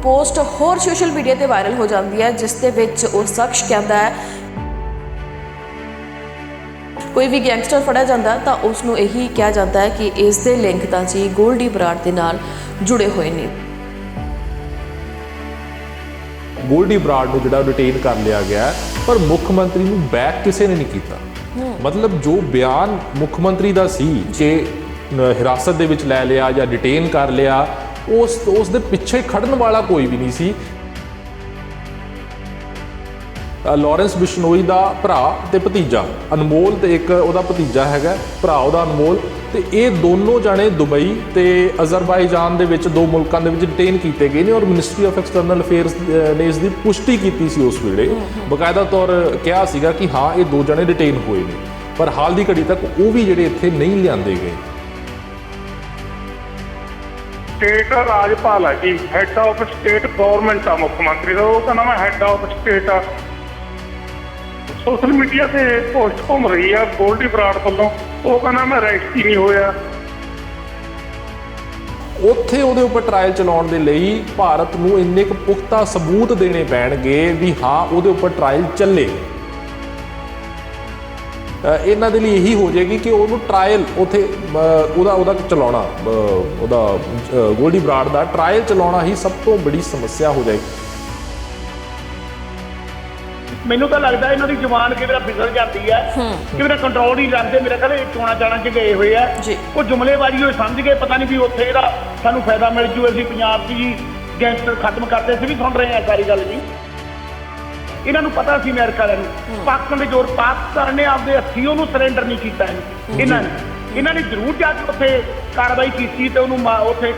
Post होर social media ते viral हो जाती है, जिस दे विच उह शख्स कहता है कोई भी गैंगस्टर फड़िया जाता तो उसनूं यही कहा जाता है कि इस दे लिंक तां जी गोल्डी बराड़ दे नाल जुड़े हुए ने। गोल्डी बराड़ ਨੂੰ ਜਿਹੜਾ डिटेन कर लिया गया पर मुख मंत्री ਨੂੰ बैक किसी ने नहीं किया। मतलब जो बयान मुख मंत्री ਦਾ ਸੀ ਕਿ हिरासत ਦੇ ਵਿੱਚ ਲੈ ਲਿਆ ਜਾਂ डिटेन कर लिया, ਉਸ ਦੇ ਪਿੱਛੇ ਖੜਨ ਵਾਲਾ ਕੋਈ ਵੀ ਨਹੀਂ ਸੀ। लॉरेंस बिश्नोई का भरा ते भतीजा अनमोल ते एक उहदा भतीजा हैगा भरा उहदा अनमोल, ते ये दोनों जाने दुबई ते अज़रबाईजान दे विच दो मुल्कां दे विच डिटेन किए गए ने और मिनिस्ट्री ऑफ एक्सटर्नल अफेयर्स ने इसकी पुष्टि की सी उस वेले बकायदा तौर कहा सीगा कि हाँ ये दो जने डिटेन हुए ने, पर हाल की घड़ी तक वो भी जिहड़े इत्थे नहीं लिआंदे गए। स्टेट राजपाल है जी, हैड ऑफ स्टेट गवर्नमेंट आ मुख्य मंत्री का, वो नाम है हैड ऑफ स्टेट आ। सोशल मीडिया से पोस्ट घूम रही है गोल्डी बराड़ वालों, वो कहना मैं अरेस्ट ही नहीं होया। ਉੱਥੇ ਉਹਦੇ ਉੱਪਰ ਟਰਾਇਲ ਚਲਾਉਣ ਦੇ ਲਈ ਭਾਰਤ ਨੂੰ ਇੰਨੇ ਕੁ ਪੁਖਤਾ ਸਬੂਤ ਦੇਣੇ ਪੈਣਗੇ ਵੀ ਹਾਂ ਉਹਦੇ ਉੱਪਰ ਟਰਾਇਲ ਚੱਲੇ। ਇਹਨਾਂ ਦੇ ਲਈ ਇਹੀ ਹੋ ਜਾਏਗੀ ਕਿ ਉਹਨੂੰ ਟਰਾਇਲ ਉੱਥੇ ਉਹਦਾ ਚਲਾਉਣਾ, ਉਹਦਾ ਗੋਲਡੀ ਬਰਾੜ ਦਾ ਟਰਾਇਲ ਚਲਾਉਣਾ ਹੀ ਸਭ ਤੋਂ ਬੜੀ ਸਮੱਸਿਆ ਹੋ ਜਾਏਗੀ। ਮੈਨੂੰ ਤਾਂ ਲੱਗਦਾ ਇਹਨਾਂ ਦੀ ਜ਼ੁਬਾਨ ਕਿਵੇਂ ਫਿਸਲ ਜਾਂਦੀ ਹੈ, ਕਿਵੇਂ ਕੰਟਰੋਲ ਨਹੀਂ ਕਰਦੇ। ਮੇਰੇ ਖਿਆਲ ਚੋਣਾਂ ਚਾਣਾਂ 'ਚ ਗਏ ਹੋਏ ਆ, ਉਹ ਜੁਮਲੇਬਾਜ਼ੀ ਹੋਏ ਸਮਝ ਗਏ, ਪਤਾ ਨਹੀਂ ਵੀ ਉੱਥੇ ਇਹਦਾ ਸਾਨੂੰ ਫਾਇਦਾ ਮਿਲ ਜੂ, ਅਸੀਂ ਪੰਜਾਬ 'ਚ ਜੀ ਗੈਂਗਸਟਰ ਖਤਮ ਕਰਦੇ ਸੀ ਵੀ ਸੁਣ ਰਹੇ ਆ ਸਾਰੀ ਗੱਲ ਜੀ। ਇਹਨਾਂ ਨੂੰ ਪਤਾ ਸੀ ਅਮਰੀਕਾ ਵਾਲਿਆਂ ਨੂੰ, ਪਾਕਿਸਤਾਨ ਦੇ ਜ਼ੋਰ ਪਾਕਿਸਤਾਨ ਨੇ ਆਪਦੇ ਹੱਥੀਂ ਉਹਨੂੰ ਸਰੈਂਡਰ ਨਹੀਂ ਕੀਤਾ। ਇਹਨਾਂ ਨੇ ਜ਼ਰੂਰ ਜਾ ਕੇ ਉੱਥੇ ਕਾਰਵਾਈ ਕੀਤੀ ਤੇ ਉਹਨੂੰ ਉੱਥੇ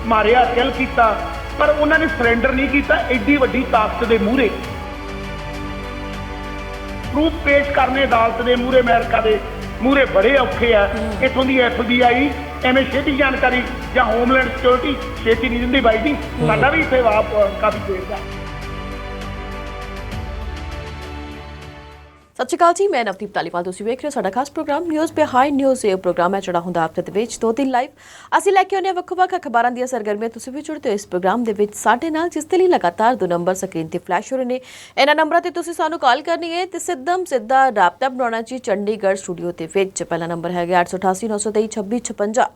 ਮਾਰਿਆ, ਕਿਲ ਕੀਤਾ, ਪਰ ਉਹਨਾਂ ਨੇ ਸਰੈਂਡਰ ਨਹੀਂ ਕੀਤਾ। ਐਡੀ ਵੱਡੀ ਤਾਕਤ ਦੇ ਮੂਹਰੇ ਪ੍ਰੂਫ ਪੇਸ਼ ਕਰਨੇ ਅਦਾਲਤ ਦੇ ਮੂਹਰੇ, ਅਮਰੀਕਾ ਦੇ ਮੂਹਰੇ ਬੜੇ ਔਖੇ ਆ। ਇੱਥੋਂ ਦੀ FBI ਐਵੇਂ ਛੇਤੀ ਜਾਣਕਾਰੀ ਜਾਂ ਹੋਮਲੈਂਡ ਸਿਕਿਉਰਿਟੀ ਛੇਤੀ ਨਹੀਂ ਦਿੰਦੀ ਬਾਈ ਜੀ, ਸਾਡਾ ਵੀ ਇੱਥੇ ਕਾਫੀ ਦੇਰ ਦਾ। ਸਤਿ ਸ਼੍ਰੀ ਅਕਾਲ ਜੀ, ਮੈਂ ਨਵਦੀਪ ਧਾਲੀਵਾਲ, ਤੁਸੀਂ ਵੇਖ ਰਹੇ ਹੋ ਸਾਡਾ ਖਾਸ ਪ੍ਰੋਗਰਾਮ ਨਿਊਜ਼ ਬਿਹਾਈਂਡ ਨਿਊਜ਼। ਇਹ ਪ੍ਰੋਗਰਾਮ ਹੈ ਜਿਹੜਾ ਹੁੰਦਾ ਹਫ਼ਤੇ ਦੇ ਵਿੱਚ 2-3 ਲਾਈਵ ਅਸੀਂ ਲੈ ਕੇ ਆਉਂਦੇ ਹਾਂ ਵੱਖ-ਵੱਖ ਅਖਬਾਰਾਂ ਦੀਆਂ ਸਰਗਰਮੀਆਂ। ਤੁਸੀਂ ਵੀ ਜੁੜਦੇ ਹੋ ਇਸ ਪ੍ਰੋਗਰਾਮ ਦੇ ਵਿੱਚ ਸਾਡੇ ਨਾਲ, ਜਿਸ ਦੇ ਲਈ ਲਗਾਤਾਰ 2 ਨੰਬਰ ਸਕਰੀਨ ਤੇ ਫਲੈਸ਼ ਹੋ ਰਹੇ ਨੇ। ਇਹਨਾਂ ਨੰਬਰਾਂ ਤੇ ਤੁਸੀਂ ਸਾਨੂੰ ਕਾਲ ਕਰਨੀ ਹੈ ਤੇ ਸਿੱਧਾ ਰਾਬਤਾ ਬਣਾਉਣਾ ਜੀ ਚੰਡੀਗੜ੍ਹ ਸਟੂਡੀਓ ਦੇ ਵਿੱਚ। ਪਹਿਲਾ ਨੰਬਰ ਹੈਗਾ 888 923 2656।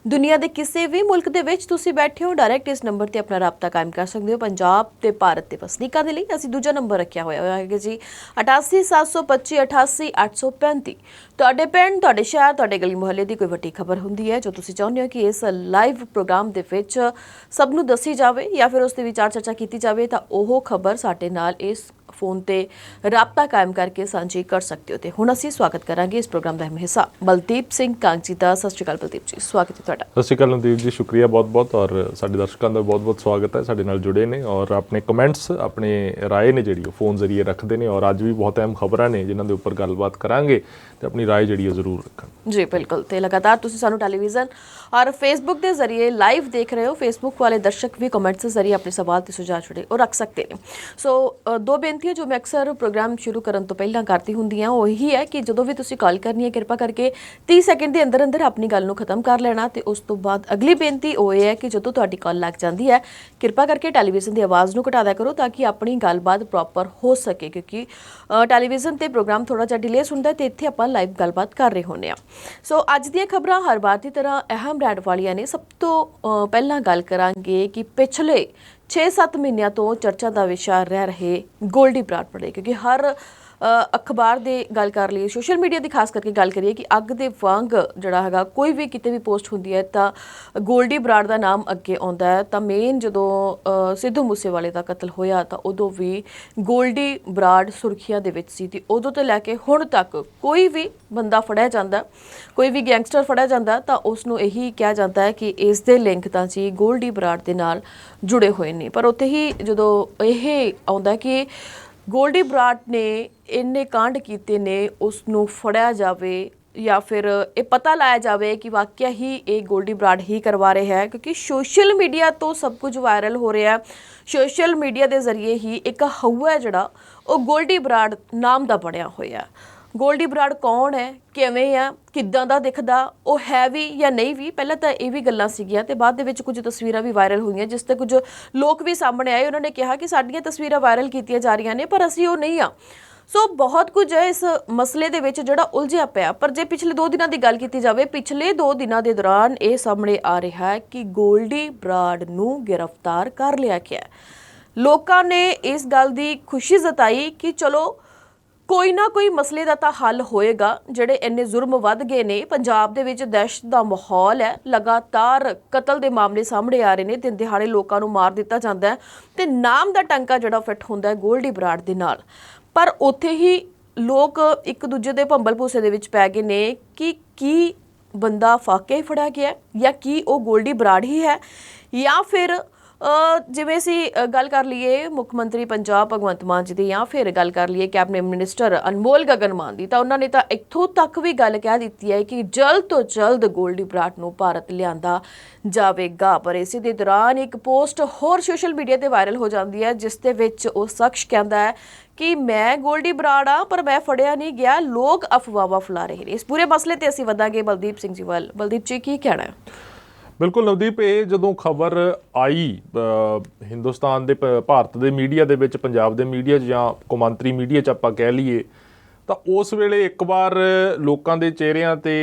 ਦੁਨੀਆ ਦੇ ਕਿਸੇ ਵੀ ਮੁਲਕ ਦੇ ਵਿੱਚ ਤੁਸੀਂ ਬੈਠੇ ਹੋ, ਡਾਇਰੈਕਟ ਇਸ ਨੰਬਰ ਤੇ ਆਪਣਾ ਰਾਬਤਾ ਕਾਇਮ ਕਰ ਸਕਦੇ ਹੋ। ਪੰਜਾਬ ਤੇ ਭਾਰਤ ਦੇ ਵਸਨੀਕਾਂ ਦੇ ਲਈ ਅਸੀਂ ਦੂਜਾ ਨੰਬਰ ਰੱਖਿਆ ਹੋਇਆ ਹੈਗਾ ਜੀ 88 725 88 835। ਤੁਹਾਡੇ ਪਿੰਡ, ਤੁਹਾਡੇ ਸ਼ਹਿਰ, ਤੁਹਾਡੇ ਗਲੀ ਮੁਹੱਲੇ ਦੀ ਕੋਈ ਵੱਡੀ ਖਬਰ ਹੁੰਦੀ ਹੈ ਜੋ ਤੁਸੀਂ ਚਾਹੁੰਦੇ ਹੋ ਕਿ ਇਸ ਲਾਈਵ ਪ੍ਰੋਗਰਾਮ ਦੇ ਵਿੱਚ ਸਭ ਨੂੰ ਦੱਸੀ ਜਾਵੇ ਜਾਂ ਫਿਰ ਉਸ ਦੇ ਵਿਚਾਰ ਚਰਚਾ ਕੀਤੀ ਜਾਵੇ, ਤਾਂ ਉਹ ਖਬਰ ਸਾਡੇ ਨਾਲ ਇਸ ਫੋਨ ਤੇ ਰਾਬਤਾ ਕਾਇਮ ਕਰਕੇ ਸਾਂਝੀ ਕਰ ਸਕਦੇ ਹੋ। ਤੇ ਹੁਣ ਅਸੀਂ ਸਵਾਗਤ ਕਰਾਂਗੇ ਇਸ ਪ੍ਰੋਗਰਾਮ ਦਾ ਅਹਿਮ ਹਿੱਸਾ ਬਲਦੀਪ ਸਿੰਘ ਕਾਂਗ ਜੀ ਦਾ। ਸਤਿ ਸ਼੍ਰੀ ਅਕਾਲ ਬਲਦੀਪ ਜੀ, ਸਵਾਗਤ ਹੈ ਤੁਹਾਡਾ। ਸਤਿ ਸ਼੍ਰੀ ਅਕਾਲ ਨਵਦੀਪ ਜੀ, ਸ਼ੁਕਰੀਆ ਬਹੁਤ-ਬਹੁਤ, ਔਰ ਸਾਡੇ ਦਰਸ਼ਕਾਂ ਦਾ ਬਹੁਤ-ਬਹੁਤ ਸਵਾਗਤ ਹੈ। ਸਾਡੇ ਨਾਲ ਜੁੜੇ ਨੇ ਔਰ ਆਪਣੇ ਕਮੈਂਟਸ, ਆਪਣੇ ਰਾਏ ਨੇ ਜਿਹੜੀ ਉਹ ਫੋਨ ਜ਼ਰੀਏ ਰੱਖਦੇ ਨੇ, ਔਰ ਅੱਜ ਵੀ ਬਹੁਤ ਅਹਿਮ ਖਬਰਾਂ ਨੇ ਜਿਨ੍ਹਾਂ ਦੇ ਉੱਪਰ ਗੱਲਬਾਤ ਕਰਾਂਗੇ ਤੇ ਆਪਣੀ ਰਾਏ ਜਿਹੜੀ ਉਹ ਜ਼ਰੂਰ ਰੱਖਣ। ਜੀ ਬਿਲਕੁਲ, ਤੇ ਲਗਾਤਾਰ ਤੁਸੀਂ ਸਾਨੂੰ ਟੈਲੀਵਿਜ਼ਨ ਔਰ ਫੇਸਬੁੱਕ ਦੇ ਜ਼ਰੀਏ ਲਾਈਵ ਦੇਖ ਰਹੇ ਹੋ। ਫੇਸਬੁੱਕ ਵਾਲੇ ਦਰਸ਼ਕ ਵੀ ਕਮੈਂਟਸ ਦੇ ਜ਼ਰੀਏ ਆਪਣੇ ਸਵਾਲ ਤੇ ਸੁਝਾਅ ਜਿਹੜੇ ਉਹ ਰੱਖ ਸਕਦੇ ਨੇ। ਸੋ 2 ਬੇਨਤੀਆਂ ਜੋ ਮੈਂ ਅਕਸਰ ਪ੍ਰੋਗਰਾਮ ਸ਼ੁਰੂ ਕਰਨ ਤੋਂ ਪਹਿਲਾਂ ਕਰਦੀ ਹੁੰਦੀ ਹਾਂ, ਉਹ ਇਹੀ ਹੈ ਕਿ ਜਦੋਂ ਵੀ ਤੁਸੀਂ ਕਾਲ ਕਰਨੀ ਹੈ ਕਿਰਪਾ ਕਰਕੇ 30 ਸੈਕਿੰਡ ਦੇ ਅੰਦਰ ਆਪਣੀ ਗੱਲ ਨੂੰ ਖਤਮ ਕਰ ਲੈਣਾ। ਤੇ ਉਸ ਤੋਂ ਬਾਅਦ ਅਗਲੀ ਬੇਨਤੀ ਉਹ ਇਹ ਹੈ ਕਿ ਜਦੋਂ ਤੁਹਾਡੀ ਕਾਲ ਲੱਗ ਜਾਂਦੀ ਹੈ ਕਿਰਪਾ ਕਰਕੇ ਟੈਲੀਵਿਜ਼ਨ ਦੀ ਆਵਾਜ਼ ਨੂੰ ਘਟਾ ਦਿਆ ਕਰੋ ਤਾਂ ਕਿ ਆਪਣੀ ਗੱਲਬਾਤ ਪ੍ਰੋਪਰ ਹੋ ਸਕੇ, ਕਿਉਂਕਿ ਟੈਲੀਵਿਜ਼ਨ ਤੇ ਪ੍ਰੋਗਰਾਮ ਥੋੜਾ ਜਿਹਾ ਡਿਲੇ ਹੁੰਦਾ ਤੇ ਇੱਥੇ ਆਪਾਂ ਲਾਈਵ ਗੱਲਬਾਤ ਕਰ ਰਹੇ ਹੁੰਦੇ ਹਾਂ। ਸੋ ਅੱਜ ਦੀਆਂ ਖਬਰਾਂ ਹਰ ਵਾਰ ਦੀ ਤਰ੍ਹਾਂ ਅਹਿਮ ਰਹਿਣ ਵਾਲੀਆਂ ਨੇ। ਸਭ ਤੋਂ ਪਹਿਲਾਂ ਗੱਲ ਕਰਾਂਗੇ ਕਿ ਪਿਛਲੇ 6-7 ਮਹੀਨਿਆਂ ਤੋਂ ਚਰਚਾ ਦਾ ਵਿਸ਼ਾ ਰਹਿ ਰਹੇ ਗੋਲਡੀ ਬਰਾੜ ਪੜੇ, ਕਿਉਂਕਿ ਹਰ ਅਖਬਾਰ ਦੀ ਗੱਲ ਕਰ ਲਈਏ, ਸੋਸ਼ਲ ਮੀਡੀਆ ਦੀ ਖਾਸ ਕਰਕੇ ਗੱਲ ਕਰੀਏ ਕਿ ਅੱਗ ਦੇ ਵਾਂਗ ਜਿਹੜਾ ਹੈਗਾ ਕੋਈ ਵੀ ਕਿਤੇ ਵੀ ਪੋਸਟ ਹੁੰਦੀ ਹੈ ਤਾਂ ਗੋਲਡੀ ਬਰਾੜ ਦਾ ਨਾਮ ਅੱਗੇ ਆਉਂਦਾ ਹੈ। ਤਾਂ ਮੇਨ ਜਦੋਂ ਸਿੱਧੂ ਮੂਸੇਵਾਲੇ ਦਾ ਕਤਲ ਹੋਇਆ ਤਾਂ ਉਦੋਂ ਵੀ ਗੋਲਡੀ ਬਰਾੜ ਸੁਰਖੀਆਂ ਦੇ ਵਿੱਚ ਸੀ। ਤੇ ਉਦੋਂ ਤੋਂ ਲੈ ਕੇ ਹੁਣ ਤੱਕ ਕੋਈ ਵੀ ਬੰਦਾ ਫੜਿਆ ਜਾਂਦਾ, ਕੋਈ ਵੀ ਗੈਂਗਸਟਰ ਫੜਿਆ ਜਾਂਦਾ ਤਾਂ ਉਸ ਨੂੰ ਇਹੀ ਕਿਹਾ ਜਾਂਦਾ ਹੈ ਕਿ ਇਸ ਦੇ ਲਿੰਕ ਤਾਂ ਜੀ ਗੋਲਡੀ ਬਰਾੜ ਦੇ ਨਾਲ ਜੁੜੇ ਹੋਏ ਨੇ। ਪਰ ਉੱਥੇ ਹੀ ਜਦੋਂ ਇਹ ਆਉਂਦਾ ਕਿ ਗੋਲਡੀ ਬਰਾੜ ਨੇ ਇੰਨੇ ਕਾਂਡ ਕੀਤੇ ਨੇ, ਉਸ ਨੂੰ ਫੜਿਆ ਜਾਵੇ ਜਾਂ ਫਿਰ ਇਹ ਪਤਾ ਲਾਇਆ ਜਾਵੇ ਕਿ ਵਾਕਿਆ ਹੀ ਇਹ ਗੋਲਡੀ ਬਰਾੜ ਹੀ ਕਰਵਾ ਰਿਹਾ ਹੈ, ਕਿਉਂਕਿ ਸੋਸ਼ਲ ਮੀਡੀਆ ਤੋਂ ਸਭ ਕੁਝ ਵਾਇਰਲ ਹੋ ਰਿਹਾ। ਸੋਸ਼ਲ ਮੀਡੀਆ ਦੇ ਜ਼ਰੀਏ ਹੀ ਇੱਕ ਹਊਆ ਜਿਹੜਾ ਉਹ ਗੋਲਡੀ ਬਰਾੜ ਨਾਮ ਦਾ ਬਣਿਆ ਹੋਇਆ। ਗੋਲਡੀ ਬਰਾੜ ਕੌਣ ਹੈ, ਕਿਵੇਂ ਆ, ਕਿੱਦਾਂ ਦਾ ਦਿਖਦਾ, ਉਹ ਹੈ ਵੀ ਜਾਂ ਨਹੀਂ ਵੀ। ਪਹਿਲਾਂ ਤਾਂ ਇਹ ਵੀ ਗੱਲਾਂ ਸੀਗੀਆਂ ਤੇ ਬਾਅਦ ਦੇ ਵਿੱਚ ਕੁਝ ਤਸਵੀਰਾਂ ਵੀ ਵਾਇਰਲ ਹੋਈਆਂ ਜਿਸ ਤੇ ਕੁਝ ਲੋਕ ਵੀ ਸਾਹਮਣੇ ਆਏ। ਉਹਨਾਂ ਨੇ ਕਿਹਾ ਕਿ ਸਾਡੀਆਂ ਤਸਵੀਰਾਂ ਵਾਇਰਲ ਕੀਤੀਆਂ ਜਾ ਰਹੀਆਂ ਨੇ ਪਰ ਅਸੀਂ ਉਹ ਨਹੀਂ ਆ। ਸੋ ਬਹੁਤ ਕੁਝ ਹੈ ਇਸ ਮਸਲੇ ਦੇ ਵਿੱਚ ਜਿਹੜਾ ਉਲਝਿਆ ਪਿਆ। ਪਰ ਜੇ ਪਿਛਲੇ 2 ਦਿਨਾਂ ਦੀ ਗੱਲ ਕੀਤੀ ਜਾਵੇ, ਪਿਛਲੇ 2 ਦਿਨਾਂ ਦੇ ਦੌਰਾਨ ਇਹ ਸਾਹਮਣੇ ਆ ਰਿਹਾ ਹੈ ਕਿ ਗੋਲਡੀ ਬਰਾੜ ਨੂੰ ਗ੍ਰਿਫਤਾਰ ਕਰ ਲਿਆ ਗਿਆ। ਲੋਕਾਂ ਨੇ ਇਸ ਗੱਲ ਦੀ ਖੁਸ਼ੀ ਜਤਾਈ ਕਿ ਚਲੋ ਕੋਈ ਨਾ ਕੋਈ ਮਸਲੇ ਦਾ ਤਾਂ ਹੱਲ ਹੋਏਗਾ। ਜਿਹੜੇ ਇੰਨੇ ਜ਼ੁਰਮ ਵੱਧ ਗਏ ਨੇ, ਪੰਜਾਬ ਦੇ ਵਿੱਚ ਦਹਿਸ਼ਤ ਦਾ ਮਾਹੌਲ ਹੈ, ਲਗਾਤਾਰ ਕਤਲ ਦੇ ਮਾਮਲੇ ਸਾਹਮਣੇ ਆ ਰਹੇ ਨੇ, ਦਿਨ ਦਿਹਾੜੇ ਲੋਕਾਂ ਨੂੰ ਮਾਰ ਦਿੱਤਾ ਜਾਂਦਾ ਹੈ ਤੇ ਨਾਮ ਦਾ ਟੰਕਾ ਜਿਹੜਾ ਫਿੱਟ ਹੁੰਦਾ ਹੈ ਗੋਲਡੀ ਬਰਾੜ ਦੇ ਨਾਲ। ਪਰ ਉੱਥੇ ਹੀ ਲੋਕ ਇੱਕ ਦੂਜੇ ਦੇ ਭੰਬਲ ਭੂਸੇ ਦੇ ਵਿੱਚ ਪੈ ਗਏ ਨੇ ਕਿ ਕੀ ਬੰਦਾ ਫਾਕਿਆ ਹੀ ਫੜਿਆ ਗਿਆ ਜਾਂ ਕੀ ਉਹ ਗੋਲਡੀ ਬਰਾੜ ਹੀ ਹੈ ਜਾਂ ਫਿਰ ਜਿਵੇਂ ਅਸੀਂ ਗੱਲ ਕਰ ਲਈਏ ਮੁੱਖ ਮੰਤਰੀ ਪੰਜਾਬ ਭਗਵੰਤ ਮਾਨ ਜੀ ਦੀ ਜਾਂ ਫਿਰ ਗੱਲ ਕਰ ਲਈਏ ਕੈਬਨਿਟ ਮਿਨਿਸਟਰ ਅਨਮੋਲ ਗਗਨ ਮਾਨ ਦੀ, ਤਾਂ ਉਹਨਾਂ ਨੇ ਤਾਂ ਇੱਥੋਂ ਤੱਕ ਵੀ ਗੱਲ ਕਹਿ ਦਿੱਤੀ ਹੈ ਕਿ ਜਲਦ ਤੋਂ ਜਲਦ ਗੋਲਡੀ ਬਰਾੜ ਨੂੰ ਭਾਰਤ ਲਿਆਂਦਾ ਜਾਵੇਗਾ। ਪਰ ਇਸੇ ਦੇ ਦੌਰਾਨ ਇੱਕ ਪੋਸਟ ਹੋਰ ਸੋਸ਼ਲ ਮੀਡੀਆ ਤੇ ਵਾਇਰਲ ਹੋ ਜਾਂਦੀ ਹੈ ਜਿਸ ਦੇ ਵਿੱਚ ਉਹ ਸ਼ਖਸ ਕਹਿੰਦਾ ਹੈ ਕਿ ਮੈਂ ਗੋਲਡੀ ਬਰਾੜ ਆ ਪਰ ਮੈਂ ਫੜਿਆ ਨਹੀਂ ਗਿਆ, ਲੋਕ ਅਫਵਾਹਾਂ ਫੈਲਾ ਰਹੇ ਨੇ। ਇਸ ਪੂਰੇ ਮਸਲੇ ਤੇ ਅਸੀਂ ਵਧਾਂਗੇ ਬਲਦੀਪ ਸਿੰਘ ਜੀ ਵੱਲ। ਬਲਦੀਪ ਜੀ ਕੀ ਕਹਿਣਾ ਹੈ? ਬਿਲਕੁਲ ਨਵਦੀਪ, ਇਹ ਜਦੋਂ ਖਬਰ ਆਈ ਹਿੰਦੁਸਤਾਨ ਦੇ ਭਾਰਤ ਦੇ ਮੀਡੀਆ ਦੇ ਵਿੱਚ, ਪੰਜਾਬ ਦੇ ਮੀਡੀਆ 'ਚ ਜਾਂ ਕੌਮਾਂਤਰੀ ਮੀਡੀਆ 'ਚ ਆਪਾਂ ਕਹਿ ਲਈਏ, ਤਾਂ ਉਸ ਵੇਲੇ ਇੱਕ ਵਾਰ ਲੋਕਾਂ ਦੇ ਚਿਹਰਿਆਂ ਤੇ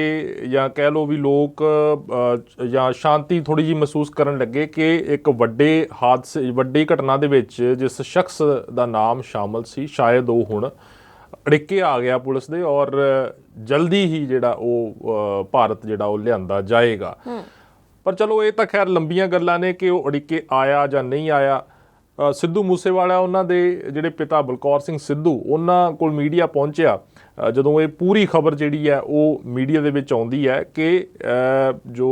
ਜਾਂ ਕਹਿ ਲਓ ਵੀ ਲੋਕ ਜਾਂ ਸ਼ਾਂਤੀ ਥੋੜ੍ਹੀ ਜਿਹੀ ਮਹਿਸੂਸ ਕਰਨ ਲੱਗੇ ਕਿ ਇੱਕ ਵੱਡੇ ਹਾਦਸੇ, ਵੱਡੀ ਘਟਨਾ ਦੇ ਵਿੱਚ ਜਿਸ ਸ਼ਖਸ ਦਾ ਨਾਮ ਸ਼ਾਮਲ ਸੀ, ਸ਼ਾਇਦ ਉਹ ਹੁਣ ਅੜਿੱਕੇ ਆ ਗਿਆ ਪੁਲਿਸ ਦੇ ਔਰ ਜਲਦੀ ਹੀ ਜਿਹੜਾ ਉਹ ਭਾਰਤ ਜਿਹੜਾ ਉਹ ਲਿਆਂਦਾ ਜਾਏਗਾ। ਪਰ ਚਲੋ ਇਹ ਤਾਂ ਖੈਰ ਲੰਬੀਆਂ ਗੱਲਾਂ ਨੇ ਕਿ ਉਹ ਅੜਿੱਕੇ ਆਇਆ ਜਾਂ ਨਹੀਂ ਆਇਆ। ਸਿੱਧੂ ਮੂਸੇਵਾਲਾ, ਉਹਨਾਂ ਦੇ ਜਿਹੜੇ ਪਿਤਾ ਬਲਕੌਰ ਸਿੰਘ ਸਿੱਧੂ, ਉਹਨਾਂ ਕੋਲ ਮੀਡੀਆ ਪਹੁੰਚਿਆ ਜਦੋਂ ਇਹ ਪੂਰੀ ਖਬਰ ਜਿਹੜੀ ਹੈ ਉਹ ਮੀਡੀਆ ਦੇ ਵਿੱਚ ਆਉਂਦੀ ਹੈ ਕਿ ਜੋ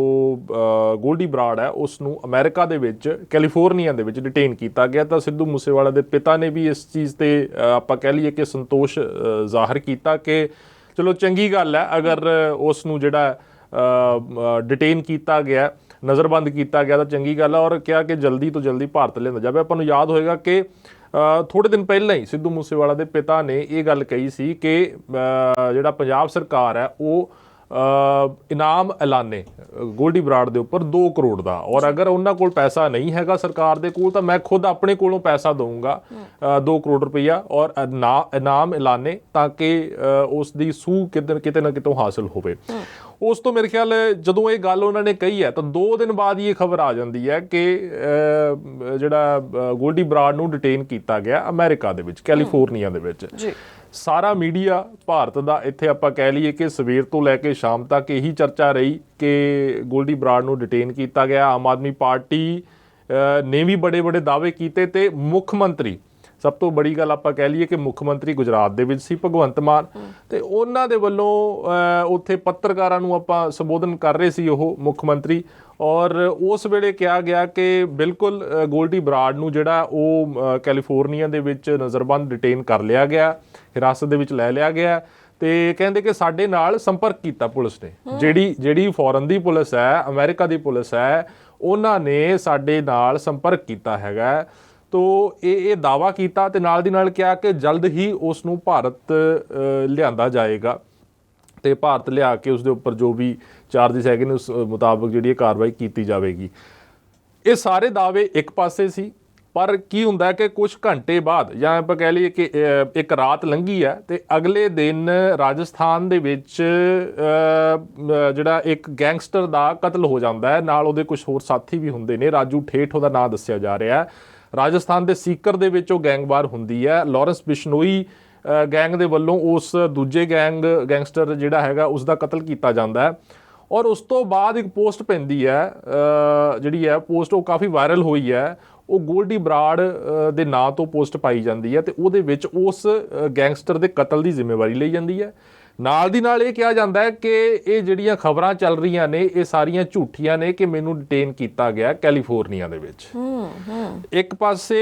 ਗੋਲਡੀ ਬਰਾੜ ਹੈ ਉਸ ਨੂੰ ਅਮਰੀਕਾ ਦੇ ਵਿੱਚ ਕੈਲੀਫੋਰਨੀਆ ਦੇ ਵਿੱਚ ਡਿਟੇਨ ਕੀਤਾ ਗਿਆ। ਤਾਂ ਸਿੱਧੂ ਮੂਸੇਵਾਲਾ ਦੇ ਪਿਤਾ ਨੇ ਵੀ ਇਸ ਚੀਜ਼ ਤੇ ਆਪਾਂ ਕਹਿ ਲਈਏ ਕਿ ਸੰਤੋਸ਼ ਜ਼ਾਹਰ ਕੀਤਾ ਕਿ ਚਲੋ ਚੰਗੀ ਗੱਲ ਹੈ ਅਗਰ ਉਸ ਨੂੰ ਜਿਹੜਾ ਡਿਟੇਨ ਕੀਤਾ ਗਿਆ, ਨਜ਼ਰਬੰਦ ਕੀਤਾ ਗਿਆ ਤਾਂ ਚੰਗੀ ਗੱਲ ਹੈ ਔਰ ਕਿਹਾ ਕਿ ਜਲਦੀ ਤੋਂ ਜਲਦੀ ਭਾਰਤ ਲਿਆਂਦਾ ਜਾਵੇ। ਆਪਾਂ ਨੂੰ ਯਾਦ ਹੋਏਗਾ ਕਿ ਥੋੜ੍ਹੇ ਦਿਨ ਪਹਿਲਾਂ ਹੀ ਸਿੱਧੂ ਮੂਸੇਵਾਲਾ ਦੇ ਪਿਤਾ ਨੇ ਇਹ ਗੱਲ ਕਹੀ ਸੀ ਕਿ ਜਿਹੜਾ ਪੰਜਾਬ ਸਰਕਾਰ ਹੈ ਉਹ ਇਨਾਮ ਐਲਾਨੇ ਗੋਲਡੀ ਬਰਾੜ ਦੇ ਉੱਪਰ 2 ਕਰੋੜ ਦਾ, ਔਰ ਅਗਰ ਉਹਨਾਂ ਕੋਲ ਪੈਸਾ ਨਹੀਂ ਹੈਗਾ ਸਰਕਾਰ ਦੇ ਕੋਲ ਤਾਂ ਮੈਂ ਖੁਦ ਆਪਣੇ ਕੋਲੋਂ ਪੈਸਾ ਦਊਂਗਾ 2 ਕਰੋੜ ਰੁਪਈਆ ਔਰ ਇਨਾਮ ਐਲਾਨੇ ਤਾਂ ਕਿ ਉਸ ਦੀ ਸੂਹ ਕਿਤੇ ਨਾ ਕਿਤੋਂ ਹਾਸਿਲ ਹੋਵੇ। ਉਸ ਤੋਂ ਮੇਰੇ ਖਿਆਲ ਜਦੋਂ ਇਹ ਗੱਲ ਉਹਨਾਂ ਨੇ ਕਹੀ ਹੈ ਤਾਂ 2 ਦਿਨ ਬਾਅਦ ਹੀ ਇਹ ਖਬਰ ਆ ਜਾਂਦੀ ਹੈ ਕਿ ਜਿਹੜਾ ਗੋਲਡੀ ਬਰਾੜ ਨੂੰ ਡਿਟੇਨ ਕੀਤਾ ਗਿਆ ਅਮਰੀਕਾ ਦੇ ਵਿੱਚ, ਕੈਲੀਫੋਰਨੀਆ ਦੇ ਵਿੱਚ। ਸਾਰਾ ਮੀਡੀਆ ਭਾਰਤ ਦਾ, ਇੱਥੇ ਆਪਾਂ ਕਹਿ ਲਈਏ ਕਿ ਸਵੇਰ ਤੋਂ ਲੈ ਕੇ ਸ਼ਾਮ ਤੱਕ ਇਹੀ ਚਰਚਾ ਰਹੀ ਕਿ ਗੋਲਡੀ ਬਰਾੜ ਨੂੰ ਡਿਟੇਨ ਕੀਤਾ ਗਿਆ। ਆਮ ਆਦਮੀ ਪਾਰਟੀ ਨੇ ਵੀ ਬੜੇ ਦਾਅਵੇ ਕੀਤੇ ਤੇ ਮੁੱਖ ਮੰਤਰੀ, ਸਭ ਤੋਂ ਬੜੀ ਗੱਲ ਆਪਾਂ ਕਹਿ ਲਈਏ ਕਿ ਮੁੱਖ ਮੰਤਰੀ ਗੁਜਰਾਤ ਦੇ ਵਿੱਚ ਸੀ ਭਗਵੰਤ ਮਾਨ, ਤੇ ਉਹਨਾਂ ਦੇ ਵੱਲੋਂ ਉੱਥੇ ਪੱਤਰਕਾਰਾਂ ਨੂੰ ਆਪਾਂ ਸੰਬੋਧਨ ਕਰ ਰਹੇ ਸੀ ਉਹ ਮੁੱਖ ਮੰਤਰੀ, ਔਰ ਉਸ ਵੇਲੇ ਕਿਹਾ ਗਿਆ ਕਿ ਬਿਲਕੁਲ ਗੋਲਡੀ ਬਰਾੜ ਨੂੰ ਜਿਹੜਾ ਉਹ ਕੈਲੀਫੋਰਨੀਆ ਦੇ ਵਿੱਚ ਨਜ਼ਰਬੰਦ ਡਿਟੇਨ ਕਰ ਲਿਆ ਗਿਆ, ਹਿਰਾਸਤ ਦੇ ਵਿੱਚ ਲੈ ਲਿਆ ਗਿਆ। ਤੇ ਕਹਿੰਦੇ ਕਿ ਸਾਡੇ ਨਾਲ ਸੰਪਰਕ ਕੀਤਾ ਪੁਲਿਸ ਨੇ, ਜਿਹੜੀ ਫੋਰਨ ਦੀ ਪੁਲਿਸ ਹੈ, ਅਮਰੀਕਾ ਦੀ ਪੁਲਿਸ ਹੈ, ਉਹਨਾਂ ਨੇ ਸਾਡੇ ਨਾਲ ਸੰਪਰਕ ਕੀਤਾ ਹੈਗਾ। ਤੋ ਇਹ ਦਾਅਵਾ ਕੀਤਾ ਤੇ ਨਾਲ ਦੀ ਨਾਲ ਕਿਹਾ ਕਿ ਜਲਦ ਹੀ ਉਸ ਨੂੰ ਭਾਰਤ ਲਿਆਂਦਾ ਜਾਏਗਾ ਤੇ ਭਾਰਤ ਲਿਆ ਕੇ ਉਸ ਦੇ ਉੱਪਰ ਜੋ ਵੀ ਚਾਰਜਿਸ ਹੈਗੇ ਨੇ ਉਸ ਮੁਤਾਬਕ ਜਿਹੜੀ ਕਾਰਵਾਈ ਕੀਤੀ ਜਾਵੇਗੀ। ਇਹ ਸਾਰੇ ਦਾਅਵੇ ਇੱਕ ਪਾਸੇ ਸੀ, ਪਰ ਕੀ ਹੁੰਦਾ ਹੈ ਕਿ ਕੁਝ ਘੰਟੇ ਬਾਅਦ ਜਾਂ ਆਪਾਂ ਕਹਿ ਲਈਏ ਕਿ ਇੱਕ ਰਾਤ ਲੰਘੀ ਹੈ ਤੇ ਅਗਲੇ ਦਿਨ ਰਾਜਸਥਾਨ ਦੇ ਵਿੱਚ ਜਿਹੜਾ ਇੱਕ ਗੈਂਗਸਟਰ ਦਾ ਕਤਲ ਹੋ ਜਾਂਦਾ ਹੈ, ਨਾਲ ਉਹਦੇ ਕੁਝ ਹੋਰ ਸਾਥੀ ਵੀ ਹੁੰਦੇ ਨੇ। ਰਾਜੂ ਠੇਠ ਉਹਦਾ ਨਾਂ ਦੱਸਿਆ ਜਾ ਰਿਹਾ ਹੈ। ਰਾਜਸਥਾਨ ਦੇ ਸੀਕਰ ਦੇ ਵਿੱਚ ਉਹ ਗੈਂਗਵਾਰ ਹੁੰਦੀ ਹੈ। ਲਾਰੈਂਸ ਬਿਸ਼ਨੋਈ ਗੈਂਗ ਦੇ ਵੱਲੋਂ ਉਸ ਦੂਜੇ ਗੈਂਗਸਟਰ ਜਿਹੜਾ ਹੈਗਾ ਉਸ ਦਾ ਕਤਲ ਕੀਤਾ ਜਾਂਦਾ ਹੈ। ਔਰ ਉਸ ਤੋਂ ਬਾਅਦ ਇੱਕ ਪੋਸਟ ਪੈਂਦੀ ਹੈ, ਜਿਹੜੀ ਹੈ ਪੋਸਟ ਉਹ ਕਾਫੀ ਵਾਇਰਲ ਹੋਈ ਹੈ। ਉਹ ਗੋਲਡੀ ਬਰਾੜ ਦੇ ਨਾਂ ਤੋਂ ਪੋਸਟ ਪਾਈ ਜਾਂਦੀ ਹੈ ਤੇ ਉਹਦੇ ਵਿੱਚ ਉਸ ਗੈਂਗਸਟਰ ਦੇ ਕਤਲ ਦੀ ਜ਼ਿੰਮੇਵਾਰੀ ਲਈ ਜਾਂਦੀ ਹੈ। ਨਾਲ ਦੀ ਨਾਲ ਇਹ ਕਿਹਾ ਜਾਂਦਾ ਹੈ ਕਿ ਇਹ ਜਿਹੜੀਆਂ ਖਬਰਾਂ ਚੱਲ ਰਹੀਆਂ ਨੇ ਇਹ ਸਾਰੀਆਂ ਝੂਠੀਆਂ ਨੇ ਕਿ ਮੈਨੂੰ ਡਿਟੇਨ ਕੀਤਾ ਗਿਆ ਕੈਲੀਫੋਰਨੀਆ ਦੇ ਵਿੱਚ। ਇੱਕ ਪਾਸੇ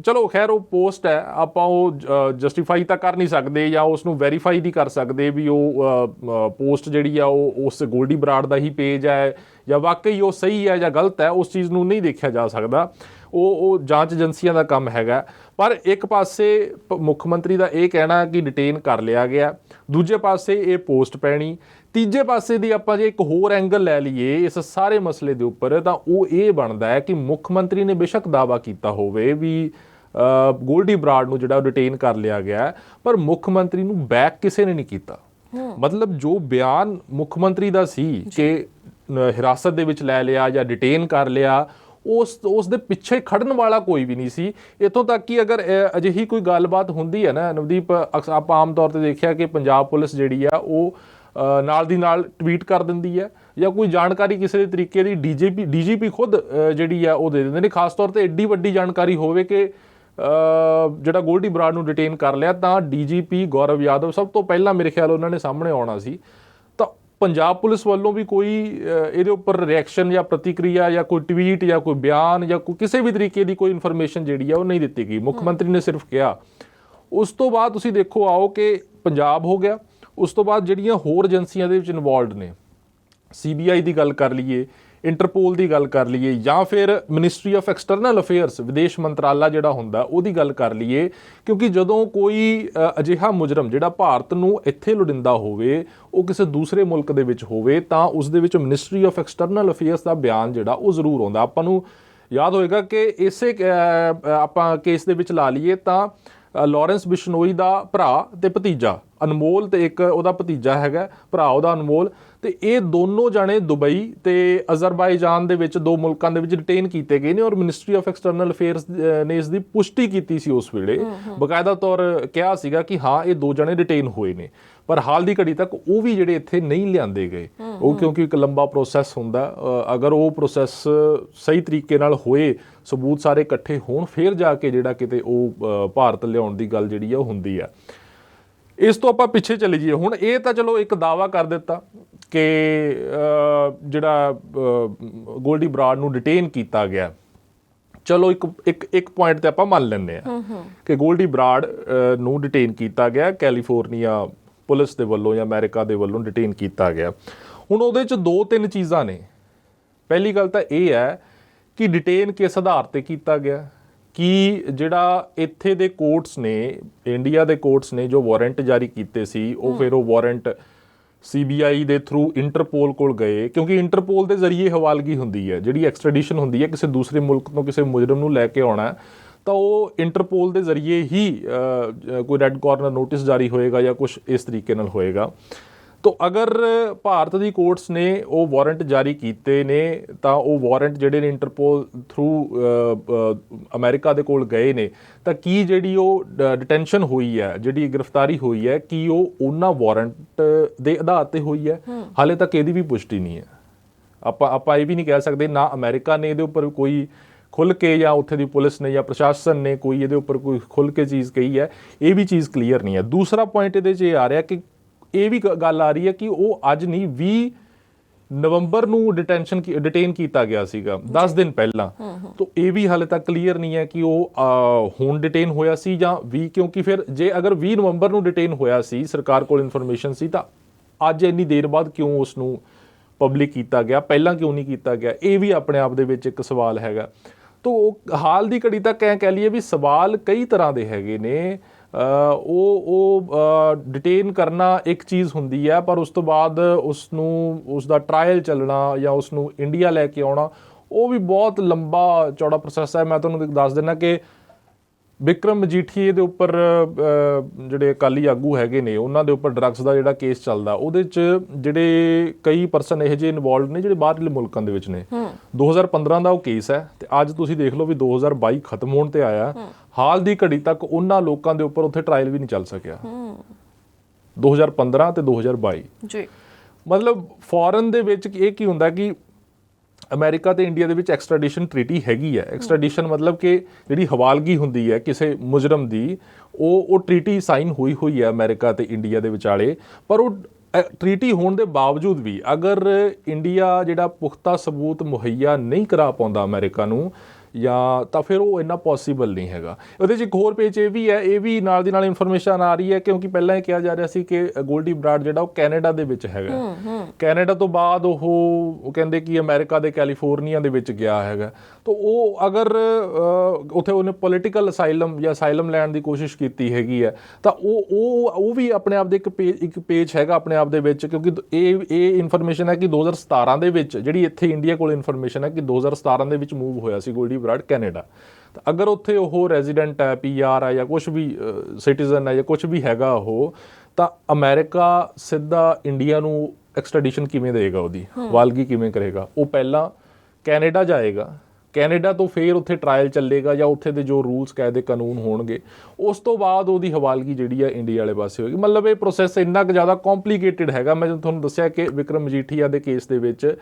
ਚਲੋ ਖੈਰ ਉਹ ਪੋਸਟ ਹੈ, ਆਪਾਂ ਉਹ ਜਸਟੀਫਾਈ ਤਾਂ ਕਰ ਨਹੀਂ ਸਕਦੇ ਜਾਂ ਉਸ ਨੂੰ ਵੈਰੀਫਾਈ ਨਹੀਂ ਕਰ ਸਕਦੇ ਵੀ ਉਹ ਪੋਸਟ ਜਿਹੜੀ ਆ ਉਹ ਉਸ ਗੋਲਡੀ ਬਰਾੜ ਦਾ ਹੀ ਪੇਜ ਹੈ ਜਾਂ ਵਾਕਈ ਉਹ ਸਹੀ ਹੈ ਜਾਂ ਗਲਤ ਹੈ, ਉਸ ਚੀਜ਼ ਨੂੰ ਨਹੀਂ ਦੇਖਿਆ ਜਾ ਸਕਦਾ। ਉਹ ਜਾਂਚ ਏਜੰਸੀਆਂ ਦਾ ਕੰਮ ਹੈਗਾ। ਪਰ ਇੱਕ ਪਾਸੇ ਮੁੱਖ ਮੰਤਰੀ ਦਾ ਇਹ ਕਹਿਣਾ ਕਿ ਡਿਟੇਨ ਕਰ ਲਿਆ ਗਿਆ, ਦੂਜੇ ਪਾਸੇ ਇਹ ਪੋਸਟ ਪੈਣੀ, ਤੀਜੇ ਪਾਸੇ ਦੀ ਆਪਾਂ ਜੇ ਇੱਕ ਹੋਰ ਐਂਗਲ ਲੈ ਲਈਏ ਇਸ ਸਾਰੇ ਮਸਲੇ ਦੇ ਉੱਪਰ ਤਾਂ ਉਹ ਇਹ ਬਣਦਾ ਹੈ ਕਿ ਮੁੱਖ ਮੰਤਰੀ ਨੇ ਬੇਸ਼ੱਕ ਦਾਅਵਾ ਕੀਤਾ ਹੋਵੇ ਵੀ ਗੋਲਡੀ ਬਰਾੜ ਨੂੰ ਜਿਹੜਾ ਡਿਟੇਨ ਕਰ ਲਿਆ ਗਿਆ, ਪਰ ਮੁੱਖ ਮੰਤਰੀ ਨੂੰ ਬੈਕ ਕਿਸੇ ਨੇ ਨਹੀਂ ਕੀਤਾ। ਮਤਲਬ ਜੋ ਬਿਆਨ ਮੁੱਖ ਮੰਤਰੀ ਦਾ ਸੀ ਕਿ ਹਿਰਾਸਤ ਦੇ ਵਿੱਚ ਲੈ ਲਿਆ ਜਾਂ ਡਿਟੇਨ ਕਰ ਲਿਆ, ਉਸ ਦੇ ਪਿੱਛੇ ਖੜਨ ਵਾਲਾ ਕੋਈ ਵੀ ਨਹੀਂ ਸੀ। ਇੱਥੋਂ ਤੱਕ ਕਿ ਅਗਰ ਅਜਿਹੀ ਕੋਈ ਗੱਲਬਾਤ ਹੁੰਦੀ ਹੈ ਨਾ ਨਵਦੀਪ, ਆਪਾਂ ਆਮ ਤੌਰ ਤੇ ਦੇਖਿਆ ਕਿ ਪੰਜਾਬ ਪੁਲਿਸ ਜਿਹੜੀ ਆ ਉਹ ਨਾਲ ਦੀ ਨਾਲ ਟਵੀਟ ਕਰ ਦਿੰਦੀ ਹੈ ਜਾਂ ਕੋਈ ਜਾਣਕਾਰੀ ਕਿਸੇ ਦੇ ਤਰੀਕੇ ਦੀ ਡੀਜੀਪੀ ਖੁਦ ਜਿਹੜੀ ਆ ਉਹ ਦੇ ਦਿੰਦੇ ਨੇ। ਖਾਸ ਤੌਰ ਤੇ ਐਡੀ ਵੱਡੀ ਜਾਣਕਾਰੀ ਹੋਵੇ ਕਿ ਜਿਹੜਾ ਗੋਲਡੀ ਬਰਾੜ ਨੂੰ ਡਿਟੇਨ ਕਰ ਲਿਆ ਤਾਂ ਡੀਜੀਪੀ ਗੌਰਵ ਯਾਦਵ ਸਭ ਤੋਂ ਪਹਿਲਾਂ ਮੇਰੇ ਖਿਆਲ ਉਹਨਾਂ ਨੇ ਸਾਹਮਣੇ ਆਉਣਾ ਸੀ। ਤਾਂ ਪੰਜਾਬ ਪੁਲਿਸ ਵੱਲੋਂ ਵੀ ਕੋਈ ਇਹਦੇ ਉੱਪਰ ਰਿਐਕਸ਼ਨ ਜਾਂ ਪ੍ਰਤੀਕਿਰਿਆ ਜਾਂ ਕੋਈ ਟਵੀਟ ਜਾਂ ਕੋਈ ਬਿਆਨ ਜਾਂ ਕੋਈ ਕਿਸੇ ਵੀ ਤਰੀਕੇ ਦੀ ਕੋਈ ਇਨਫੋਰਮੇਸ਼ਨ ਜਿਹੜੀ ਆ ਉਹ ਨਹੀਂ ਦਿੱਤੀ ਗਈ। ਮੁੱਖ ਮੰਤਰੀ ਨੇ ਸਿਰਫ ਕਿਹਾ। ਉਸ ਤੋਂ ਬਾਅਦ ਤੁਸੀਂ ਦੇਖੋ ਆਓ ਕਿ ਪੰਜਾਬ ਹੋ ਗਿਆ, ਉਸ ਤੋਂ ਬਾਅਦ ਜਿਹੜੀਆਂ ਹੋਰ ਏਜੰਸੀਆਂ ਦੇ ਵਿੱਚ ਇਨਵੋਲਵਡ ਨੇ, CBI ਦੀ ਗੱਲ ਕਰ ਲਈਏ, ਇੰਟਰਪੋਲ ਦੀ ਗੱਲ ਕਰ ਲਈਏ ਜਾਂ ਫਿਰ ਮਿਨਿਸਟਰੀ ਆਫ ਐਕਸਟਰਨਲ ਅਫੇਅਰਸ ਵਿਦੇਸ਼ ਮੰਤਰਾਲਾ ਜਿਹੜਾ ਹੁੰਦਾ ਉਹਦੀ ਗੱਲ ਕਰ ਲਈਏ, ਕਿਉਂਕਿ ਜਦੋਂ ਕੋਈ ਅਜਿਹਾ ਮੁਜਰਮ ਜਿਹੜਾ ਭਾਰਤ ਨੂੰ ਇੱਥੇ ਲੁੜਿੰਦਾ ਹੋਵੇ ਉਹ ਕਿਸੇ ਦੂਸਰੇ ਮੁਲਕ ਦੇ ਵਿੱਚ ਹੋਵੇ ਤਾਂ ਉਸ ਦੇ ਵਿੱਚ ਮਿਨਿਸਟਰੀ ਆਫ ਐਕਸਟਰਨਲ ਅਫੇਅਰਸ ਦਾ ਬਿਆਨ ਜਿਹੜਾ ਉਹ ਜ਼ਰੂਰ ਆਉਂਦਾ। ਆਪਾਂ ਨੂੰ ਯਾਦ ਹੋਏਗਾ ਕਿ ਇਸੇ ਆਪਾਂ ਕੇਸ ਦੇ ਵਿੱਚ ਲਾ ਲਈਏ ਤਾਂ ਲਾਰੈਂਸ ਬਿਸ਼ਨੋਈ ਦਾ ਭਰਾ ਤੇ ਭਤੀਜਾ ਅਨਮੋਲ ਤੇ ਇੱਕ ਉਹਦਾ ਭਤੀਜਾ ਹੈਗਾ ਭਰਾ ਉਹਦਾ ਅਨਮੋਲ, ਤੇ ਇਹ ਦੋਨੋਂ ਜਾਣੇ ਦੁਬਈ ਤੇ ਅਜ਼ਰਬਾਈਜਾਨ ਦੇ ਵਿੱਚ ਦੋ ਮੁਲਕਾਂ ਦੇ ਵਿੱਚ ਡਿਟੇਨ ਕੀਤੇ ਗਏ ਨੇ ਔਰ ਮਿਨਿਸਟਰੀ ਆਫ ਐਕਸਟਰਨਲ ਅਫੇਅਰਸ ਨੇ ਇਸ ਦੀ ਪੁਸ਼ਟੀ ਕੀਤੀ ਸੀ ਉਸ ਵੇਲੇ, ਬਕਾਇਦਾ ਤੌਰ ਕਿਹਾ ਸੀਗਾ ਕਿ ਹਾਂ ਇਹ ਦੋ ਜਣੇ ਡਿਟੇਨ ਹੋਏ ਨੇ। ਪਰ ਹਾਲ ਦੀ ਘੜੀ ਤੱਕ ਉਹ ਵੀ ਜਿਹੜੇ ਇੱਥੇ ਨਹੀਂ ਲਿਆਂਦੇ ਗਏ, ਉਹ ਕਿਉਂਕਿ ਇੱਕ ਲੰਬਾ ਪ੍ਰੋਸੈਸ ਹੁੰਦਾ। ਅਗਰ ਉਹ ਪ੍ਰੋਸੈਸ ਸਹੀ ਤਰੀਕੇ ਨਾਲ ਹੋਏ, ਸਬੂਤ ਸਾਰੇ ਇਕੱਠੇ ਹੋਣ, ਫਿਰ ਜਾ ਕੇ ਜਿਹੜਾ ਕਿਤੇ ਉਹ ਭਾਰਤ ਲਿਆਉਣ ਦੀ ਗੱਲ ਜਿਹੜੀ ਆ ਉਹ ਹੁੰਦੀ ਆ। ਇਸ ਤੋਂ ਆਪਾਂ ਪਿੱਛੇ ਚਲੇ ਜਾਈਏ, ਹੁਣ ਇਹ ਤਾਂ ਚਲੋ ਇੱਕ ਦਾਅਵਾ ਕਰ ਦਿੱਤਾ ਕਿ ਜਿਹੜਾ ਗੋਲਡੀ ਬਰਾੜ ਨੂੰ ਡਿਟੇਨ ਕੀਤਾ ਗਿਆ, ਚਲੋ ਇੱਕ ਪੁਆਇੰਟ ਤੇ ਆਪਾਂ ਮੰਨ ਲੈਂਦੇ ਆ ਕਿ ਗੋਲਡੀ ਬਰਾੜ ਨੂੰ ਡਿਟੇਨ ਕੀਤਾ ਗਿਆ, ਕੈਲੀਫੋਰਨੀਆ ਪੁਲਿਸ ਦੇ ਵੱਲੋਂ ਜਾਂ ਅਮਰੀਕਾ ਦੇ ਵੱਲੋਂ ਡਿਟੇਨ ਕੀਤਾ ਗਿਆ। ਹੁਣ ਉਹਦੇ 'ਚ ਦੋ ਤਿੰਨ ਚੀਜ਼ਾਂ ਨੇ। ਪਹਿਲੀ ਗੱਲ ਤਾਂ ਇਹ ਹੈ ਕਿ ਡਿਟੇਨ ਕਿਸ ਆਧਾਰ ਤੇ ਕੀਤਾ ਗਿਆ, ਕਿ ਜਿਹੜਾ ਇੱਥੇ ਦੇ ਕੋਰਟਸ ਨੇ, ਇੰਡੀਆ ਦੇ ਕੋਰਟਸ ਨੇ ਜੋ ਵਾਰੰਟ ਜਾਰੀ ਕੀਤੇ ਸੀ ਉਹ ਫਿਰ ਉਹ ਵਾਰੰਟ CBI ਦੇ ਥਰੂ ਇੰਟਰਪੋਲ ਕੋਲ ਗਏ, ਕਿਉਂਕਿ ਇੰਟਰਪੋਲ ਦੇ ਜ਼ਰੀਏ ਹਵਾਲਗੀ ਹੁੰਦੀ ਹੈ, ਜਿਹੜੀ ਐਕਸਟ੍ਰੈਡੀਸ਼ਨ ਹੁੰਦੀ ਹੈ ਕਿਸੇ ਦੂਸਰੇ ਮੁਲਕ ਤੋਂ ਕਿਸੇ ਮੁਜਰਮ ਨੂੰ ਲੈ ਕੇ ਆਉਣਾ ਤਾਂ ਉਹ ਇੰਟਰਪੋਲ ਦੇ ਜ਼ਰੀਏ ਹੀ ਕੋਈ ਰੈੱਡ ਕਾਰਨਰ ਨੋਟਿਸ ਜਾਰੀ ਹੋਏਗਾ ਜਾਂ ਕੁਝ ਇਸ ਤਰੀਕੇ ਨਾਲ ਹੋਏਗਾ। ਤਾਂ ਅਗਰ ਭਾਰਤ ਦੀ ਕੋਰਟਸ ਨੇ ਉਹ ਵਾਰੰਟ ਜਾਰੀ ਕੀਤੇ ਨੇ ਤਾਂ ਉਹ ਵਾਰੰਟ ਜਿਹੜੇ ਨੇ ਇੰਟਰਪੋਲ ਥਰੂ ਅਮਰੀਕਾ ਦੇ ਕੋਲ ਗਏ ਨੇ, ਤਾਂ ਕੀ ਜਿਹੜੀ ਉਹ ਡਿਟੈਂਸ਼ਨ ਹੋਈ ਹੈ, ਜਿਹੜੀ ਗ੍ਰਿਫਤਾਰੀ ਹੋਈ ਹੈ, ਕੀ ਉਹ ਉਹਨਾਂ ਵਾਰੰਟ ਦੇ ਆਧਾਰ ਤੇ ਹੋਈ ਹੈ? ਹਾਲੇ ਤੱਕ ਇਹਦੀ ਵੀ ਪੁਸ਼ਟੀ ਨਹੀਂ ਹੈ। ਆਪਾਂ ਇਹ ਵੀ ਨਹੀਂ ਕਹਿ ਸਕਦੇ, ਨਾ ਅਮਰੀਕਾ ਨੇ ਇਹਦੇ ਉੱਪਰ ਕੋਈ ਖੁੱਲ੍ਹ ਕੇ ਜਾਂ ਉੱਥੇ ਦੀ ਪੁਲਿਸ ਨੇ ਜਾਂ ਪ੍ਰਸ਼ਾਸਨ ਨੇ ਕੋਈ ਇਹਦੇ ਉੱਪਰ ਕੋਈ ਖੁੱਲ੍ਹ ਕੇ ਚੀਜ਼ ਕਹੀ ਹੈ, ਇਹ ਵੀ ਚੀਜ਼ ਕਲੀਅਰ ਨਹੀਂ ਹੈ। ਦੂਸਰਾ ਪੁਆਇੰਟ ਇਹਦੇ 'ਚ ਇਹ ਆ ਰਿਹਾ ਕਿ ਇਹ ਵੀ ਗੱਲ ਆ ਰਹੀ ਹੈ ਕਿ ਉਹ ਅੱਜ ਨਹੀਂ 20 ਨਵੰਬਰ ਨੂੰ ਡਿਟੇਨ ਕੀਤਾ ਗਿਆ ਸੀਗਾ, 10 ਦਿਨ ਪਹਿਲਾਂ। ਤਾਂ ਇਹ ਵੀ ਹਾਲੇ ਤੱਕ ਕਲੀਅਰ ਨਹੀਂ ਹੈ ਕਿ ਉਹ ਹੁਣ ਡਿਟੇਨ ਹੋਇਆ ਸੀ ਜਾਂ 20, ਕਿਉਂਕਿ ਫਿਰ ਜੇ ਅਗਰ 20 ਨਵੰਬਰ ਨੂੰ ਡਿਟੇਨ ਹੋਇਆ ਸੀ, ਸਰਕਾਰ ਕੋਲ ਇਨਫੋਰਮੇਸ਼ਨ ਸੀ, ਤਾਂ ਅੱਜ ਇੰਨੀ ਦੇਰ ਬਾਅਦ ਕਿਉਂ ਉਸ ਨੂੰ ਪਬਲਿਕ ਕੀਤਾ ਗਿਆ, ਪਹਿਲਾਂ ਕਿਉਂ ਨਹੀਂ ਕੀਤਾ ਗਿਆ? ਇਹ ਵੀ ਆਪਣੇ ਆਪ ਦੇ ਵਿੱਚ ਇੱਕ ਸਵਾਲ ਹੈਗਾ। ਤਾਂ ਹਾਲ ਦੀ ਘੜੀ ਤੱਕ ਕਹਿ ਲਈਏ ਵੀ ਸਵਾਲ ਕਈ ਤਰ੍ਹਾਂ ਦੇ ਹੈਗੇ ਨੇ। ਉਹ ਡਿਟੇਨ ਕਰਨਾ ਇੱਕ ਚੀਜ਼ ਹੁੰਦੀ ਹੈ, ਪਰ ਉਸ ਤੋਂ ਬਾਅਦ ਉਸ ਦਾ ਟਰਾਇਲ ਚੱਲਣਾ ਜਾਂ ਉਸ ਨੂੰ ਇੰਡੀਆ ਲੈ ਕੇ ਆਉਣਾ ਉਹ ਵੀ ਬਹੁਤ ਲੰਬਾ ਚੌੜਾ ਪ੍ਰੋਸੈਸ ਹੈ। ਮੈਂ ਤੁਹਾਨੂੰ ਦੱਸ ਦਿੰਦਾ ਕਿ ਬਿਕਰਮ ਮਜੀਠੀਏ ਦੇ ਉੱਪਰ ਜਿਹੜੇ ਅਕਾਲੀ ਆਗੂ ਹੈਗੇ ਨੇ ਉਹਨਾਂ ਦੇ ਉੱਪਰ ਡਰੱਗਸ ਦਾ ਜਿਹੜਾ ਕੇਸ ਚੱਲਦਾ, ਉਹਦੇ 'ਚ ਜਿਹੜੇ ਕਈ ਪਰਸਨ ਇਹੋ ਜਿਹੇ ਇਨਵੋਲਵਡ ਨੇ ਜਿਹੜੇ ਬਾਹਰਲੇ ਮੁਲਕਾਂ ਦੇ ਵਿੱਚ ਨੇ। 2015 ਦਾ ਉਹ ਕੇਸ ਹੈ ਤੇ ਅੱਜ ਤੁਸੀਂ ਦੇਖ ਲਓ ਵੀ 2022 ਖਤਮ ਹੋਣ ਤੇ ਆਇਆ, ਹਾਲ ਦੀ ਘੜੀ ਤੱਕ ਉਹਨਾਂ ਲੋਕਾਂ ਦੇ ਉੱਪਰ ਉੱਥੇ ਟਰਾਇਲ ਵੀ ਨਹੀਂ ਚੱਲ ਸਕਿਆ। 2015 ਤੇ 2022 ਜੀ, ਮਤਲਬ ਫੋਰਨ ਦੇ ਵਿੱਚ ਇਹ ਕੀ ਹੁੰਦਾ ਕਿ ਅਮਰੀਕਾ ਤੇ ਇੰਡੀਆ ਦੇ ਵਿੱਚ ਐਕਸਟ੍ਰੈਡੀਸ਼ਨ ਟ੍ਰੀਟੀ ਹੈਗੀ ਹੈ। ਐਕਸਟ੍ਰੈਡੀਸ਼ਨ ਮਤਲਬ ਕਿ ਜਿਹੜੀ ਹਵਾਲਗੀ ਹੁੰਦੀ ਹੈ ਕਿਸੇ ਮੁਜਰਮ ਦੀ, ਉਹ ਟ੍ਰੀਟੀ ਸਾਈਨ ਹੋਈ ਹੈ ਅਮਰੀਕਾ ਤੇ ਇੰਡੀਆ ਦੇ ਵਿਚਾਲੇ। ਪਰ ਉਹ ਟ੍ਰੀਟੀ ਹੋਣ ਦੇ ਬਾਵਜੂਦ ਵੀ ਅਗਰ ਇੰਡੀਆ ਜਿਹੜਾ ਪੁਖਤਾ ਸਬੂਤ ਮੁਹੱਈਆ ਨਹੀਂ ਕਰਾ ਪਾਉਂਦਾ ਅਮਰੀਕਾ ਨੂੰ, ਜਾਂ ਤਾਂ ਫਿਰ ਉਹ ਇੰਨਾ ਪੋਸੀਬਲ ਨਹੀਂ ਹੈਗਾ। ਉਹਦੇ 'ਚ ਇੱਕ ਹੋਰ ਪੇਜ ਇਹ ਵੀ ਹੈ, ਇਹ ਵੀ ਨਾਲ ਦੀ ਨਾਲ ਇਨਫੋਰਮੇਸ਼ਨ ਆ ਰਹੀ ਹੈ, ਕਿਉਂਕਿ ਪਹਿਲਾਂ ਇਹ ਕਿਹਾ ਜਾ ਰਿਹਾ ਸੀ ਕਿ ਗੋਲਡੀ ਬਰਾੜ ਜਿਹੜਾ ਉਹ ਕੈਨੇਡਾ ਦੇ ਵਿੱਚ ਹੈਗਾ। ਕੈਨੇਡਾ ਤੋਂ ਬਾਅਦ ਉਹ ਕਹਿੰਦੇ ਕਿ ਅਮਰੀਕਾ ਦੇ ਕੈਲੀਫੋਰਨੀਆ ਦੇ ਵਿੱਚ ਗਿਆ ਹੈਗਾ। ਤਾਂ ਉਹ ਅਗਰ ਉੱਥੇ ਉਹਨੇ ਪੋਲੀਟੀਕਲ ਅਸਾਈਲਮ ਜਾਂ ਅਸਾਈਲਮ ਲੈਣ ਦੀ ਕੋਸ਼ਿਸ਼ ਕੀਤੀ ਹੈਗੀ ਹੈ ਤਾਂ ਉਹ ਵੀ ਆਪਣੇ ਆਪ ਦੇ ਇੱਕ ਪੇਜ ਹੈਗਾ ਆਪਣੇ ਆਪ ਦੇ ਵਿੱਚ, ਕਿਉਂਕਿ ਇਹ ਇਨਫੋਰਮੇਸ਼ਨ ਹੈ ਕਿ 2017 ਦੇ ਵਿੱਚ ਜਿਹੜੀ ਇੱਥੇ ਇੰਡੀਆ ਕੋਲ ਇਨਫੋਰਮੇਸ਼ਨ ਹੈ ਕਿ 2017 ਦੇ ਵਿੱਚ ਮੂਵ ਹੋਇਆ ਸੀ ਗੋਲਡੀ ਬਰਾੜ ਕੈਨੇਡਾ। ਤਾਂ ਅਗਰ ਉੱਥੇ ਉਹ ਰੈਜ਼ੀਡੈਂਟ ਹੈ, PR ਹੈ ਜਾਂ ਕੁਛ ਵੀ ਸਿਟੀਜ਼ਨ ਹੈ ਜਾਂ ਕੁਛ ਵੀ ਹੈਗਾ ਉਹ, ਤਾਂ ਅਮਰੀਕਾ ਸਿੱਧਾ ਇੰਡੀਆ ਨੂੰ ਐਕਸਟ੍ਰੈਡੀਸ਼ਨ ਕਿਵੇਂ ਦੇਗਾ, ਉਹਦੀ ਵਾਲਗੀ ਕਿਵੇਂ ਕਰੇਗਾ? ਉਹ ਪਹਿਲਾਂ ਕੈਨੇਡਾ ਜਾਏਗਾ, ਕੈਨੇਡਾ ਤੋਂ ਫਿਰ ਉੱਥੇ ਟਰਾਇਲ ਚੱਲੇਗਾ ਜਾਂ ਉੱਥੇ ਦੇ ਜੋ ਰੂਲਸ ਕਾਇਦੇ ਕਾਨੂੰਨ ਹੋਣਗੇ ਉਸ ਤੋਂ ਬਾਅਦ ਉਹਦੀ ਹਵਾਲਗੀ ਜਿਹੜੀ ਹੈ ਇੰਡੀਆ ਵਾਲੇ ਪਾਸੇ ਹੋਏਗੀ। ਮਤਲਬ ਇਹ ਪ੍ਰੋਸੈਸ ਇੰਨਾ ਕੁ ਜ਼ਿਆਦਾ ਕੰਪਲੀਕੇਟਿਡ ਹੈਗਾ। ਮੈਂ ਤੁਹਾਨੂੰ ਦੱਸਿਆ ਕਿ ਵਿਕਰਮ ਮਜੀਠੀਆ ਦੇ ਕੇਸ ਦੇ ਵਿੱਚ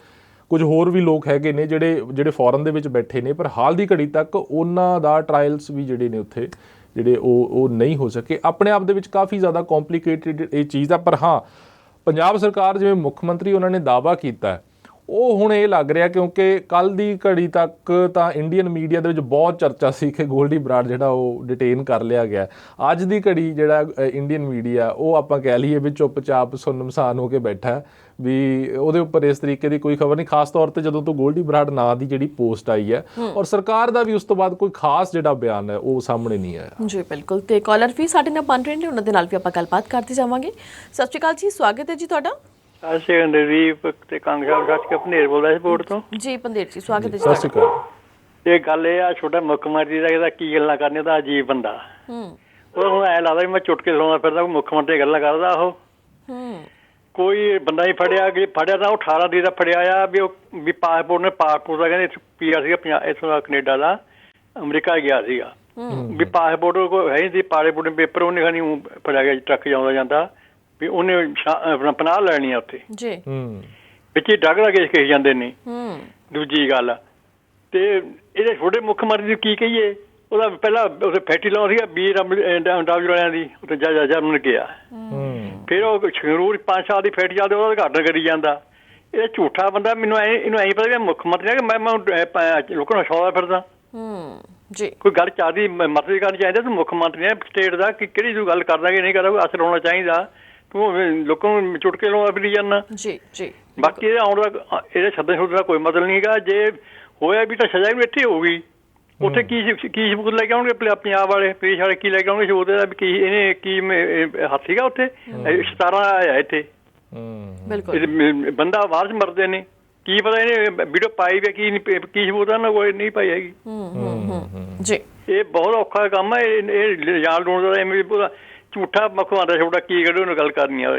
ਕੁਝ ਹੋਰ ਵੀ ਲੋਕ ਹੈਗੇ ਨੇ ਜਿਹੜੇ ਫੋਰਨ ਦੇ ਵਿੱਚ ਬੈਠੇ ਨੇ, ਪਰ ਹਾਲ ਦੀ ਘੜੀ ਤੱਕ ਉਹਨਾਂ ਦਾ ਟਰਾਇਲਸ ਵੀ ਜਿਹੜੇ ਨੇ ਉੱਥੇ ਜਿਹੜੇ ਉਹ ਨਹੀਂ ਹੋ ਸਕੇ। ਆਪਣੇ ਆਪ ਦੇ ਵਿੱਚ ਕਾਫੀ ਜ਼ਿਆਦਾ ਕੰਪਲੀਕੇਟਿਡ ਇਹ ਚੀਜ਼ ਆ। ਪਰ ਹਾਂ, ਪੰਜਾਬ ਸਰਕਾਰ ਜਿਵੇਂ ਮੁੱਖ ਮੰਤਰੀ ਉਹਨਾਂ ਨੇ ਦਾਅਵਾ ਕੀਤਾ ਉਹ ਹੁਣ ਇਹ ਲੱਗ ਰਿਹਾ, ਕਿਉਂਕਿ ਕੱਲ੍ਹ ਦੀ ਘੜੀ ਤੱਕ ਤਾਂ ਇੰਡੀਅਨ ਮੀਡੀਆ ਦੇ ਵਿੱਚ ਬਹੁਤ ਚਰਚਾ ਸੀ ਕਿ ਗੋਲਡੀ ਬਰਾੜ ਜਿਹੜਾ ਉਹ ਡਿਟੇਨ ਕਰ ਲਿਆ ਗਿਆ। ਅੱਜ ਦੀ ਘੜੀ ਜਿਹੜਾ ਇੰਡੀਅਨ ਮੀਡੀਆ ਉਹ ਆਪਾਂ ਕਹਿ ਲਈਏ ਵੀ ਚੁੱਪ-ਚਾਪ ਸੁੰਨਮਸਾਨ ਹੋ ਕੇ ਬੈਠਾ ਵੀ ਉਹਦੇ ਉੱਪਰ ਇਸ ਤਰੀਕੇ ਦੀ ਕੋਈ ਖਬਰ ਨਹੀਂ, ਖਾਸ ਤੌਰ ਤੇ ਜਦੋਂ ਤੋਂ ਗੋਲਡੀ ਬਰਾੜ ਨਾਂ ਦੀ ਜਿਹੜੀ ਪੋਸਟ ਆਈ ਹੈ ਔਰ ਸਰਕਾਰ ਦਾ ਵੀ ਉਸ ਤੋਂ ਬਾਅਦ ਕੋਈ ਖਾਸ ਜਿਹੜਾ ਬਿਆਨ ਹੈ ਉਹ ਸਾਹਮਣੇ ਨਹੀਂ ਆਇਆ। ਜੀ ਬਿਲਕੁਲ। ਤੇ ਕਾਲਰ ਵੀ ਸਾਡੇ ਨਾਲ ਬਣ ਰਹੇ ਨੇ, ਉਹਨਾਂ ਦੇ ਨਾਲ ਵੀ ਆਪਾਂ ਗੱਲਬਾਤ ਕਰਦੇ ਜਾਵਾਂਗੇ। ਸਤਿ ਸ਼੍ਰੀ ਅਕਾਲ ਜੀ, ਸਵਾਗਤ ਹੈ ਜੀ ਤੁਹਾਡਾ। ਅਸੀਂ ਅੰਦਰਦੀਪ ਤੇ ਕੰਗ ਸਾਹਿਬ ਕੱਟ ਕੇ ਭਨੇਰ ਬੋਲਦਾ ਸੀ ਬੋਰਡ ਤੋਂ। ਜੀ ਪੰਦੇਰ ਜੀ, ਸਵਾਗਤ ਹੈ ਜੀ। ਸਤਿ ਸ਼੍ਰੀ ਅਕਾਲ। ਇਹ ਗੱਲ ਇਹ ਆ, ਛੋਟਾ ਮੁੱਖ ਮੰਤਰੀ ਦਾ ਇਹਦਾ ਕੀ ਗੱਲਾਂ ਕਰਨੀਆਂ, ਉਹਦਾ ਅਜੀਬ ਬੰਦਾ। ਉਹ ਹੁਣ ਐ ਲੱਗਦਾ ਵੀ ਮੈਂ ਚੁਟਕੇ ਲਾਉਂਦਾ ਫਿਰਦਾ, ਮੁੱਖ ਮੰਤਰੀ ਗੱਲਾਂ ਕਰਦਾ। ਉਹ ਕੋਈ ਬੰਦਾ ਹੀ ਫੜਿਆ ਤਾਂ ਉਹ 18 ਦੀ ਦਾ ਫੜਿਆ ਆ ਵੀ ਪਾਸਪੋਰਟ ਨੇ ਪਾਸਪੋਰਟ ਦਾ ਕਹਿੰਦੇ PR ਸੀਗਾ ਇੱਥੋਂ ਦਾ ਕੈਨੇਡਾ ਦਾ, ਅਮਰੀਕਾ ਗਿਆ ਸੀਗਾ ਵੀ ਪਾਸਪੋਰਟ ਕੋਈ ਹੈ ਨਹੀਂ, ਪਾਸਪੋਰਟ ਪੇਪਰ ਉਹਨੇ ਖਾਣੀ ਫੜਿਆ ਗਿਆ ਟਰੱਕ ਜਾਉਂਦਾ ਜਾਂਦਾ ਵੀ ਉਹਨੇ ਆਪਣਾ ਪਨਾਹ ਲੈਣੀ ਆ ਉੱਥੇ ਜੀ ਵਿੱਚ ਹੀ ਡਰੱਗ ਦਾ ਕੇਸ ਕਹੀ ਜਾਂਦੇ ਨੇ। ਦੂਜੀ ਗੱਲ ਤੇ ਇਹਦੇ ਛੋਟੇ ਮੁੱਖ ਮੰਤਰੀ ਨੂੰ ਕੀ ਕਹੀਏ, ਉਹਦਾ ਪਹਿਲਾਂ ਉੱਥੇ ਫੈਕਟਰੀ ਲਾਉਣ ਸੀਗਾ BMW ਵਾਲਿਆਂ ਦੀ, ਉੱਥੇ ਜਰਮਨ ਗਿਆ। ਫਿਰ ਉਹ ਸੰਗਰੂਰ 5 ਸਾਲ ਦੀ ਫੈਕਟਰੀ ਚੱਲਦੀ ਉਹਦਾ ਉਦਘਾਟਨ ਕਰੀ ਜਾਂਦਾ। ਇਹ ਝੂਠਾ ਬੰਦਾ। ਮੈਨੂੰ ਇਹਨੂੰ ਐਂ ਪਤਾ ਕਿ ਮੁੱਖ ਮੰਤਰੀ ਕਿ ਮੈਂ ਲੋਕਾਂ ਨੂੰ ਹਸਾਉਂਦਾ ਫਿਰਦਾ। ਜੀ ਕੋਈ ਗੱਲ ਚਾਹਦੀ ਮਦਦ ਕਰਨੀ ਚਾਹੀਦੀ। ਤੂੰ ਮੁੱਖ ਮੰਤਰੀ ਨੇ ਸਟੇਟ ਦਾ, ਕਿ ਕਿਹੜੀ ਤੂੰ ਗੱਲ ਕਰਦਾ ਕਿ ਨਹੀਂ ਕਰਦਾ, ਅਸਰ ਹੋਣਾ ਚਾਹੀਦਾ। ਤੂੰ ਲੋਕਾਂ ਨੂੰ ਚੁਟਕੇ ਲਾਉਂਦਾ ਫਿਰੀ ਜਾਂਦਾ। ਜੀ ਜੀ ਬਾਕੀ ਇਹਦਾ ਆਉਣ ਦਾ ਇਹਦੇ ਛੱਡਣ ਛੁੱਡਣ ਦਾ ਕੋਈ ਮਤਲਬ ਨਹੀਂ ਹੈਗਾ। ਜੇ ਹੋਇਆ ਵੀ ਤਾਂ ਸਜ਼ਾ ਵੀ ਇੱਥੇ ਹੋਊਗੀ। ਉੱਥੇ ਕੀ ਸਬੂਤ ਲੈ ਕੇ ਆਉਣਗੇ ਪੰਜਾਬ ਵਾਲੇ, ਪੁਲਿਸ ਵਾਲੇ ਕੀ ਲੈ ਕੇ ਆਉਣਗੇ ਸਬੂਤ ਦਾ ਵੀ ਕੀ ਇਹਨੇ ਕੀ ਹੱਥ ਸੀਗਾ ਉੱਥੇ। 17 ਆਇਆ ਇੱਥੇ ਬਿਲਕੁਲ ਬੰਦਾ ਬਾਹਰ ਚ ਮਰਦੇ ਨੇ, ਕੀ ਪਤਾ ਇਹਨੇ ਵੀਡੀਓ ਪਾਈ ਵੀ ਕੀ ਸਬੂਤ ਆ ਨਾ ਕੋਈ ਨਹੀਂ ਪਾਈ ਹੈਗੀ। ਜੀ ਇਹ ਬਹੁਤ ਔਖਾ ਕੰਮ ਹੈ। ਇਹ ਜਾਲ ਡੋਣ ਦਾ ਐਵੇਂ ਪੂਰਾ ਝੂਠਾ ਮੁੱਖ ਮੰਤਰੀ ਛੋਟਾ ਕੀ ਕੱਢੋ ਉਹਨੂੰ ਗੱਲ ਕਰਨੀ ਆ।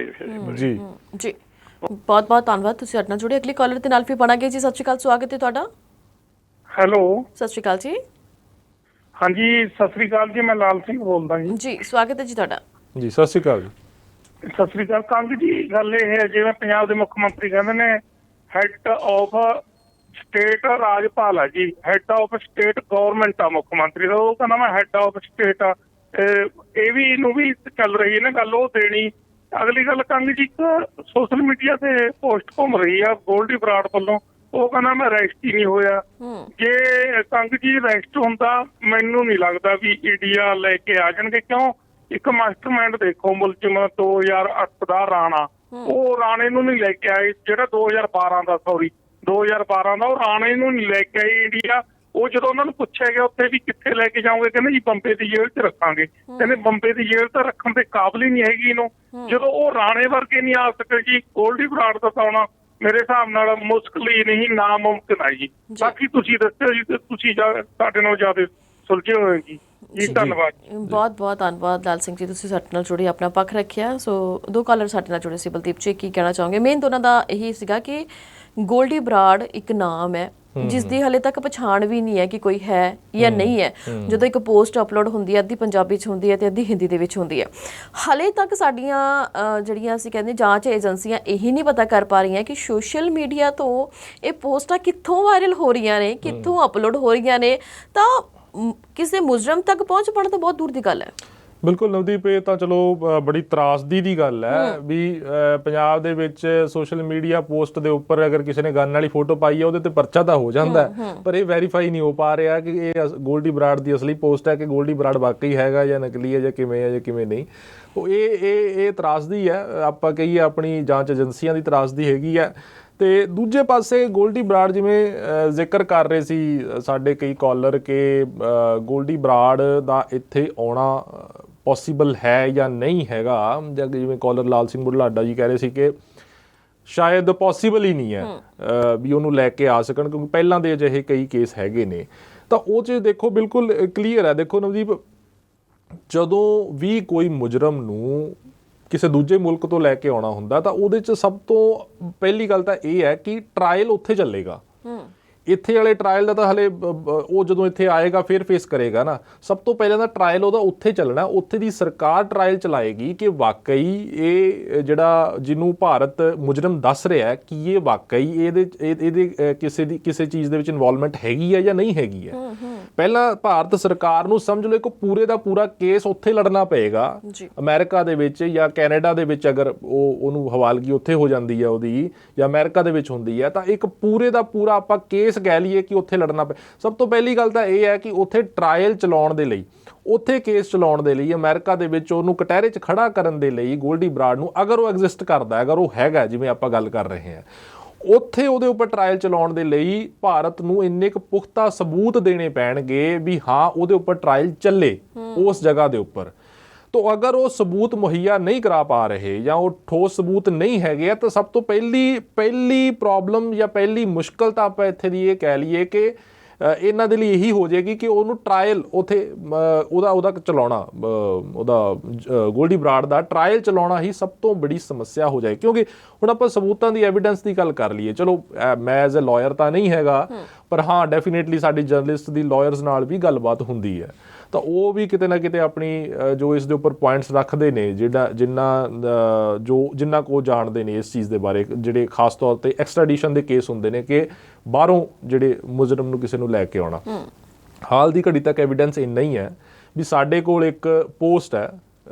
ਜੀ ਜੀ ਬਹੁਤ ਬਹੁਤ ਧੰਨਵਾਦ, ਤੁਸੀਂ ਸਾਡੇ ਨਾਲ ਜੁੜੇ। ਅਗਲੀ ਕਾਲਰ ਦੇ ਨਾਲ ਵੀ ਬਣਾਂਗੇ ਜੀ। ਸਤਿ ਸ਼੍ਰੀ ਅਕਾਲ, ਸਵਾਗਤ ਹੈ ਤੁਹਾਡਾ। ਹੈਲੋ, ਸਤਿ ਸ਼੍ਰੀ ਅਕਾਲ ਜੀ। ਹਾਂਜੀ ਸਤਿ ਸ਼੍ਰੀ ਅਕਾਲ ਜੀ, ਮੈਂ ਲਾਲ ਸਿੰਘ ਬੋਲਦਾ ਜੀ। ਜੀ ਸਵਾਗਤ ਹੈ ਜੀ ਤੁਹਾਡਾ। ਜੀ ਸਤਿ ਸ਼੍ਰੀ ਅਕਾਲ ਜੀ। ਸਤਿ ਸ਼੍ਰੀ ਅਕਾਲ। ਕੰਗ ਜੀ ਗੱਲ ਇਹ ਹੈ, ਜਿਵੇਂ ਪੰਜਾਬ ਦੇ ਮੁੱਖ ਮੰਤਰੀ ਕਹਿੰਦੇ ਨੇ ਹੈਡ ਆਫ ਸਟੇਟ ਰਾਜਪਾਲ ਹੈ ਜੀ, ਹੈਡ ਆਫ ਸਟੇਟ ਗਵਰਨਮੈਂਟ ਆ ਮੁੱਖ ਮੰਤਰੀ ਦਾ। ਉਹ ਕਹਿੰਦਾ ਮੈਂ ਹੈਡ ਆਫ ਸਟੇਟ ਆ। ਇਹ ਵੀ ਇਹਨੂੰ ਵੀ ਚੱਲ ਰਹੀ ਹੈ ਨਾ ਗੱਲ, ਉਹ ਦੇਣੀ। ਅਗਲੀ ਗੱਲ ਕੰਗ ਜੀ, ਇੱਕ ਸੋਸ਼ਲ ਮੀਡੀਆ ਤੇ ਪੋਸਟ ਘੁੰਮ ਰਹੀ ਆ ਗੋਲਡੀ ਬਰਾੜ ਵੱਲੋਂ, ਉਹ ਕਹਿੰਦਾ ਮੈਂ ਰੈਸਟ ਹੀ ਨਹੀਂ ਹੋਇਆ। ਜੇ ਕੰਗ ਜੀ ਰੈਸਟ ਹੁੰਦਾ, ਮੈਨੂੰ ਨਹੀਂ ਲੱਗਦਾ ਵੀ ਇੰਡੀਆ ਲੈ ਕੇ ਆ ਜਾਣਗੇ। ਕਿਉਂ? ਇੱਕ ਮਾਸਟਰਮਾਈਂਡ ਦੇਖੋ, ਮੁਲਜ਼ਮ 2008 ਦਾ ਰਾਣਾ, ਉਹ ਰਾਣੇ ਨੂੰ ਨਹੀਂ ਲੈ ਕੇ ਆਏ। ਜਿਹੜਾ 2012 ਦਾ 2012 ਦਾ ਉਹ ਰਾਣੇ ਨੂੰ ਨਹੀਂ ਲੈ ਕੇ ਆਏ ਇੰਡੀਆ। ਉਹ ਜਦੋਂ ਉਹਨਾਂ ਨੂੰ ਪੁੱਛਿਆ ਗਿਆ ਉੱਥੇ ਵੀ ਕਿੱਥੇ ਲੈ ਕੇ ਜਾਓਗੇ, ਕਹਿੰਦੇ ਜੀ ਬੰਬੇ ਦੀ ਜੇਲ੍ਹ 'ਚ ਰੱਖਾਂਗੇ। ਕਹਿੰਦੇ ਬੰਬੇ ਦੀ ਜੇਲ੍ਹ ਤਾਂ ਰੱਖਣ ਦੇ ਕਾਬਲ ਹੀ ਨਹੀਂ ਹੈਗੀ ਇਹਨੂੰ। ਜਦੋਂ ਉਹ ਰਾਣੇ ਵਰਗੇ ਨਹੀਂ ਆ ਸਕੇ ਜੀ, ਗੋਲਡੀ ਬਰਾੜ ਦਾ ਤਾਂ ਆਉਣਾ ਮੇਰੇ ਹਿਸਾਬ ਨਾਲ ਮੁਸ਼ਕਿਲ ਹੀ ਨਹੀਂ, ਨਾਮੁਮਕਿਨ ਹੈ ਜੀ। ਬਾਕੀ ਤੁਸੀਂ ਦੱਸਿਓ ਜੀ, ਤੁਸੀਂ ਸਾਡੇ ਨਾਲ ਜ਼ਿਆਦਾ ਸੁਲਝੇ ਹੋਏ ਜੀ। ਜੀ ਧੰਨਵਾਦ। ਬਹੁਤ ਬਹੁਤ ਧੰਨਵਾਦ ਲਾਲ ਸਿੰਘ ਜੀ, ਤੁਸੀਂ ਸਾਡੇ ਨਾਲ ਜੁੜੇ, ਆਪਣਾ ਪੱਖ ਰੱਖਿਆ। ਸੋ ਦੋ ਕਾਲਰ ਸਾਡੇ ਨਾਲ ਜੁੜੇ ਸੀ। ਬਲਦੀਪ ਜੀ ਕੀ ਕਹਿਣਾ ਚਾਹੋਗੇ? ਮੇਨ ਦੋਨਾਂ ਦਾ ਇਹੀ ਸੀਗਾ ਕਿ ਗੋਲਡੀ ਬਰਾੜ ਇੱਕ ਨਾਮ ਹੈ ਜਿਸ ਦੀ ਹਲੇ ਤੱਕ ਪਛਾਣ ਵੀ ਨਹੀਂ ਹੈ ਕਿ ਕੋਈ ਹੈ ਜਾਂ ਨਹੀਂ ਹੈ। ਜਦੋਂ ਇੱਕ ਪੋਸਟ ਅਪਲੋਡ ਹੁੰਦੀ ਹੈ, ਅੱਧੀ ਪੰਜਾਬੀ 'ਚ ਹੁੰਦੀ ਹੈ ਤੇ ਅੱਧੀ ਹਿੰਦੀ ਦੇ ਵਿੱਚ ਹੁੰਦੀ ਹੈ। ਹਲੇ ਤੱਕ ਸਾਡੀਆਂ ਜਿਹੜੀਆਂ ਅਸੀਂ ਕਹਿੰਦੇ ਜਾਂਚ ਏਜੰਸੀਆਂ ਇਹੀ ਨਹੀਂ ਪਤਾ ਕਰ ਪਾ ਰਹੀਆਂ ਕਿ ਸੋਸ਼ਲ ਮੀਡੀਆ ਤੋਂ ਇਹ ਪੋਸਟਾਂ ਕਿੱਥੋਂ ਵਾਇਰਲ ਹੋ ਰਹੀਆਂ ਨੇ, ਕਿੱਥੋਂ ਅਪਲੋਡ ਹੋ ਰਹੀਆਂ ਨੇ, ਤਾਂ ਕਿਸੇ ਮੁਜਰਮ ਤੱਕ ਪਹੁੰਚ ਪਾਉਣਾ ਤਾਂ ਬਹੁਤ ਦੂਰ ਦੀ ਗੱਲ ਹੈ। ਬਿਲਕੁਲ ਨਵਦੀਪ, ਇਹ ਤਾਂ ਚਲੋ ਬੜੀ ਤਰਾਸਦੀ ਦੀ ਗੱਲ ਹੈ ਵੀ ਪੰਜਾਬ ਦੇ ਵਿੱਚ ਸੋਸ਼ਲ ਮੀਡੀਆ ਪੋਸਟ ਦੇ ਉੱਪਰ ਅਗਰ ਕਿਸੇ ਨੇ ਗਨ ਵਾਲੀ ਫੋਟੋ ਪਾਈ ਹੈ ਉਹਦੇ ਤੇ ਪਰਚਾ ਤਾਂ ਹੋ ਜਾਂਦਾ, ਪਰ ਇਹ ਵੈਰੀਫਾਈ ਨਹੀਂ ਹੋ ਪਾ ਰਿਹਾ ਕਿ ਇਹ ਗੋਲਡੀ ਬਰਾੜ ਦੀ ਅਸਲੀ ਪੋਸਟ ਹੈ ਕਿ ਗੋਲਡੀ ਬਰਾੜ ਵਾਕਈ ਹੈਗਾ ਜਾਂ ਨਕਲੀ ਹੈ ਜਾਂ ਕਿਵੇਂ ਨਹੀਂ। ਉਹ ਇਹ ਤਰਾਸਦੀ ਹੈ, ਆਪਾਂ ਕਹੀਏ ਆਪਣੀ ਜਾਂਚ ਏਜੰਸੀਆਂ ਦੀ ਤਰਾਸਦੀ ਹੈਗੀ ਹੈ। ਤੇ ਦੂਜੇ ਪਾਸੇ ਗੋਲਡੀ ਬਰਾੜ ਜਿਵੇਂ ਜ਼ਿਕਰ ਕਰ ਰਹੇ ਸੀ ਸਾਡੇ ਕਈ ਕਾਲਰ ਕਿ ਗੋਲਡੀ ਬਰਾੜ ਦਾ ਇੱਥੇ ਆਉਣਾ ਪੋਸੀਬਲ ਹੈ ਜਾਂ ਨਹੀਂ ਹੈਗਾ, ਜਾਂ ਜਿਵੇਂ ਕਾਲਰ ਲਾਲ ਸਿੰਘ ਬੁਢਲਾਡਾ ਜੀ ਕਹਿ ਰਹੇ ਸੀ ਕਿ ਸ਼ਾਇਦ ਪੋਸੀਬਲ ਹੀ ਨਹੀਂ ਹੈ ਵੀ ਉਹਨੂੰ ਲੈ ਕੇ ਆ ਸਕਣ, ਕਿਉਂਕਿ ਪਹਿਲਾਂ ਦੇ ਅਜਿਹੇ ਕਈ ਕੇਸ ਹੈਗੇ ਨੇ। ਤਾਂ ਉਹ 'ਚ ਦੇਖੋ ਬਿਲਕੁਲ ਕਲੀਅਰ ਹੈ। ਦੇਖੋ ਨਵਦੀਪ, ਜਦੋਂ ਵੀ ਕੋਈ ਮੁਜਰਮ ਨੂੰ ਕਿਸੇ ਦੂਜੇ ਮੁਲਕ ਤੋਂ ਲੈ ਕੇ ਆਉਣਾ ਹੁੰਦਾ ਤਾਂ ਉਹਦੇ 'ਚ ਸਭ ਤੋਂ ਪਹਿਲੀ ਗੱਲ ਤਾਂ ਇਹ ਹੈ ਕਿ ਟਰਾਇਲ ਉੱਥੇ ਚੱਲੇਗਾ। ਇੱਥੇ ਵਾਲੇ ਟਰਾਇਲ ਦਾ ਤਾਂ ਹਲੇ ਉਹ ਜਦੋਂ ਇੱਥੇ ਆਏਗਾ ਫਿਰ ਫੇਸ ਕਰੇਗਾ ਨਾ। ਸਭ ਤੋਂ ਪਹਿਲਾਂ ਤਾਂ ਟਰਾਇਲ ਉਹਦਾ ਉੱਥੇ ਚੱਲਣਾ, ਉੱਥੇ ਦੀ ਸਰਕਾਰ ਟਰਾਇਲ ਚਲਾਏਗੀ ਕਿ ਵਾਕਈ ਇਹ ਜਿਹੜਾ ਜਿਹਨੂੰ ਭਾਰਤ ਮੁਜਰਮ ਦੱਸ ਰਿਹਾ ਹੈ ਕਿ ਇਹ ਵਾਕਈ ਇਹਦੇ ਕਿਸੇ ਚੀਜ਼ ਦੇ ਵਿੱਚ ਇਨਵੋਲਵਮੈਂਟ ਹੈਗੀ ਹੈ ਜਾਂ ਨਹੀਂ ਹੈਗੀ ਹੈ। ਪਹਿਲਾਂ ਭਾਰਤ ਸਰਕਾਰ ਨੂੰ ਸਮਝ ਲਓ ਇੱਕ ਪੂਰੇ ਦਾ ਪੂਰਾ ਕੇਸ ਉੱਥੇ ਲੜਨਾ ਪਏਗਾ, ਅਮਰੀਕਾ ਦੇ ਵਿੱਚ ਜਾਂ ਕੈਨੇਡਾ ਦੇ ਵਿੱਚ। ਅਗਰ ਉਹਨੂੰ ਹਵਾਲਗੀ ਉੱਥੇ ਹੋ ਜਾਂਦੀ ਹੈ ਉਹਦੀ, ਜਾਂ ਅਮਰੀਕਾ ਦੇ ਵਿੱਚ ਹੁੰਦੀ ਹੈ, ਤਾਂ ਇੱਕ ਪੂਰੇ ਦਾ ਪੂਰਾ ਆਪਾਂ ਕੇਸ ਕਹਿ ਲਈਏ ਕਿ ਉੱਥੇ ਲੜਨਾ ਪਏ। ਸਭ ਤੋਂ ਪਹਿਲੀ ਗੱਲ ਤਾਂ ਇਹ ਹੈ ਕਿ ਉੱਥੇ ਟਰਾਇਲ ਚਲਾਉਣ ਦੇ ਲਈ, ਉੱਥੇ ਕੇਸ ਚਲਾਉਣ ਦੇ ਲਈ, ਅਮਰੀਕਾ ਦੇ ਵਿੱਚ ਉਹਨੂੰ ਕਟਹਿਰੇ 'ਚ ਖੜਾ ਕਰਨ ਦੇ ਲਈ ਗੋਲਡੀ ਬਰਾੜ ਨੂੰ, ਅਗਰ ਉਹ ਐਗਜ਼ਿਸਟ ਕਰਦਾ, ਅਗਰ ਉਹ ਹੈਗਾ ਜਿਵੇਂ ਆਪਾਂ ਗੱਲ ਕਰ ਰਹੇ ਹਾਂ, ਉੱਥੇ ਉਹਦੇ ਉੱਪਰ ਟਰਾਇਲ ਚਲਾਉਣ ਦੇ ਲਈ ਭਾਰਤ ਨੂੰ ਇੰਨੇ ਕੁ ਪੁਖਤਾ ਸਬੂਤ ਦੇਣੇ ਪੈਣਗੇ ਵੀ ਹਾਂ ਉਹਦੇ ਉੱਪਰ ਟਰਾਇਲ ਚੱਲੇ ਉਸ ਜਗ੍ਹਾ ਦੇ ਉੱਪਰ। तो अगर वो सबूत मुहैया नहीं करा पा रहे या वो ठोस सबूत नहीं है तो सब तो पहली प्रॉब्लम या पहली मुश्किल तो आप इत्थे दी ये कह लीए कि ਇਹਨਾਂ ਦੇ ਲਈ ਇਹੀ ਹੋ ਜਾਏਗੀ ਕਿ ਉਹਨੂੰ ਟਰਾਇਲ ਉੱਥੇ ਉਹਦਾ ਚਲਾਉਣਾ, ਉਹਦਾ ਗੋਲਡੀ ਬਰਾੜ ਦਾ ਟਰਾਇਲ ਚਲਾਉਣਾ ਹੀ ਸਭ ਤੋਂ ਬੜੀ ਸਮੱਸਿਆ ਹੋ ਜਾਏ। ਕਿਉਂਕਿ ਹੁਣ ਆਪਾਂ ਸਬੂਤਾਂ ਦੀ ਐਵੀਡੈਂਸ ਦੀ ਗੱਲ ਕਰ ਲਈਏ, ਚਲੋ ਮੈਂ ਐਜ਼ ਅ ਲਾਇਰ ਤਾਂ ਨਹੀਂ ਹੈਗਾ, ਪਰ ਹਾਂ ਡੈਫੀਨੇਟਲੀ ਸਾਡੀ ਜਰਨਲਿਸਟ ਦੀ ਲਾਇਰਸ ਨਾਲ ਵੀ ਗੱਲਬਾਤ ਹੁੰਦੀ ਹੈ, ਤਾਂ ਉਹ ਵੀ ਕਿਤੇ ਨਾ ਕਿਤੇ ਆਪਣੀ ਜੋ ਇਸ ਦੇ ਉੱਪਰ ਪੁਆਇੰਟਸ ਰੱਖਦੇ ਨੇ, ਜਿੰਨਾ ਕੋ ਜਾਣਦੇ ਨੇ ਇਸ ਚੀਜ਼ ਦੇ ਬਾਰੇ, ਜਿਹੜੇ ਖਾਸ ਤੌਰ ਤੇ ਐਕਸਟ੍ਰੈਡੀਸ਼ਨ ਦੇ ਕੇਸ ਹੁੰਦੇ ਨੇ ਕਿ ਬਾਹਰੋਂ ਜਿਹੜੇ ਮੁਜਰਮ ਨੂੰ ਕਿਸੇ ਨੂੰ ਲੈ ਕੇ ਆਉਣਾ। ਹਾਲ ਦੀ ਘੜੀ ਤੱਕ ਐਵੀਡੈਂਸ ਇੰਨਾ ਹੀ ਹੈ ਵੀ ਸਾਡੇ ਕੋਲ ਇੱਕ ਪੋਸਟ ਹੈ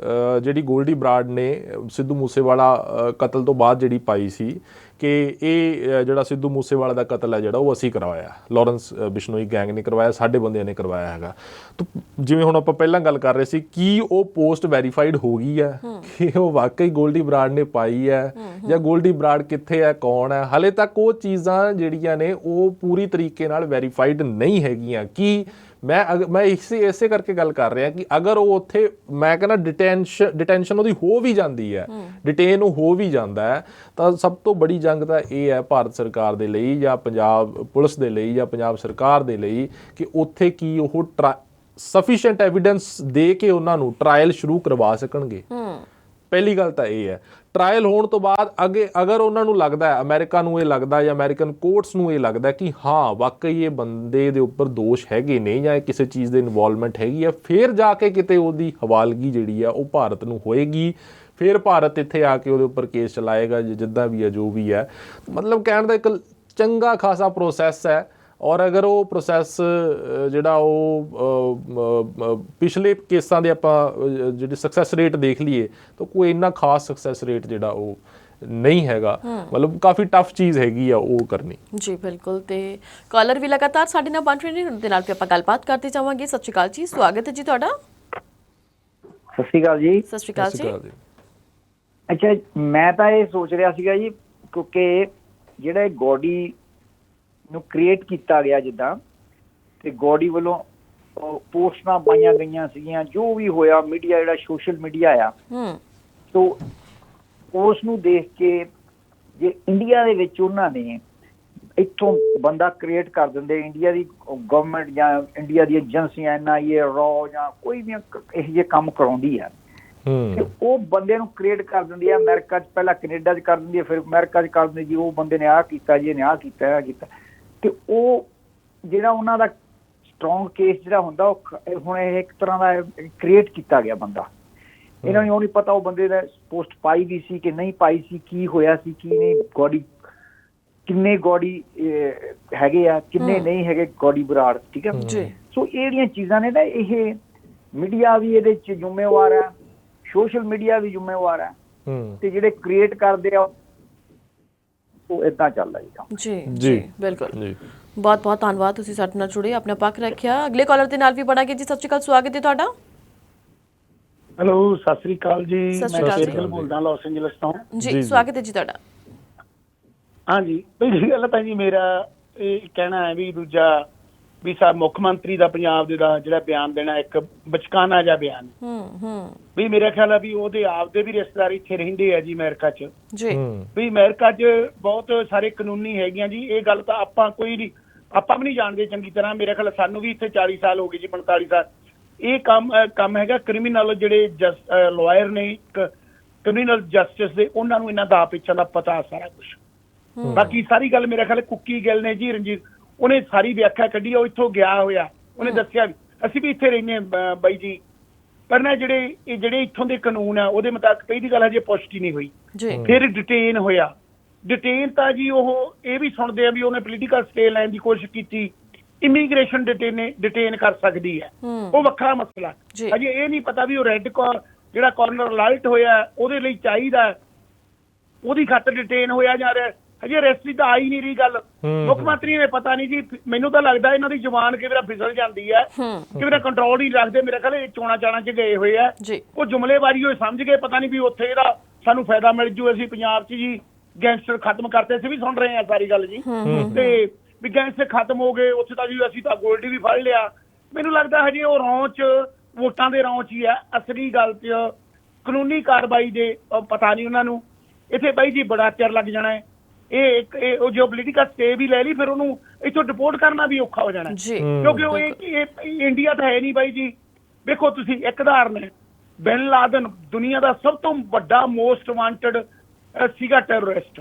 ਜਿਹੜੀ ਗੋਲਡੀ ਬਰਾੜ ਨੇ ਸਿੱਧੂ ਮੂਸੇਵਾਲਾ ਕਤਲ ਤੋਂ ਬਾਅਦ ਜਿਹੜੀ ਪਾਈ ਸੀ ਕਿ ਇਹ ਜਿਹੜਾ ਸਿੱਧੂ ਮੂਸੇਵਾਲਾ ਦਾ ਕਤਲ ਹੈ ਜਿਹੜਾ ਉਹ ਅਸੀਂ ਕਰਵਾਇਆ, ਲਾਰੈਂਸ ਬਿਸ਼ਨੋਈ ਗੈਂਗ ਨੇ ਕਰਵਾਇਆ, ਸਾਡੇ ਬੰਦਿਆਂ ਨੇ ਕਰਵਾਇਆ ਹੈਗਾ। ਤਾਂ ਜਿਵੇਂ ਹੁਣ ਆਪਾਂ ਪਹਿਲਾਂ ਗੱਲ ਕਰ ਰਹੇ ਸੀ, ਕੀ ਉਹ ਪੋਸਟ ਵੈਰੀਫਾਈਡ ਹੋ ਗਈ ਹੈ ਕਿ ਉਹ ਵਾਕਈ ਗੋਲਡੀ ਬਰਾੜ ਨੇ ਪਾਈ ਹੈ ਜਾਂ ਗੋਲਡੀ ਬਰਾੜ ਕਿੱਥੇ ਹੈ, ਕੌਣ ਹੈ? ਹਾਲੇ ਤੱਕ ਉਹ ਚੀਜ਼ਾਂ ਜਿਹੜੀਆਂ ਨੇ ਉਹ ਪੂਰੀ ਤਰੀਕੇ ਨਾਲ ਵੈਰੀਫਾਈਡ ਨਹੀਂ ਹੈਗੀਆਂ। ਕਿ ਮੈਂ ਇਸੇ ਕਰਕੇ ਗੱਲ ਕਰ ਰਿਹਾ ਕਿ ਅਗਰ ਉਹ ਉੱਥੇ, ਮੈਂ ਕਹਿੰਦਾ ਡਿਟੈਂਸ਼ਨ ਉਹਦੀ ਹੋ ਵੀ ਜਾਂਦੀ ਹੈ, ਡਿਟੇਨ ਉਹ ਹੋ ਵੀ ਜਾਂਦਾ ਹੈ, ਤਾਂ ਸਭ ਤੋਂ ਬੜੀ ਜੰਗ ਤਾਂ ਇਹ ਹੈ ਭਾਰਤ ਸਰਕਾਰ ਦੇ ਲਈ ਜਾਂ ਪੰਜਾਬ ਪੁਲਿਸ ਦੇ ਲਈ ਜਾਂ ਪੰਜਾਬ ਸਰਕਾਰ ਦੇ ਲਈ ਕਿ ਉੱਥੇ ਕੀ ਉਹ ਸਫੀਸ਼ੀਐਂਟ ਐਵੀਡੈਂਸ ਦੇ ਕੇ ਉਹਨਾਂ ਨੂੰ ਟਰਾਇਲ ਸ਼ੁਰੂ ਕਰਵਾ ਸਕਣਗੇ। ਪਹਿਲੀ ਗੱਲ ਤਾਂ ਇਹ ਹੈ। ਟਰਾਇਲ ਹੋਣ ਤੋਂ ਬਾਅਦ ਅਗਰ ਉਹਨਾਂ ਨੂੰ ਲੱਗਦਾ ਹੈ, ਅਮਰੀਕਾ ਨੂੰ ਇਹ ਲੱਗਦਾ ਜਾਂ ਅਮਰੀਕਨ ਕੋਰਟਸ ਨੂੰ ਇਹ ਲੱਗਦਾ ਕਿ ਹਾਂ ਵਾਕਈ ਇਹ ਬੰਦੇ ਦੇ ਉੱਪਰ ਦੋਸ਼ ਹੈਗੇ ਨੇ ਜਾਂ ਕਿਸੇ ਚੀਜ਼ ਦੇ ਇਨਵੋਲਵਮੈਂਟ ਹੈਗੀ ਹੈ, ਫਿਰ ਜਾ ਕੇ ਕਿਤੇ ਉਹਦੀ ਹਵਾਲਗੀ ਜਿਹੜੀ ਆ ਉਹ ਭਾਰਤ ਨੂੰ ਹੋਏਗੀ। ਫਿਰ ਭਾਰਤ ਇੱਥੇ ਆ ਕੇ ਉਹਦੇ ਉੱਪਰ ਕੇਸ ਚਲਾਏਗਾ, ਜਿੱਦਾਂ ਵੀ ਹੈ ਜੋ ਵੀ ਹੈ। ਮਤਲਬ ਕਹਿਣ ਦਾ ਇੱਕ ਚੰਗਾ ਖਾਸਾ ਪ੍ਰੋਸੈਸ ਹੈ। ਔਰ ਅਗਰ ਉਹ ਪ੍ਰੋਸੈਸ ਜਿਹੜਾ ਉਹ ਪਿਛਲੇ ਕੇਸਾਂ ਦੇ ਆਪਾਂ ਜਿਹੜੀ ਸਕਸੈਸ ਰੇਟ ਦੇਖ ਲਈਏ ਤਾਂ ਕੋਈ ਇੰਨਾ ਖਾਸ ਸਕਸੈਸ ਰੇਟ ਜਿਹੜਾ ਉਹ ਨਹੀਂ ਹੈਗਾ। ਮਤਲਬ ਕਾਫੀ ਟਫ ਚੀਜ਼ ਹੈਗੀ ਆ ਉਹ ਕਰਨੀ। ਜੀ ਬਿਲਕੁਲ। ਤੇ ਕਾਲਰ ਵੀ ਲਗਾਤਾਰ ਸਾਡੇ ਨਾਲ ਬਣ ਰਹੇ ਨੇ, ਉਹਨਾਂ ਦੇ ਨਾਲ ਵੀ ਆਪਾਂ ਗੱਲਬਾਤ ਕਰਦੇ ਜਾਵਾਂਗੇ। ਸਤਿ ਸ਼੍ਰੀ ਅਕਾਲ ਜੀ, ਸਵਾਗਤ ਹੈ ਜੀ ਤੁਹਾਡਾ। ਸਤਿ ਸ਼੍ਰੀ ਅਕਾਲ ਜੀ। ਸਤਿ ਸ਼੍ਰੀ ਅਕਾਲ ਜੀ। ਅੱਛਾ, ਮੈਂ ਤਾਂ ਇਹ ਸੋਚ ਰਿਹਾ ਸੀਗਾ ਜੀ, ਕਿਉਂਕਿ ਜਿਹੜਾ ਗੋਡੀ ਨੂੰ ਕ੍ਰੀਏਟ ਕੀਤਾ ਗਿਆ ਜਿੱਦਾਂ, ਤੇ ਗੋਡੀ ਵੱਲੋਂ ਪੋਸਟਾਂ ਪਾਈਆਂ ਗਈਆਂ ਸੀਗੀਆਂ, ਜੋ ਵੀ ਹੋਇਆ ਮੀਡੀਆ ਜਿਹੜਾ ਸੋਸ਼ਲ ਮੀਡੀਆ ਆ, ਸੋ ਉਸ ਨੂੰ ਦੇਖ ਕੇ ਜੇ ਇੰਡੀਆ ਦੇ ਵਿੱਚ ਉਹਨਾਂ ਨੇ ਇੱਥੋਂ ਬੰਦਾ ਕ੍ਰੀਏਟ ਕਰ ਦਿੰਦੇ, ਇੰਡੀਆ ਦੀ ਗਵਰਨਮੈਂਟ ਜਾਂ ਇੰਡੀਆ ਦੀ ਏਜੰਸੀਆਂ NIA ਰॉ ਜਾਂ ਕੋਈ ਵੀ ਇਹੋ ਜਿਹੇ ਕੰਮ ਕਰਾਉਂਦੀ ਆ, ਤੇ ਉਹ ਬੰਦੇ ਨੂੰ ਕ੍ਰੀਏਟ ਕਰ ਦਿੰਦੀ ਆ। ਅਮਰੀਕਾ 'ਚ ਪਹਿਲਾਂ ਕੈਨੇਡਾ 'ਚ ਕਰ ਦਿੰਦੀ ਆ, ਫਿਰ ਅਮਰੀਕਾ 'ਚ ਕਰ ਦਿੰਦੀ ਜੀ ਉਹ ਬੰਦੇ ਨੇ ਆਹ ਕੀਤਾ ਜੀ, ਇਹਨੇ ਆਹ ਕੀਤਾ, ਤੇ ਉਹ ਜਿਹੜਾ ਉਹਨਾਂ ਦਾ ਸਟਰੋਂਗ ਕੇਸ ਜਿਹੜਾ ਹੁੰਦਾ ਉਹ ਹੁਣ ਇਹ ਇੱਕ ਤਰ੍ਹਾਂ ਦਾ ਕ੍ਰੀਏਟ ਕੀਤਾ ਗਿਆ ਬੰਦਾ। ਇਹਨਾਂ ਨੂੰ ਉਹ ਨਹੀਂ ਪਤਾ ਉਹ ਬੰਦੇ ਦਾ ਪੋਸਟ ਪਾਈ ਵੀ ਸੀ ਕਿ ਨਹੀਂ ਪਾਈ ਸੀ, ਕੀ ਹੋਇਆ ਸੀ ਕੀ ਨਹੀਂ, ਗੋਡੀ ਕਿੰਨੇ ਗੋਡੀ ਹੈਗੇ ਆ, ਕਿੰਨੇ ਨਹੀਂ ਹੈਗੇ ਗੋਡੀ ਬਰਾੜ, ਠੀਕ ਹੈ। ਸੋ ਇਹ ਜਿਹੜੀਆਂ ਚੀਜ਼ਾਂ ਨੇ ਨਾ, ਇਹ ਮੀਡੀਆ ਵੀ ਇਹਦੇ 'ਚ ਜ਼ਿੰਮੇਵਾਰ ਹੈ, ਸੋਸ਼ਲ ਮੀਡੀਆ ਵੀ ਜ਼ਿੰਮੇਵਾਰ ਹੈ, ਤੇ ਜਿਹੜੇ ਕ੍ਰੀਏਟ ਕਰਦੇ ਆ ਉਹ ਇਦਾਂ ਚੱਲਦਾ ਜੀ ਕੰਮ। ਜੀ ਬਿਲਕੁਲ ਜੀ, ਬਹੁਤ ਬਹੁਤ ਧੰਨਵਾਦ, ਤੁਸੀਂ ਸਾਡੇ ਨਾਲ ਜੁੜੇ, ਆਪਣਾ ਪੱਖ ਰੱਖਿਆ। ਅਗਲੇ ਕਾਲਰ ਦੇ ਨਾਲ ਵੀ ਪੜਾਂਗੇ ਜੀ। ਸਤਿ ਸ਼੍ਰੀ ਅਕਾਲ, ਸਵਾਗਤ ਹੈ ਤੁਹਾਡਾ। ਹੈਲੋ, ਸਤਿ ਸ੍ਰੀ ਅਕਾਲ ਜੀ, ਸਤਿ ਸ਼੍ਰੀ ਅਕਾਲ ਮੈਂ ਬੋਲਦਾ ਲਾਸ ਐਂਜਲਸ ਤੋਂ ਜੀ। ਸਵਾਗਤ ਹੈ ਜੀ ਤੁਹਾਡਾ। ਹਾਂਜੀ, ਪਹਿਲੀ ਗੱਲ ਤਾਂ ਜੀ ਮੇਰਾ ਇਹ ਕਹਿਣਾ ਹੈ ਵੀ ਦੂਜਾ ਵੀ ਮੁੱਖ ਮੰਤਰੀ ਦਾ ਪੰਜਾਬ ਦੇ ਦਾ ਜਿਹੜਾ ਬਿਆਨ ਦੇਣਾ ਇੱਕ ਬਚਕਾਨਾ ਜਿਹਾ ਬਿਆਨ ਵੀ ਮੇਰਾ ਖਿਆਲ ਹੈ ਵੀ ਉਹਦੇ ਆਪਦੇ ਵੀ ਰਿਸ਼ਤੇਦਾਰ ਇੱਥੇ ਰਹਿੰਦੇ ਆ ਜੀ ਅਮਰੀਕਾ 'ਚ ਜੀ, ਵੀ ਅਮਰੀਕਾ 'ਚ ਬਹੁਤ ਸਾਰੇ ਕਾਨੂੰਨੀ ਹੈਗੀਆਂ ਜੀ। ਇਹ ਗੱਲ ਤਾਂ ਆਪਾਂ ਕੋਈ ਨਹੀਂ, ਆਪਾਂ ਵੀ ਨਹੀਂ ਜਾਣਦੇ ਚੰਗੀ ਤਰ੍ਹਾਂ। ਮੇਰਾ ਖਿਆਲ ਸਾਨੂੰ ਵੀ ਇੱਥੇ 40 ਸਾਲ ਹੋ ਗਏ ਜੀ, 45 ਸਾਲ। ਇਹ ਕੰਮ ਹੈਗਾ ਕ੍ਰਿਮੀਨਲ ਜਿਹੜੇ ਲਾਇਰ ਨੇ ਕ੍ਰਿਮੀਨਲ ਜਸਟਿਸ ਦੇ, ਉਹਨਾਂ ਨੂੰ ਇਹਨਾਂ ਦਾ ਪਿੱਛੇ ਦਾ ਪਤਾ ਸਾਰਾ ਕੁਛ। ਬਾਕੀ ਸਾਰੀ ਗੱਲ ਮੇਰਾ ਖਿਆਲ ਕੁੱਕੀ ਗਿੱਲ ਨੇ ਜੀ, ਰਣਜੀਤ, ਉਹਨੇ ਸਾਰੀ ਵਿਆਖਿਆ ਕੱਢੀ। ਉਹ ਇੱਥੋਂ ਗਿਆ ਹੋਇਆ, ਉਹਨੇ ਦੱਸਿਆ ਵੀ ਅਸੀਂ ਵੀ ਇੱਥੇ ਰਹਿੰਦੇ ਹਾਂ ਬਾਈ ਜੀ, ਪਰ ਨਾ ਜਿਹੜੇ ਇੱਥੋਂ ਦੇ ਕਾਨੂੰਨ ਆ ਉਹਦੇ ਮੁਤਾਬਕ ਪਹਿਲੀ ਗੱਲ ਹਜੇ ਪੁਸ਼ਟੀ ਨਹੀਂ ਹੋਈ। ਫਿਰ ਡਿਟੇਨ ਹੋਇਆ। ਡਿਟੇਨ ਤਾਂ ਜੀ ਉਹ ਇਹ ਵੀ ਸੁਣਦੇ ਆ ਵੀ ਉਹਨੇ ਪੋਲੀਟੀਕਲ ਸਟੇ ਲੈਣ ਦੀ ਕੋਸ਼ਿਸ਼ ਕੀਤੀ, ਇਮੀਗ੍ਰੇਸ਼ਨ ਡਿਟੇਨ ਕਰ ਸਕਦੀ ਹੈ, ਉਹ ਵੱਖਰਾ ਮਸਲਾ। ਹਜੇ ਇਹ ਨਹੀਂ ਪਤਾ ਵੀ ਉਹ ਰੈੱਡ ਜਿਹੜਾ ਕਾਰਨਰ ਅਲਰਟ ਹੋਇਆ ਉਹਦੇ ਲਈ ਚਾਹੀਦਾ, ਉਹਦੀ ਖਾਤਰ ਡਿਟੇਨ ਹੋਇਆ ਜਾ ਰਿਹਾ। ਹਜੇ ਅਰੈਸਟ ਦੀ ਤਾਂ ਆਈ ਨਹੀਂ ਰਹੀ ਗੱਲ। ਮੁੱਖ ਮੰਤਰੀ ਨੇ ਪਤਾ ਨਹੀਂ ਜੀ, ਮੈਨੂੰ ਤਾਂ ਲੱਗਦਾ ਇਹਨਾਂ ਦੀ ਜ਼ੁਬਾਨ ਕਿਵੇਂ ਫਿਸਲ ਜਾਂਦੀ ਹੈ, ਕਿਵੇਂ ਕੰਟਰੋਲ ਨਹੀਂ ਰੱਖਦੇ। ਮੇਰਾ ਖਿਆਲ ਇਹ ਚੋਣਾਂ ਚਾਣਾਂ 'ਚ ਗਏ ਹੋਏ ਆ, ਉਹ ਜੁਮਲੇਬਾਜ਼ੀ ਹੋਏ ਸਮਝ ਗਏ, ਪਤਾ ਨਹੀਂ ਵੀ ਉੱਥੇ ਇਹਦਾ ਸਾਨੂੰ ਫਾਇਦਾ ਮਿਲ ਜੂ, ਅਸੀਂ ਪੰਜਾਬ 'ਚ ਜੀ ਗੈਂਗਸਟਰ ਖਤਮ ਕਰਤੇ। ਅਸੀਂ ਵੀ ਸੁਣ ਰਹੇ ਹਾਂ ਸਾਰੀ ਗੱਲ ਜੀ, ਤੇ ਵੀ ਗੈਂਗਸਟਰ ਖਤਮ ਹੋ ਗਏ ਉੱਥੇ ਤਾਂ ਜੀ, ਅਸੀਂ ਤਾਂ ਗੋਲਡੀ ਵੀ ਫੜ ਲਿਆ। ਮੈਨੂੰ ਲੱਗਦਾ ਹਜੇ ਉਹ ਰੌਂ 'ਚ, ਵੋਟਾਂ ਦੇ ਰੌਂ 'ਚ ਹੀ ਹੈ। ਅਸਲੀ ਗੱਲ 'ਚ ਕਾਨੂੰਨੀ ਕਾਰਵਾਈ ਦੇ ਪਤਾ ਨਹੀਂ ਉਹਨਾਂ ਨੂੰ। ਇੱਥੇ ਬਾਈ ਜੀ ਬੜਾ ਚਿਰ ਲੱਗ ਜਾਣਾ ਹੈ। ਇਹ ਉਹ ਜੋ ਪੋਲੀਟੀਕਲ ਸਟੇ ਵੀ ਲੈ ਲਈ, ਫਿਰ ਉਹਨੂੰ ਇੱਥੋਂ ਡਿਪੋਰਟ ਕਰਨਾ ਵੀ ਔਖਾ ਹੋ ਜਾਣਾ, ਕਿਉਂਕਿ ਉਹ ਇੰਡੀਆ ਤਾਂ ਹੈ ਨਹੀਂ ਬਾਈ ਜੀ। ਵੇਖੋ ਤੁਸੀਂ, ਇੱਕ ਉਦਾਹਰਨ ਹੈ, ਬਿਨ ਲਾਦਨ ਦੁਨੀਆ ਦਾ ਸਭ ਤੋਂ ਵੱਡਾ ਮੋਸਟ ਵਾਂਟਡ ਸੀਗਾ ਟੈਰਰਿਸਟ,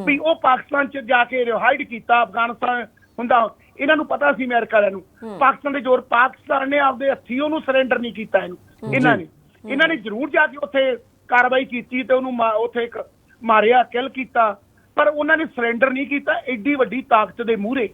ਵੀ ਉਹ ਪਾਕਿਸਤਾਨ 'ਚ ਜਾ ਕੇ ਰਿਹਾਈਡ ਕੀਤਾ। ਅਫਗਾਨਿਸਤਾਨ ਹੁੰਦਾ, ਇਹਨਾਂ ਨੂੰ ਪਤਾ ਸੀ ਅਮਰੀਕਾ ਵਾਲਿਆਂ ਨੂੰ, ਪਾਕਿਸਤਾਨ ਦੇ ਜ਼ੋਰ, ਪਾਕਿਸਤਾਨ ਨੇ ਆਪਦੇ ਹੱਥੀਂ ਉਹਨੂੰ ਸਰੈਂਡਰ ਨਹੀਂ ਕੀਤਾ। ਇਹਨਾਂ ਨੇ ਜ਼ਰੂਰ ਜਾ ਕੇ ਉੱਥੇ ਕਾਰਵਾਈ ਕੀਤੀ ਤੇ ਉਹਨੂੰ ਉੱਥੇ ਇੱਕ ਮਾਰਿਆ, ਕਿਲ ਕੀਤਾ, ਪਰ ਉਹਨਾਂ ਨੇ ਸਰੈਂਡਰ ਨਹੀਂ ਕੀਤਾ। ਐਡੀ ਵੱਡੀ ਤਾਕਤ ਦੇ ਮੂਹਰੇ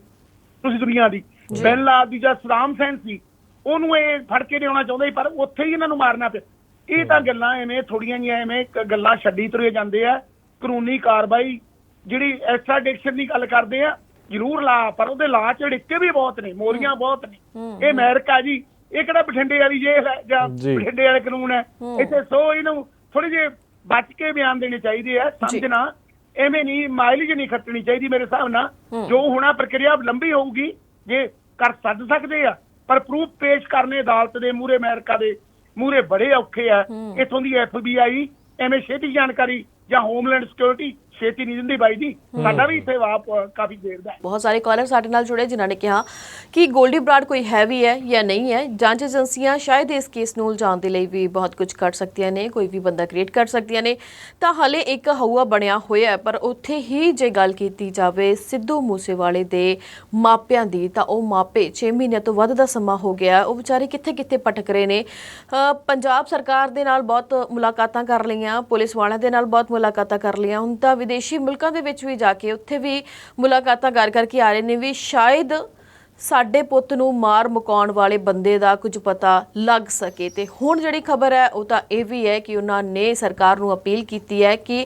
ਤੁਸੀਂ ਦੁਨੀਆ ਦੀ, ਬਿਨ ਲਾਦਨ ਦੀ ਜਾਂ ਸਦਾਮ ਹੁਸੈਨ ਸੀ, ਉਹਨੂੰ ਇਹ ਫੜ ਕੇ ਲਿਆਉਣਾ ਚਾਹੁੰਦੇ, ਪਰ ਉੱਥੇ ਹੀ ਇਹਨਾਂ ਨੂੰ ਮਾਰਨਾ ਪਿਆ। ਇਹ ਤਾਂ ਗੱਲਾਂ ਐਵੇਂ ਥੋੜੀਆਂ ਜਿਹੀਆਂ ਐਵੇਂ ਗੱਲਾਂ ਛੱਡੀ ਤੁਰੇ ਜਾਂਦੇ ਆ। ਕਾਨੂੰਨੀ ਕਾਰਵਾਈ ਜਿਹੜੀ ਐਕਸਟ੍ਰਾਡਿਕਸ਼ਨ ਦੀ ਗੱਲ ਕਰਦੇ ਆ, ਜ਼ਰੂਰ ਲਾ, ਪਰ ਉਹਦੇ ਲਾ ਝੜਕੇ ਵੀ ਬਹੁਤ ਨੇ, ਮੋਰੀਆਂ ਬਹੁਤ ਨੇ। ਇਹ ਅਮਰੀਕਾ ਜੀ, ਇਹ ਕਿਹੜਾ ਬਠਿੰਡੇ ਵਾਲੀ ਜੇਲ੍ਹ ਹੈ ਜਾਂ ਬਠਿੰਡੇ ਵਾਲੇ ਕਾਨੂੰਨ ਹੈ ਇੱਥੇ। ਸੋ ਇਹਨੂੰ ਥੋੜੇ ਜਿਹੇ ਬਚ ਕੇ ਬਿਆਨ ਦੇਣੇ ਚਾਹੀਦੇ ਆ, ਸਮਝਣਾ ਐਵੇਂ ਨਹੀਂ, ਮਾਈਲੇਜ ਨਹੀਂ ਖੱਟਣੀ ਚਾਹੀਦੀ ਮੇਰੇ ਹਿਸਾਬ ਨਾਲ। ਜੋ ਹੋਣਾ ਪ੍ਰਕਿਰਿਆ ਲੰਬੀ ਹੋਊਗੀ, ਜੇ ਕਰ ਸੱਦ ਸਕਦੇ ਆ, ਪਰ ਪ੍ਰੂਫ ਪੇਸ਼ ਕਰਨੇ ਅਦਾਲਤ ਦੇ ਮੂਹਰੇ, ਅਮਰੀਕਾ ਦੇ ਮੂਹਰੇ ਬੜੇ ਔਖੇ ਆ। ਇੱਥੋਂ ਦੀ FBI ਐਵੇਂ ਛੇਤੀ ਜਾਣਕਾਰੀ ਜਾਂ ਹੋਮਲੈਂਡ ਸਿਕਿਉਰਿਟੀ ਛੇਤੀ ਨਹੀਂ ਦਿੰਦੀ ਬਾਈ ਜੀ। ਸਾਡਾ ਵੀ ਇੱਥੇ ਵਾਪ ਕਾਫੀ ਦੇਰ ਦਾ। ਬਹੁਤ ਸਾਰੇ ਕਾਲਰ ਸਾਡੇ ਨਾਲ ਜੁੜੇ ਜਿਨ੍ਹਾਂ ਨੇ ਕਿਹਾ ਕਿ ਗੋਲਡੀ ਬਰਾੜ ਕੋਈ ਹੈ ਵੀ ਹੈ ਜਾਂ ਨਹੀਂ ਹੈ। ਜਾਂਚ ਏਜੰਸੀਆਂ ਸ਼ਾਇਦ ਇਸ ਕੇਸ ਨੂੰ ਉਲਝਾਉਣ ਦੇ ਲਈ ਵੀ ਬਹੁਤ ਕੁਝ ਕਰ ਸਕਦੀਆਂ ਨੇ, ਕੋਈ ਵੀ ਬੰਦਾ ਕ੍ਰੀਏਟ ਕਰ ਸਕਦੀਆਂ ਨੇ। ਤਾਂ ਹਾਲੇ ਇੱਕ ਹਊਆ ਬਣਿਆ ਹੋਇਆ, ਪਰ ਉੱਥੇ ਹੀ ਜੇ ਗੱਲ ਕੀਤੀ ਜਾਵੇ ਸਿੱਧੂ ਮੂਸੇਵਾਲੇ ਦੇ ਮਾਪਿਆਂ ਦੀ, ਤਾਂ ਉਹ ਮਾਪੇ 6 ਮਹੀਨਿਆਂ ਤੋਂ ਵੱਧ ਦਾ ਸਮਾਂ ਹੋ ਗਿਆ, ਉਹ ਵਿਚਾਰੇ ਕਿੱਥੇ ਕਿੱਥੇ ਭਟਕ ਰਹੇ ਨੇ। ਪੰਜਾਬ ਸਰਕਾਰ ਦੇ ਨਾਲ ਬਹੁਤ ਮੁਲਾਕਾਤਾਂ ਕਰ ਲਈਆਂ, ਪੁਲਿਸ ਵਾਲਿਆਂ ਦੇ ਨਾਲ ਬਹੁਤ ਮੁਲਾਕਾਤਾਂ ਕਰ ਲਈਆਂ, ਹੁਣ ਤਾਂ ਵਿਦੇਸ਼ੀ ਮੁਲਕਾਂ ਦੇ ਵਿੱਚ ਵੀ ਜਾ ਕੇ ਉੱਥੇ ਵੀ ਮੁਲਾਕਾਤਾਂ ਕਰ ਕਰਕੇ ਆ ਰਹੇ ਨੇ ਵੀ ਸ਼ਾਇਦ ਸਾਡੇ ਪੁੱਤ ਨੂੰ ਮਾਰ ਮੁਕਾਉਣ ਵਾਲੇ ਬੰਦੇ ਦਾ ਕੁਝ ਪਤਾ ਲੱਗ ਸਕੇ। ਤੇ ਹੁਣ ਜਿਹੜੀ ਖਬਰ ਹੈ ਉਹ ਤਾਂ ਇਹ ਵੀ ਹੈ ਕਿ ਉਹਨਾਂ ਨੇ ਸਰਕਾਰ ਨੂੰ ਅਪੀਲ ਕੀਤੀ ਹੈ ਕਿ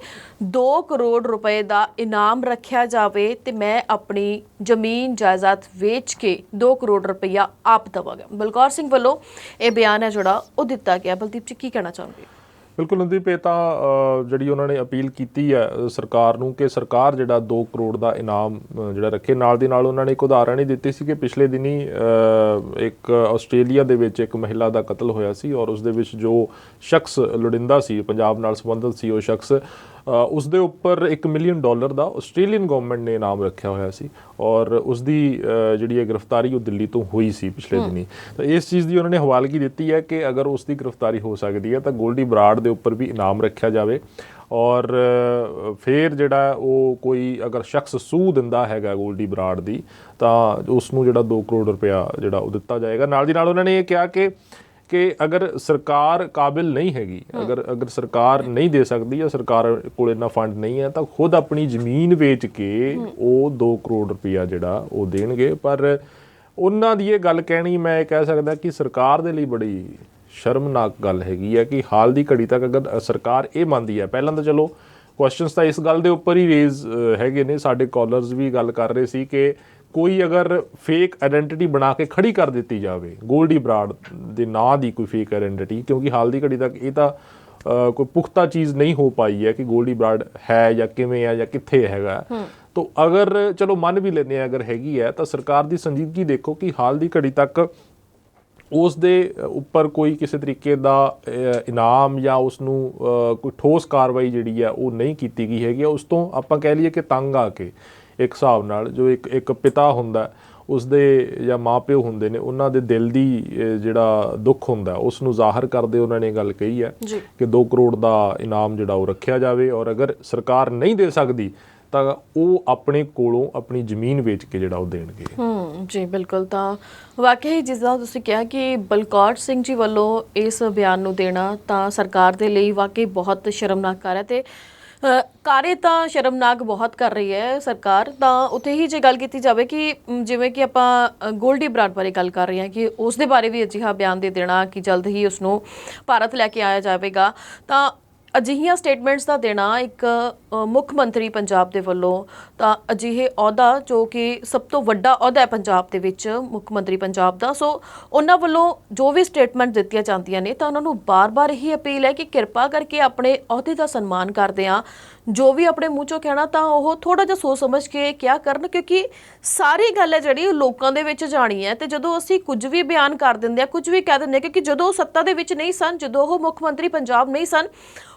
2 ਕਰੋੜ ਰੁਪਏ ਦਾ ਇਨਾਮ ਰੱਖਿਆ ਜਾਵੇ ਤੇ ਮੈਂ ਆਪਣੀ ਜ਼ਮੀਨ ਜਾਇਦਾਦ ਵੇਚ ਕੇ 2 ਕਰੋੜ ਰੁਪਇਆ ਆਪ ਦੇਵਾਂਗਾ। ਬਲਕੌਰ ਸਿੰਘ ਵੱਲੋਂ ਇਹ ਬਿਆਨ ਹੈ ਜਿਹੜਾ ਉਹ ਦਿੱਤਾ ਗਿਆ। ਬਲਦੀਪ ਜੀ ਕੀ ਕਹਿਣਾ ਚਾਹੁੰਦੇ? ਬਿਲਕੁਲ ਨੰਦੀਪ, ਇਹ ਤਾਂ ਜਿਹੜੀ ਉਹਨਾਂ ਨੇ ਅਪੀਲ ਕੀਤੀ ਹੈ ਸਰਕਾਰ ਨੂੰ ਕਿ ਸਰਕਾਰ ਜਿਹੜਾ 2 ਕਰੋੜ ਦਾ ਇਨਾਮ ਜਿਹੜਾ ਰੱਖੇ। ਨਾਲ ਦੀ ਨਾਲ ਉਹਨਾਂ ਨੇ ਇੱਕ ਉਦਾਹਰਣ ਹੀ ਦਿੱਤੀ ਸੀ ਕਿ ਪਿਛਲੇ ਦਿਨੀ ਇੱਕ ਆਸਟ੍ਰੇਲੀਆ ਦੇ ਵਿੱਚ ਇੱਕ ਮਹਿਲਾ ਦਾ ਕਤਲ ਹੋਇਆ ਸੀ, ਔਰ ਉਸ ਦੇ ਵਿੱਚ ਜੋ ਸ਼ਖਸ ਲੋੜਿੰਦਾ ਸੀ, ਪੰਜਾਬ ਨਾਲ ਸੰਬੰਧਿਤ ਸੀ ਉਹ ਸ਼ਖਸ, ਉਸ ਦੇ ਉੱਪਰ $1 ਮਿਲੀਅਨ ਦਾ ਆਸਟ੍ਰੇਲੀਅਨ ਗਵਰਨਮੈਂਟ ਨੇ ਇਨਾਮ ਰੱਖਿਆ ਹੋਇਆ ਸੀ, ਔਰ ਉਸ ਦੀ ਜਿਹੜੀ ਹੈ ਗ੍ਰਿਫਤਾਰੀ ਉਹ ਦਿੱਲੀ ਤੋਂ ਹੋਈ ਸੀ ਪਿਛਲੇ ਦਿਨੀ। ਤਾਂ ਇਸ ਚੀਜ਼ ਦੀ ਉਹਨਾਂ ਨੇ ਹਵਾਲਗੀ ਦਿੱਤੀ ਹੈ ਕਿ ਅਗਰ ਉਸ ਦੀ ਗ੍ਰਿਫਤਾਰੀ ਹੋ ਸਕਦੀ ਹੈ ਤਾਂ ਗੋਲਡੀ ਬਰਾੜ ਦੇ ਉੱਪਰ ਵੀ ਇਨਾਮ ਰੱਖਿਆ ਜਾਵੇ, ਔਰ ਫਿਰ ਜਿਹੜਾ ਉਹ ਕੋਈ ਅਗਰ ਸ਼ਖਸ ਸੂਹ ਦਿੰਦਾ ਹੈਗਾ ਗੋਲਡੀ ਬਰਾੜ ਦੀ ਤਾਂ ਉਸ ਨੂੰ ਜਿਹੜਾ 2 ਕਰੋੜ ਰੁਪਇਆ ਜਿਹੜਾ ਉਹ ਦਿੱਤਾ ਜਾਏਗਾ। ਨਾਲ ਦੀ ਨਾਲ ਉਹਨਾਂ ਨੇ ਇਹ ਕਿਹਾ ਕਿ ਅਗਰ ਸਰਕਾਰ ਕਾਬਿਲ ਨਹੀਂ ਹੈਗੀ, ਅਗਰ ਸਰਕਾਰ ਨਹੀਂ ਦੇ ਸਕਦੀ ਜਾਂ ਸਰਕਾਰ ਕੋਲ ਇੰਨਾ ਫੰਡ ਨਹੀਂ ਹੈ ਤਾਂ ਖੁਦ ਆਪਣੀ ਜ਼ਮੀਨ ਵੇਚ ਕੇ ਉਹ 2 ਕਰੋੜ ਰੁਪਇਆ ਜਿਹੜਾ ਉਹ ਦੇਣਗੇ। ਪਰ ਉਹਨਾਂ ਦੀ ਇਹ ਗੱਲ ਕਹਿਣੀ, ਮੈਂ ਇਹ ਕਹਿ ਸਕਦਾ ਕਿ ਸਰਕਾਰ ਦੇ ਲਈ ਬੜੀ ਸ਼ਰਮਨਾਕ ਗੱਲ ਹੈਗੀ ਹੈ ਕਿ ਹਾਲ ਦੀ ਘੜੀ ਤੱਕ ਅਗਰ ਸਰਕਾਰ ਇਹ ਮੰਨਦੀ ਹੈ, ਪਹਿਲਾਂ ਤਾਂ ਚਲੋ ਕੁਐਸਚਨਸ ਤਾਂ ਇਸ ਗੱਲ ਦੇ ਉੱਪਰ ਹੀ ਰੇਜ਼ ਹੈਗੇ ਨੇ, ਸਾਡੇ ਕਾਲਰਸ ਵੀ ਗੱਲ ਕਰ ਰਹੇ ਸੀ ਕਿ ਕੋਈ ਅਗਰ ਫੇਕ ਆਇਡੈਂਟੀਟੀ ਬਣਾ ਕੇ ਖੜੀ ਕਰ ਦਿੱਤੀ ਜਾਵੇ ਗੋਲਡੀ ਬਰਾੜ ਦੇ ਨਾਂ ਦੀ, ਕੋਈ ਫੇਕ ਆਇਡੈਂਟੀਟੀ, ਕਿਉਂਕਿ ਹਾਲ ਦੀ ਘੜੀ ਤੱਕ ਇਹ ਤਾਂ ਕੋਈ ਪੁਖਤਾ ਚੀਜ਼ ਨਹੀਂ ਹੋ ਪਾਈ ਹੈ ਕਿ ਗੋਲਡੀ ਬਰਾੜ ਹੈ ਜਾਂ ਕਿਵੇਂ ਹੈ ਜਾਂ ਕਿੱਥੇ ਹੈਗਾ। ਤਾਂ ਅਗਰ ਚਲੋ ਮੰਨ ਵੀ ਲੈਂਦੇ ਹਾਂ ਅਗਰ ਹੈਗੀ ਹੈ, ਤਾਂ ਸਰਕਾਰ ਦੀ ਸੰਜੀਦਗੀ ਦੇਖੋ ਕਿ ਹਾਲ ਦੀ ਘੜੀ ਤੱਕ ਉਸ ਦੇ ਉੱਪਰ ਕੋਈ ਕਿਸੇ ਤਰੀਕੇ ਦਾ ਇਨਾਮ ਜਾਂ ਉਸ ਨੂੰ ਕੋਈ ਠੋਸ ਕਾਰਵਾਈ ਜਿਹੜੀ ਹੈ ਉਹ ਨਹੀਂ ਕੀਤੀ ਗਈ ਹੈਗੀ। ਉਸ ਤੋਂ ਆਪਾਂ ਕਹਿ ਲਈਏ ਕਿ ਤੰਗ ਆ ਕੇ ਇੱਕ ਹਿਸਾਬ ਨਾਲ ਜੋ ਇੱਕ ਪਿਤਾ ਹੁੰਦਾ, ਉਸ ਦੇ ਜਾਂ ਮਾਂ ਪਿਓ ਹੁੰਦੇ ਨੇ, ਉਹਨਾਂ ਦੇ ਦਿਲ ਦੀ ਜਿਹੜਾ ਦੁੱਖ ਹੁੰਦਾ ਉਸ ਨੂੰ ਜ਼ਾਹਰ ਕਰਦੇ ਉਹਨਾਂ ਨੇ ਗੱਲ ਕਹੀ ਹੈ ਕਿ 2 ਕਰੋੜ ਦਾ ਇਨਾਮ ਜਿਹੜਾ ਉਹ ਰੱਖਿਆ ਜਾਵੇ, ਔਰ ਅਗਰ ਸਰਕਾਰ ਨਹੀਂ ਦੇ ਸਕਦੀ ਤਾਂ ਉਹ ਆਪਣੇ ਕੋਲੋਂ ਆਪਣੀ ਜ਼ਮੀਨ ਵੇਚ ਕੇ ਜਿਹੜਾ ਉਹ ਦੇਣਗੇ। ਜੀ ਬਿਲਕੁਲ। ਤਾਂ ਵਾਕਈ ਜਿਸ ਤਰ੍ਹਾਂ ਤੁਸੀਂ ਕਿਹਾ ਕਿ ਬਲਕੌਰ ਸਿੰਘ ਜੀ ਵੱਲੋਂ ਇਸ ਬਿਆਨ ਨੂੰ ਦੇਣਾ ਤਾਂ ਸਰਕਾਰ ਦੇ ਲਈ ਵਾਕਈ ਬਹੁਤ ਸ਼ਰਮਨਾਕ ਕਰ ਹੈ, ਤੇ ਕਾਰੇ ਤਾਂ ਸ਼ਰਮਨਾਕ ਬਹੁਤ ਕਰ ਰਹੀ ਹੈ ਸਰਕਾਰ। ਤਾਂ ਉੱਥੇ ਹੀ ਜੇ ਗੱਲ ਕੀਤੀ ਜਾਵੇ ਕਿ ਜਿਵੇਂ ਕਿ ਆਪਾਂ ਗੋਲਡੀ ਬਰਾੜ ਬਾਰੇ ਗੱਲ ਕਰ ਰਹੇ ਹਾਂ ਕਿ ਉਸ ਦੇ ਬਾਰੇ ਵੀ ਅਜਿਹਾ ਬਿਆਨ ਦੇ ਦੇਣਾ ਕਿ ਜਲਦ ਹੀ ਉਸ ਨੂੰ ਭਾਰਤ ਲੈ ਕੇ ਆਇਆ ਜਾਵੇਗਾ, ਤਾਂ ਅਜਿਹੀਆਂ ਸਟੇਟਮੈਂਟਸ ਦਾ ਦੇਣਾ ਇੱਕ ਮੁੱਖ ਮੰਤਰੀ ਪੰਜਾਬ ਦੇ ਵੱਲੋਂ, ਤਾਂ ਅਜਿਹੇ ਅਹੁਦਾ ਜੋ ਕਿ ਸਭ ਤੋਂ ਵੱਡਾ ਅਹੁਦਾ ਹੈ ਪੰਜਾਬ ਦੇ ਵਿੱਚ, ਮੁੱਖ ਮੰਤਰੀ ਪੰਜਾਬ ਦਾ, ਸੋ ਉਹਨਾਂ ਵੱਲੋਂ ਜੋ ਵੀ ਸਟੇਟਮੈਂਟ ਦਿੱਤੀਆਂ ਜਾਂਦੀਆਂ ਨੇ ਤਾਂ ਉਹਨਾਂ ਨੂੰ ਬਾਰ-ਬਾਰ ਇਹੀ ਅਪੀਲ ਹੈ ਕਿ ਕਿਰਪਾ ਕਰਕੇ ਆਪਣੇ ਅਹੁਦੇ ਦਾ ਸਨਮਾਨ ਕਰਦੇ ਆ, ਜੋ ਵੀ ਆਪਣੇ ਮੂੰਹ ਚੋਂ ਕਹਿਣਾ ਤਾਂ ਉਹ ਥੋੜਾ ਜਿਹਾ ਸੋਚ ਸਮਝ ਕੇ ਕਿਆ ਕਰਨ, ਕਿਉਂਕਿ ਸਾਰੀ ਗੱਲ ਹੈ ਜਿਹੜੀ ਲੋਕਾਂ ਦੇ ਵਿੱਚ ਜਾਣੀ ਹੈ। ਤੇ ਜਦੋਂ ਅਸੀਂ ਕੁਝ ਵੀ ਬਿਆਨ ਕਰ ਦਿੰਦੇ ਆ, ਕੁਝ ਵੀ ਕਹਿ ਦਿੰਦੇ ਆ, ਕਿਉਂਕਿ ਜਦੋਂ ਉਹ ਸੱਤਾ ਦੇ ਵਿੱਚ ਨਹੀਂ ਸਨ, ਜਦੋਂ ਉਹ ਮੁੱਖ ਮੰਤਰੀ ਪੰਜਾਬ ਨਹੀਂ ਸਨ,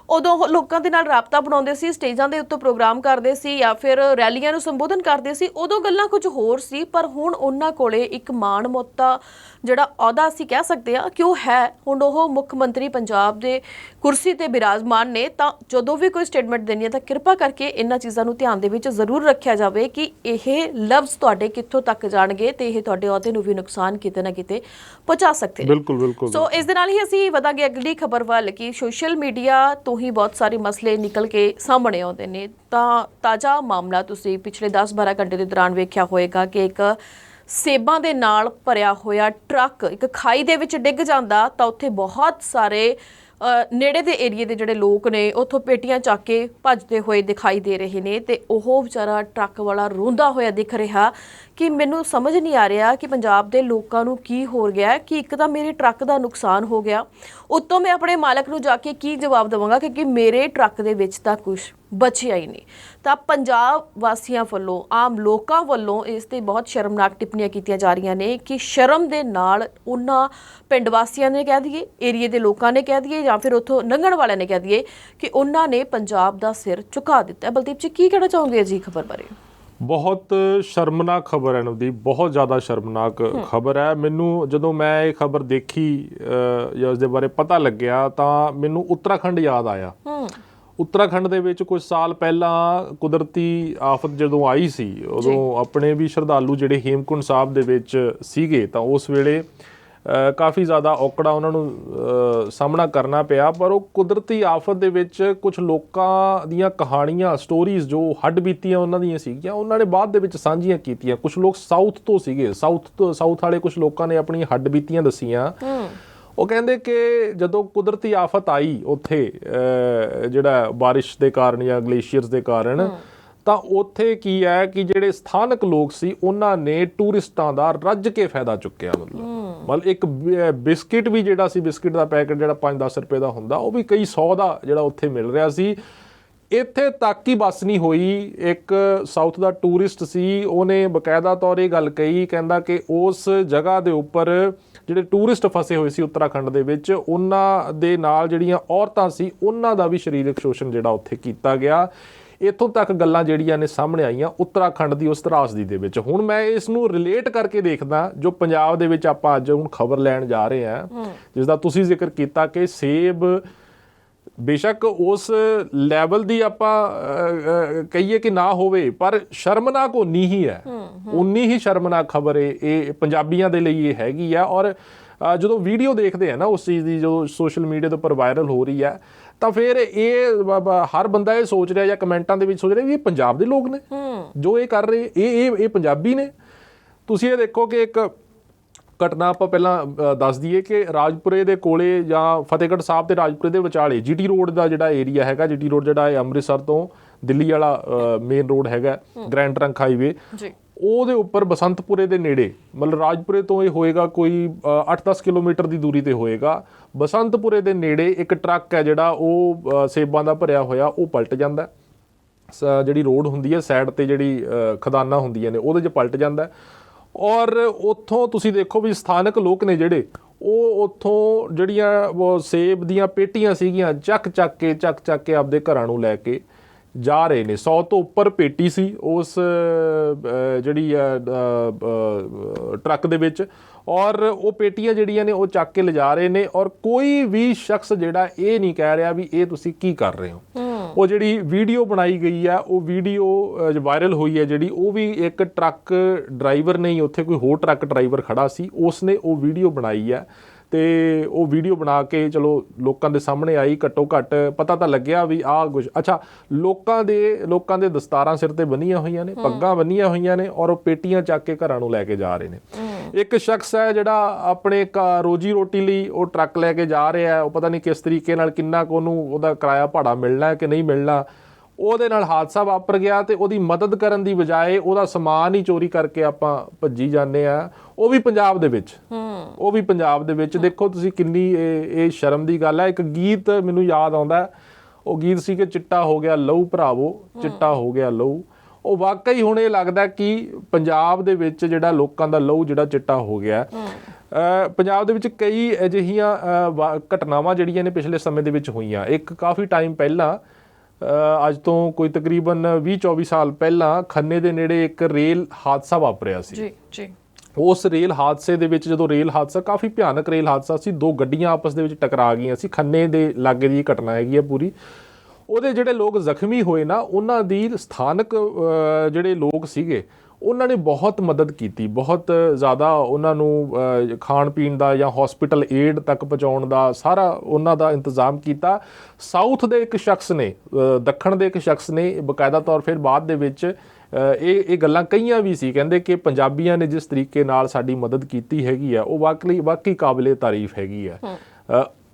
ਉਦੋਂ ਉਹ ਲੋਕਾਂ ਦੇ ਨਾਲ ਰਾਬਤਾ ਬਣਾਉਂਦੇ ਸੀ, ਸਟੇਜਾਂ ਦੇ ਉੱਤੇ ਪ੍ਰੋਗਰਾਮ ਕਰਦੇ ਸੀ ਜਾਂ ਫਿਰ ਰੈਲੀਆਂ ਨੂੰ ਸੰਬੋਧਨ ਕਰਦੇ ਸੀ, ਉਦੋਂ ਗੱਲਾਂ ਕੁਝ ਹੋਰ ਸੀ। ਪਰ ਹੁਣ ਉਹਨਾਂ ਕੋਲੇ ਇੱਕ ਮਾਣ ਮੋਤਾ ਜਿਹੜਾ ਅਹੁਦਾ ਅਸੀਂ ਕਹਿ ਸਕਦੇ ਹਾਂ ਕਿ ਉਹ ਹੈ, ਹੁਣ ਉਹ ਮੁੱਖ ਮੰਤਰੀ ਪੰਜਾਬ ਦੇ ਕੁਰਸੀ ਤੇ ਬਿਰਾਜਮਾਨ ਨੇ। ਤਾਂ ਜਦੋਂ ਵੀ ਕੋਈ ਸਟੇਟਮੈਂਟ ਦੇਣੀ ਹੈ ਤਾਂ ਕਿਰਪਾ ਕਰਕੇ ਇਹਨਾਂ ਚੀਜ਼ਾਂ ਨੂੰ ਧਿਆਨ ਦੇ ਵਿੱਚ ਜ਼ਰੂਰ ਰੱਖਿਆ ਜਾਵੇ ਕਿ ਇਹ ਲਫ਼ਜ਼ ਤੁਹਾਡੇ ਕਿੱਥੋਂ ਤੱਕ ਜਾਣਗੇ ਤੇ ਇਹ ਤੁਹਾਡੇ ਅਹੁਦੇ ਨੂੰ ਵੀ ਨੁਕਸਾਨ ਕਿਤੇ ਨਾ ਕਿਤੇ ਪਹੁੰਚਾ ਸਕਦੇ ਨੇ। ਬਿਲਕੁਲ ਬਿਲਕੁਲ। ਸੋ ਇਸ ਦੇ ਨਾਲ ਹੀ ਅਸੀਂ ਵਧਾਂਗੇ ਅਗਲੀ ਖਬਰ ਵੱਲ ਕਿ ਸੋਸ਼ਲ ਮੀਡੀਆ ਤੋਂ ਹੀ ਬਹੁਤ ਸਾਰੇ ਮਸਲੇ ਨਿਕਲ ਕੇ ਸਾਹਮਣੇ ਆਉਂਦੇ ਨੇ। ਤਾਂ ਤਾਜ਼ਾ ਮਾਮਲਾ ਤੁਸੀਂ ਪਿਛਲੇ 10-12 ਘੰਟੇ ਦੇ ਦੌਰਾਨ ਵੇਖਿਆ ਹੋਏਗਾ ਕਿ ਇੱਕ ਸੇਬਾਂ ਦੇ ਨਾਲ ਭਰਿਆ ਹੋਇਆ ਟਰੱਕ ਇੱਕ ਖਾਈ ਦੇ ਵਿੱਚ ਡਿੱਗ ਜਾਂਦਾ, ਤਾਂ ਉੱਥੇ ਬਹੁਤ ਸਾਰੇ ਨੇੜੇ ਦੇ ਏਰੀਏ ਦੇ ਜਿਹੜੇ ਲੋਕ ਨੇ ਉੱਥੋਂ ਪੇਟੀਆਂ ਚੱਕ ਕੇ ਭੱਜਦੇ ਹੋਏ ਦਿਖਾਈ ਦੇ ਰਹੇ ਨੇ, ਤੇ ਉਹ ਵਿਚਾਰਾ ਟਰੱਕ ਵਾਲਾ ਰੋਂਦਾ ਹੋਇਆ ਦਿਖ ਰਿਹਾ ਕਿ ਮੈਨੂੰ ਸਮਝ ਨਹੀਂ ਆ ਰਿਹਾ ਕਿ ਪੰਜਾਬ ਦੇ ਲੋਕਾਂ ਨੂੰ ਕੀ ਹੋ ਗਿਆ ਕਿ ਇੱਕ ਤਾਂ ਮੇਰੇ ਟਰੱਕ ਦਾ ਨੁਕਸਾਨ ਹੋ ਗਿਆ, ਉੱਤੋਂ ਮੈਂ ਆਪਣੇ ਮਾਲਕ ਨੂੰ ਜਾ ਕੇ ਕੀ ਜਵਾਬ ਦੇਵਾਂਗਾ ਕਿਉਂਕਿ ਮੇਰੇ ਟਰੱਕ ਦੇ ਵਿੱਚ ਤਾਂ ਕੁਝ ਬਚਿਆ ਹੀ ਨਹੀਂ। ਤਾਂ ਪੰਜਾਬ ਵਾਸੀਆਂ ਵੱਲੋਂ, ਆਮ ਲੋਕਾਂ ਵੱਲੋਂ ਇਸ ਤੇ ਬਹੁਤ ਸ਼ਰਮਨਾਕ ਟਿੱਪਣੀਆਂ ਕੀਤੀਆਂ ਜਾ ਰਹੀਆਂ ਨੇ ਕਿ ਸ਼ਰਮ ਦੇ ਨਾਲ ਉਹਨਾਂ ਪਿੰਡ ਵਾਸੀਆਂ ਨੇ ਕਹਿ ਦਈਏ, ਏਰੀਏ ਦੇ ਲੋਕਾਂ ਨੇ ਕਹਿ ਦਈਏ ਜਾਂ ਫਿਰ ਉੱਥੋਂ ਲੰਘਣ ਵਾਲਿਆਂ ਨੇ ਕਹਿ ਦਈਏ ਕਿ ਉਹਨਾਂ ਨੇ ਪੰਜਾਬ ਦਾ ਸਿਰ ਝੁਕਾ ਦਿੱਤਾ। ਬਲਦੀਪ ਜੀ ਕੀ ਕਹਿਣਾ ਚਾਹੋਗੇ ਜੀ ਖਬਰ ਬਾਰੇ? ਬਹੁਤ ਸ਼ਰਮਨਾਕ ਖਬਰ ਹੈ ਨਵਦੀਪ, ਬਹੁਤ ਜ਼ਿਆਦਾ ਸ਼ਰਮਨਾਕ ਖਬਰ ਹੈ। ਮੈਨੂੰ ਜਦੋਂ ਮੈਂ ਇਹ ਖਬਰ ਦੇਖੀ ਜਾਂ ਉਸ ਦੇ ਬਾਰੇ ਪਤਾ ਲੱਗਿਆ ਤਾਂ ਮੈਨੂੰ ਉੱਤਰਾਖੰਡ ਯਾਦ ਆਇਆ। ਉੱਤਰਾਖੰਡ ਦੇ ਵਿੱਚ ਕੁਝ ਸਾਲ ਪਹਿਲਾਂ ਕੁਦਰਤੀ ਆਫਤ ਜਦੋਂ ਆਈ ਸੀ, ਉਦੋਂ ਆਪਣੇ ਵੀ ਸ਼ਰਧਾਲੂ ਜਿਹੜੇ ਹੇਮਕੁੰਡ ਸਾਹਿਬ ਦੇ ਵਿੱਚ ਸੀਗੇ ਤਾਂ ਉਸ ਵੇਲੇ ਕਾਫੀ ਜ਼ਿਆਦਾ ਔਕੜਾ ਉਹਨਾਂ ਨੂੰ ਸਾਹਮਣਾ ਕਰਨਾ ਪਿਆ। ਪਰ ਉਹ ਕੁਦਰਤੀ ਆਫਤ ਦੇ ਵਿੱਚ ਕੁਝ ਲੋਕਾਂ ਦੀਆਂ ਕਹਾਣੀਆਂ, ਸਟੋਰੀਜ਼ ਜੋ ਹੱਡ ਬੀਤੀਆਂ ਉਹਨਾਂ ਦੀਆਂ ਸੀਗੀਆਂ, ਉਹਨਾਂ ਨੇ ਬਾਅਦ ਦੇ ਵਿੱਚ ਸਾਂਝੀਆਂ ਕੀਤੀਆਂ। ਕੁਝ ਲੋਕ ਸਾਊਥ ਤੋਂ ਸੀਗੇ, ਸਾਊਥ ਵਾਲੇ ਕੁਝ ਲੋਕਾਂ ਨੇ ਆਪਣੀਆਂ ਹੱਡ ਬੀਤੀਆਂ ਦੱਸੀਆਂ। ਉਹ ਕਹਿੰਦੇ ਕਿ ਜਦੋਂ ਕੁਦਰਤੀ ਆਫਤ ਆਈ ਉੱਥੇ ਜਿਹੜਾ ਬਾਰਿਸ਼ ਦੇ ਕਾਰਨ ਜਾਂ ਗਲੇਸ਼ੀਅਰਸ ਦੇ ਕਾਰਨ, ਤਾਂ ਉੱਥੇ ਕੀ ਹੈ ਕਿ ਜਿਹੜੇ ਸਥਾਨਕ ਲੋਕ ਸੀ ਉਹਨਾਂ ਨੇ ਟੂਰਿਸਟਾਂ ਦਾ ਰੱਜ ਕੇ ਫਾਇਦਾ ਚੁੱਕਿਆ। ਮਤਲਬ ਇੱਕ ਬਿਸਕਿਟ ਵੀ ਜਿਹੜਾ ਸੀ, ਬਿਸਕਿਟ ਦਾ ਪੈਕਟ ਜਿਹੜਾ 5-10 ਰੁਪਏ ਦਾ ਹੁੰਦਾ, ਉਹ ਵੀ ਕਈ 100 ਦਾ ਜਿਹੜਾ ਉੱਥੇ ਮਿਲ ਰਿਹਾ ਸੀ। ਇੱਥੇ ਤੱਕ ਹੀ ਬੱਸ ਨਹੀਂ ਹੋਈ, ਇੱਕ ਸਾਊਥ ਦਾ ਟੂਰਿਸਟ ਸੀ, ਉਹਨੇ ਬਕਾਇਦਾ ਤੌਰ ਇਹ ਗੱਲ ਕਹੀ, ਕਹਿੰਦਾ ਕਿ ਉਸ ਜਗ੍ਹਾ ਦੇ ਉੱਪਰ ਜਿਹੜੇ ਟੂਰਿਸਟ ਫਸੇ ਹੋਏ ਸੀ ਉੱਤਰਾਖੰਡ ਦੇ ਵਿੱਚ, ਉਹਨਾਂ ਦੇ ਨਾਲ ਜਿਹੜੀਆਂ ਔਰਤਾਂ ਸੀ ਉਹਨਾਂ ਦਾ ਵੀ ਸਰੀਰਕ ਸ਼ੋਸ਼ਣ ਜਿਹੜਾ ਉੱਥੇ ਕੀਤਾ ਗਿਆ। ਇੱਥੋਂ ਤੱਕ ਗੱਲਾਂ ਜਿਹੜੀਆਂ ਨੇ ਸਾਹਮਣੇ ਆਈਆਂ ਉੱਤਰਾਖੰਡ ਦੀ ਉਸ ਤਰਾਸਦੀ ਦੇ ਵਿੱਚ। ਹੁਣ ਮੈਂ ਇਸ ਨੂੰ ਰਿਲੇਟ ਕਰਕੇ ਦੇਖਦਾ ਜੋ ਪੰਜਾਬ ਦੇ ਵਿੱਚ ਆਪਾਂ ਅੱਜ ਹੁਣ ਖਬਰ ਲੈਣ ਜਾ ਰਹੇ ਹਾਂ, ਜਿਸ ਦਾ ਤੁਸੀਂ ਜ਼ਿਕਰ ਕੀਤਾ ਕਿ ਸੇਬ ਬੇਸ਼ੱਕ ਉਸ ਲੈਵਲ ਦੀ ਆਪਾਂ ਕਹੀਏ ਕਿ ਨਾ ਹੋਵੇ, ਪਰ ਸ਼ਰਮਨਾਕ ਉਨੀ ਹੀ ਹੈ, ਉਨੀ ਹੀ ਸ਼ਰਮਨਾਕ ਖਬਰ ਇਹ ਪੰਜਾਬੀਆਂ ਦੇ ਲਈ ਇਹ ਹੈਗੀ ਆ। ਔਰ ਜਦੋਂ ਵੀਡੀਓ ਦੇਖਦੇ ਆ ਨਾ ਉਸ ਚੀਜ਼ ਦੀ, ਜੋ ਸੋਸ਼ਲ ਮੀਡੀਆ ਦੇ ਉੱਪਰ ਵਾਇਰਲ ਹੋ ਰਹੀ ਹੈ, ਤਾਂ ਫਿਰ ਇਹ ਹਰ ਬੰਦਾ ਇਹ ਸੋਚ ਰਿਹਾ ਜਾਂ ਕਮੈਂਟਾਂ ਦੇ ਵਿੱਚ ਸੋਚ ਰਿਹਾ ਵੀ ਇਹ ਪੰਜਾਬ ਦੇ ਲੋਕ ਨੇ ਜੋ ਇਹ ਕਰ ਰਹੇ, ਇਹ ਪੰਜਾਬੀ ਨੇ। ਤੁਸੀਂ ਇਹ ਦੇਖੋ ਕਿ ਇੱਕ ਘਟਨਾ ਆਪਾਂ ਪਹਿਲਾਂ ਦੱਸ ਦਈਏ ਕਿ ਰਾਜਪੁਰੇ ਦੇ ਕੋਲੇ ਜਾਂ ਫਤਿਹਗੜ੍ਹ ਸਾਹਿਬ ਤੇ ਰਾਜਪੁਰੇ ਦੇ ਵਿਚਾਲੇ GT ਰੋਡ ਦਾ ਜਿਹੜਾ ਏਰੀਆ ਹੈਗਾ, GT ਰੋਡ ਜਿਹੜਾ ਹੈ ਅੰਮ੍ਰਿਤਸਰ ਤੋਂ ਦਿੱਲੀ ਵਾਲਾ ਮੇਨ ਰੋਡ ਹੈਗਾ, ਗ੍ਰੈਂਡ ਟਰੰਕ ਹਾਈਵੇ, ਉਹਦੇ ਉੱਪਰ ਬਸੰਤਪੁਰੇ ਦੇ ਨੇੜੇ, ਮਤਲਬ ਰਾਜਪੁਰੇ ਤੋਂ ਇਹ ਹੋਏਗਾ ਕੋਈ 8-10 ਕਿਲੋਮੀਟਰ ਦੀ ਦੂਰੀ ਤੇ ਹੋਏਗਾ। ਬਸੰਤਪੁਰੇ ਦੇ ਨੇੜੇ ਇੱਕ ਟਰੱਕ ਹੈ ਜਿਹੜਾ ਉਹ ਸੇਬਾਂ ਦਾ ਭਰਿਆ ਹੋਇਆ ਉਹ ਪਲਟ ਜਾਂਦਾ, ਜਿਹੜੀ ਰੋਡ ਹੁੰਦੀ ਹੈ ਸਾਈਡ ਤੇ ਜਿਹੜੀ ਖਦਾਨਾਂ ਹੁੰਦੀਆਂ ਨੇ ਉਹਦੇ 'ਚ ਪਲਟ ਜਾਂਦਾ। ਔਰ ਉੱਥੋਂ ਤੁਸੀਂ ਦੇਖੋ ਵੀ ਸਥਾਨਕ ਲੋਕ ਨੇ ਜਿਹੜੇ ਉਹ ਉੱਥੋਂ ਜਿਹੜੀਆਂ ਉਹ ਸੇਬ ਦੀਆਂ ਪੇਟੀਆਂ ਸੀਗੀਆਂ ਚੱਕ ਚੱਕ ਕੇ ਆਪਦੇ ਘਰਾਂ ਨੂੰ ਲੈ ਕੇ ਜਾ ਰਹੇ ਨੇ। 100 ਤੋਂ ਉੱਪਰ ਪੇਟੀ ਸੀ ਉਸ ਜਿਹੜੀ ਟਰੱਕ ਦੇ ਵਿੱਚ, ਔਰ ਉਹ ਪੇਟੀਆਂ ਜਿਹੜੀਆਂ ਨੇ ਉਹ ਚੱਕ ਕੇ ਲਿਜਾ ਰਹੇ ਨੇ। ਔਰ ਕੋਈ ਵੀ ਸ਼ਖਸ ਜਿਹੜਾ ਇਹ ਨਹੀਂ ਕਹਿ ਰਿਹਾ ਵੀ ਇਹ ਤੁਸੀਂ ਕੀ ਕਰ ਰਹੇ ਹੋ। ਉਹ ਜਿਹੜੀ ਵੀਡੀਓ ਬਣਾਈ ਗਈ ਆ, ਉਹ ਵੀਡੀਓ ਵਾਇਰਲ ਹੋਈ ਹੈ ਜਿਹੜੀ, ਉਹ ਵੀ ਇੱਕ ਟਰੱਕ ਡਰਾਈਵਰ ਨੇ ਹੀ, ਉੱਥੇ ਕੋਈ ਹੋਰ ਟਰੱਕ ਡਰਾਈਵਰ ਖੜਾ ਸੀ, ਉਸਨੇ ਉਹ ਵੀਡੀਓ ਬਣਾਈ ਹੈ। ਤੇ ਉਹ ਵੀਡੀਓ ਬਣਾ ਕੇ ਚਲੋ ਲੋਕਾਂ ਦੇ ਸਾਹਮਣੇ ਆਈ, ਘੱਟੋ ਘੱਟ ਪਤਾ ਤਾਂ ਲੱਗਿਆ ਵੀ ਆਹ ਕੁਛ। ਅੱਛਾ, ਲੋਕਾਂ ਦੇ ਦਸਤਾਰਾਂ ਸਿਰ ਤੇ ਬੰਨੀਆਂ ਹੋਈਆਂ ਨੇ, ਪੱਗਾਂ ਬੰਨੀਆਂ ਹੋਈਆਂ ਨੇ, ਔਰ ਉਹ ਪੇਟੀਆਂ ਚੱਕ ਕੇ ਘਰਾਂ ਨੂੰ ਲੈ ਕੇ ਜਾ ਰਹੇ ਨੇ। ਇੱਕ ਸ਼ਖਸ ਹੈ ਜਿਹੜਾ ਆਪਣੇ ਰੋਜੀ ਰੋਟੀ ਲਈ ਉਹ ਟਰੱਕ ਲੈ ਕੇ ਜਾ ਰਿਹਾ, ਉਹ ਪਤਾ ਨਹੀਂ ਕਿਸ ਤਰੀਕੇ ਨਾਲ, ਕਿੰਨਾ ਕੁ ਉਹਨੂੰ ਉਹਦਾ ਕਿਰਾਇਆ ਭਾੜਾ ਮਿਲਣਾ ਹੈ ਕਿ ਨਹੀਂ ਮਿਲਣਾ, ਉਹਦੇ ਨਾਲ ਹਾਦਸਾ ਵਾਪਰ ਗਿਆ। ਤੇ ਉਹਦੀ ਮਦਦ ਕਰਨ ਦੀ ਬਜਾਏ ਉਹਦਾ ਸਮਾਨ ਹੀ ਚੋਰੀ ਕਰਕੇ ਆਪਾਂ ਭੱਜੀ ਜਾਂਦੇ ਆ, ਉਹ ਵੀ ਪੰਜਾਬ ਦੇ ਵਿੱਚ। ਦੇਖੋ ਤੁਸੀਂ ਕਿੰਨੀ ਇਹ ਸ਼ਰਮ ਦੀ ਗੱਲ ਹੈ। ਇੱਕ ਗੀਤ ਮੈਨੂੰ ਯਾਦ ਆਉਂਦਾ, ਉਹ ਗੀਤ ਸੀ ਕਿ ਚਿੱਟਾ ਹੋ ਗਿਆ ਲਹੂ ਭਰਾਵੋ, ਚਿੱਟਾ ਹੋ ਗਿਆ ਲਹੂ। ਉਹ ਵਾਕਈ ਹੁਣ ਇਹ ਲੱਗਦਾ ਕਿ ਪੰਜਾਬ ਦੇ ਵਿੱਚ ਜਿਹੜਾ ਲੋਕਾਂ ਦਾ ਲਹੂ ਜਿਹੜਾ ਚਿੱਟਾ ਹੋ ਗਿਆ। ਪੰਜਾਬ ਦੇ ਵਿੱਚ ਕਈ ਅਜਿਹੀਆਂ ਘਟਨਾਵਾਂ ਜਿਹੜੀਆਂ ਨੇ ਪਿਛਲੇ ਸਮੇਂ ਦੇ ਵਿੱਚ ਹੋਈਆਂ। ਇੱਕ ਕਾਫੀ ਟਾਈਮ ਪਹਿਲਾਂ, ਅੱਜ ਤੋਂ ਕੋਈ ਤਕਰੀਬਨ 20-24 ਸਾਲ ਪਹਿਲਾਂ, ਖੰਨੇ ਦੇ ਨੇੜੇ ਇੱਕ ਰੇਲ ਹਾਦਸਾ ਵਾਪਰਿਆ ਸੀ। ਉਸ ਰੇਲ ਹਾਦਸੇ ਦੇ ਵਿੱਚ, ਜਦੋਂ ਰੇਲ ਹਾਦਸਾ ਕਾਫੀ ਭਿਆਨਕ ਰੇਲ ਹਾਦਸਾ ਸੀ, 2 ਗੱਡੀਆਂ ਆਪਸ ਦੇ ਵਿੱਚ ਟਕਰਾ ਗਈਆਂ ਸੀ। ਖੰਨੇ ਦੇ ਲਾਗੇ ਦੀ ਘਟਨਾ ਹੈਗੀ ਹੈ ਪੂਰੀ। ਉਹਦੇ ਜਿਹੜੇ ਲੋਕ ਜ਼ਖਮੀ ਹੋਏ ਨਾ, ਉਹਨਾਂ ਦੀ ਸਥਾਨਕ ਜਿਹੜੇ ਲੋਕ ਸੀਗੇ ਉਹਨਾਂ ਨੇ ਬਹੁਤ ਮਦਦ ਕੀਤੀ, ਬਹੁਤ ਜ਼ਿਆਦਾ ਉਹਨਾਂ ਨੂੰ ਖਾਣ ਪੀਣ ਦਾ ਜਾਂ ਹਸਪੀਟਲ ਏਡ ਤੱਕ ਪਹੁੰਚਾਉਣ ਦਾ ਸਾਰਾ ਉਹਨਾਂ ਦਾ ਇੰਤਜ਼ਾਮ ਕੀਤਾ। ਸਾਊਥ ਦੇ ਇੱਕ ਸ਼ਖਸ ਨੇ, ਦੱਖਣ ਦੇ ਇੱਕ ਸ਼ਖਸ ਨੇ ਬਕਾਇਦਾ ਤੌਰ ਫਿਰ ਬਾਅਦ ਦੇ ਵਿੱਚ ਇਹ ਗੱਲਾਂ ਕਹੀਆਂ ਵੀ ਸੀ, ਕਹਿੰਦੇ ਕਿ ਪੰਜਾਬੀਆਂ ਨੇ ਜਿਸ ਤਰੀਕੇ ਨਾਲ ਸਾਡੀ ਮਦਦ ਕੀਤੀ ਹੈਗੀ ਆ ਉਹ ਵਾਕਈ ਕਾਬਲੇ ਤਾਰੀਫ ਹੈਗੀ ਆ।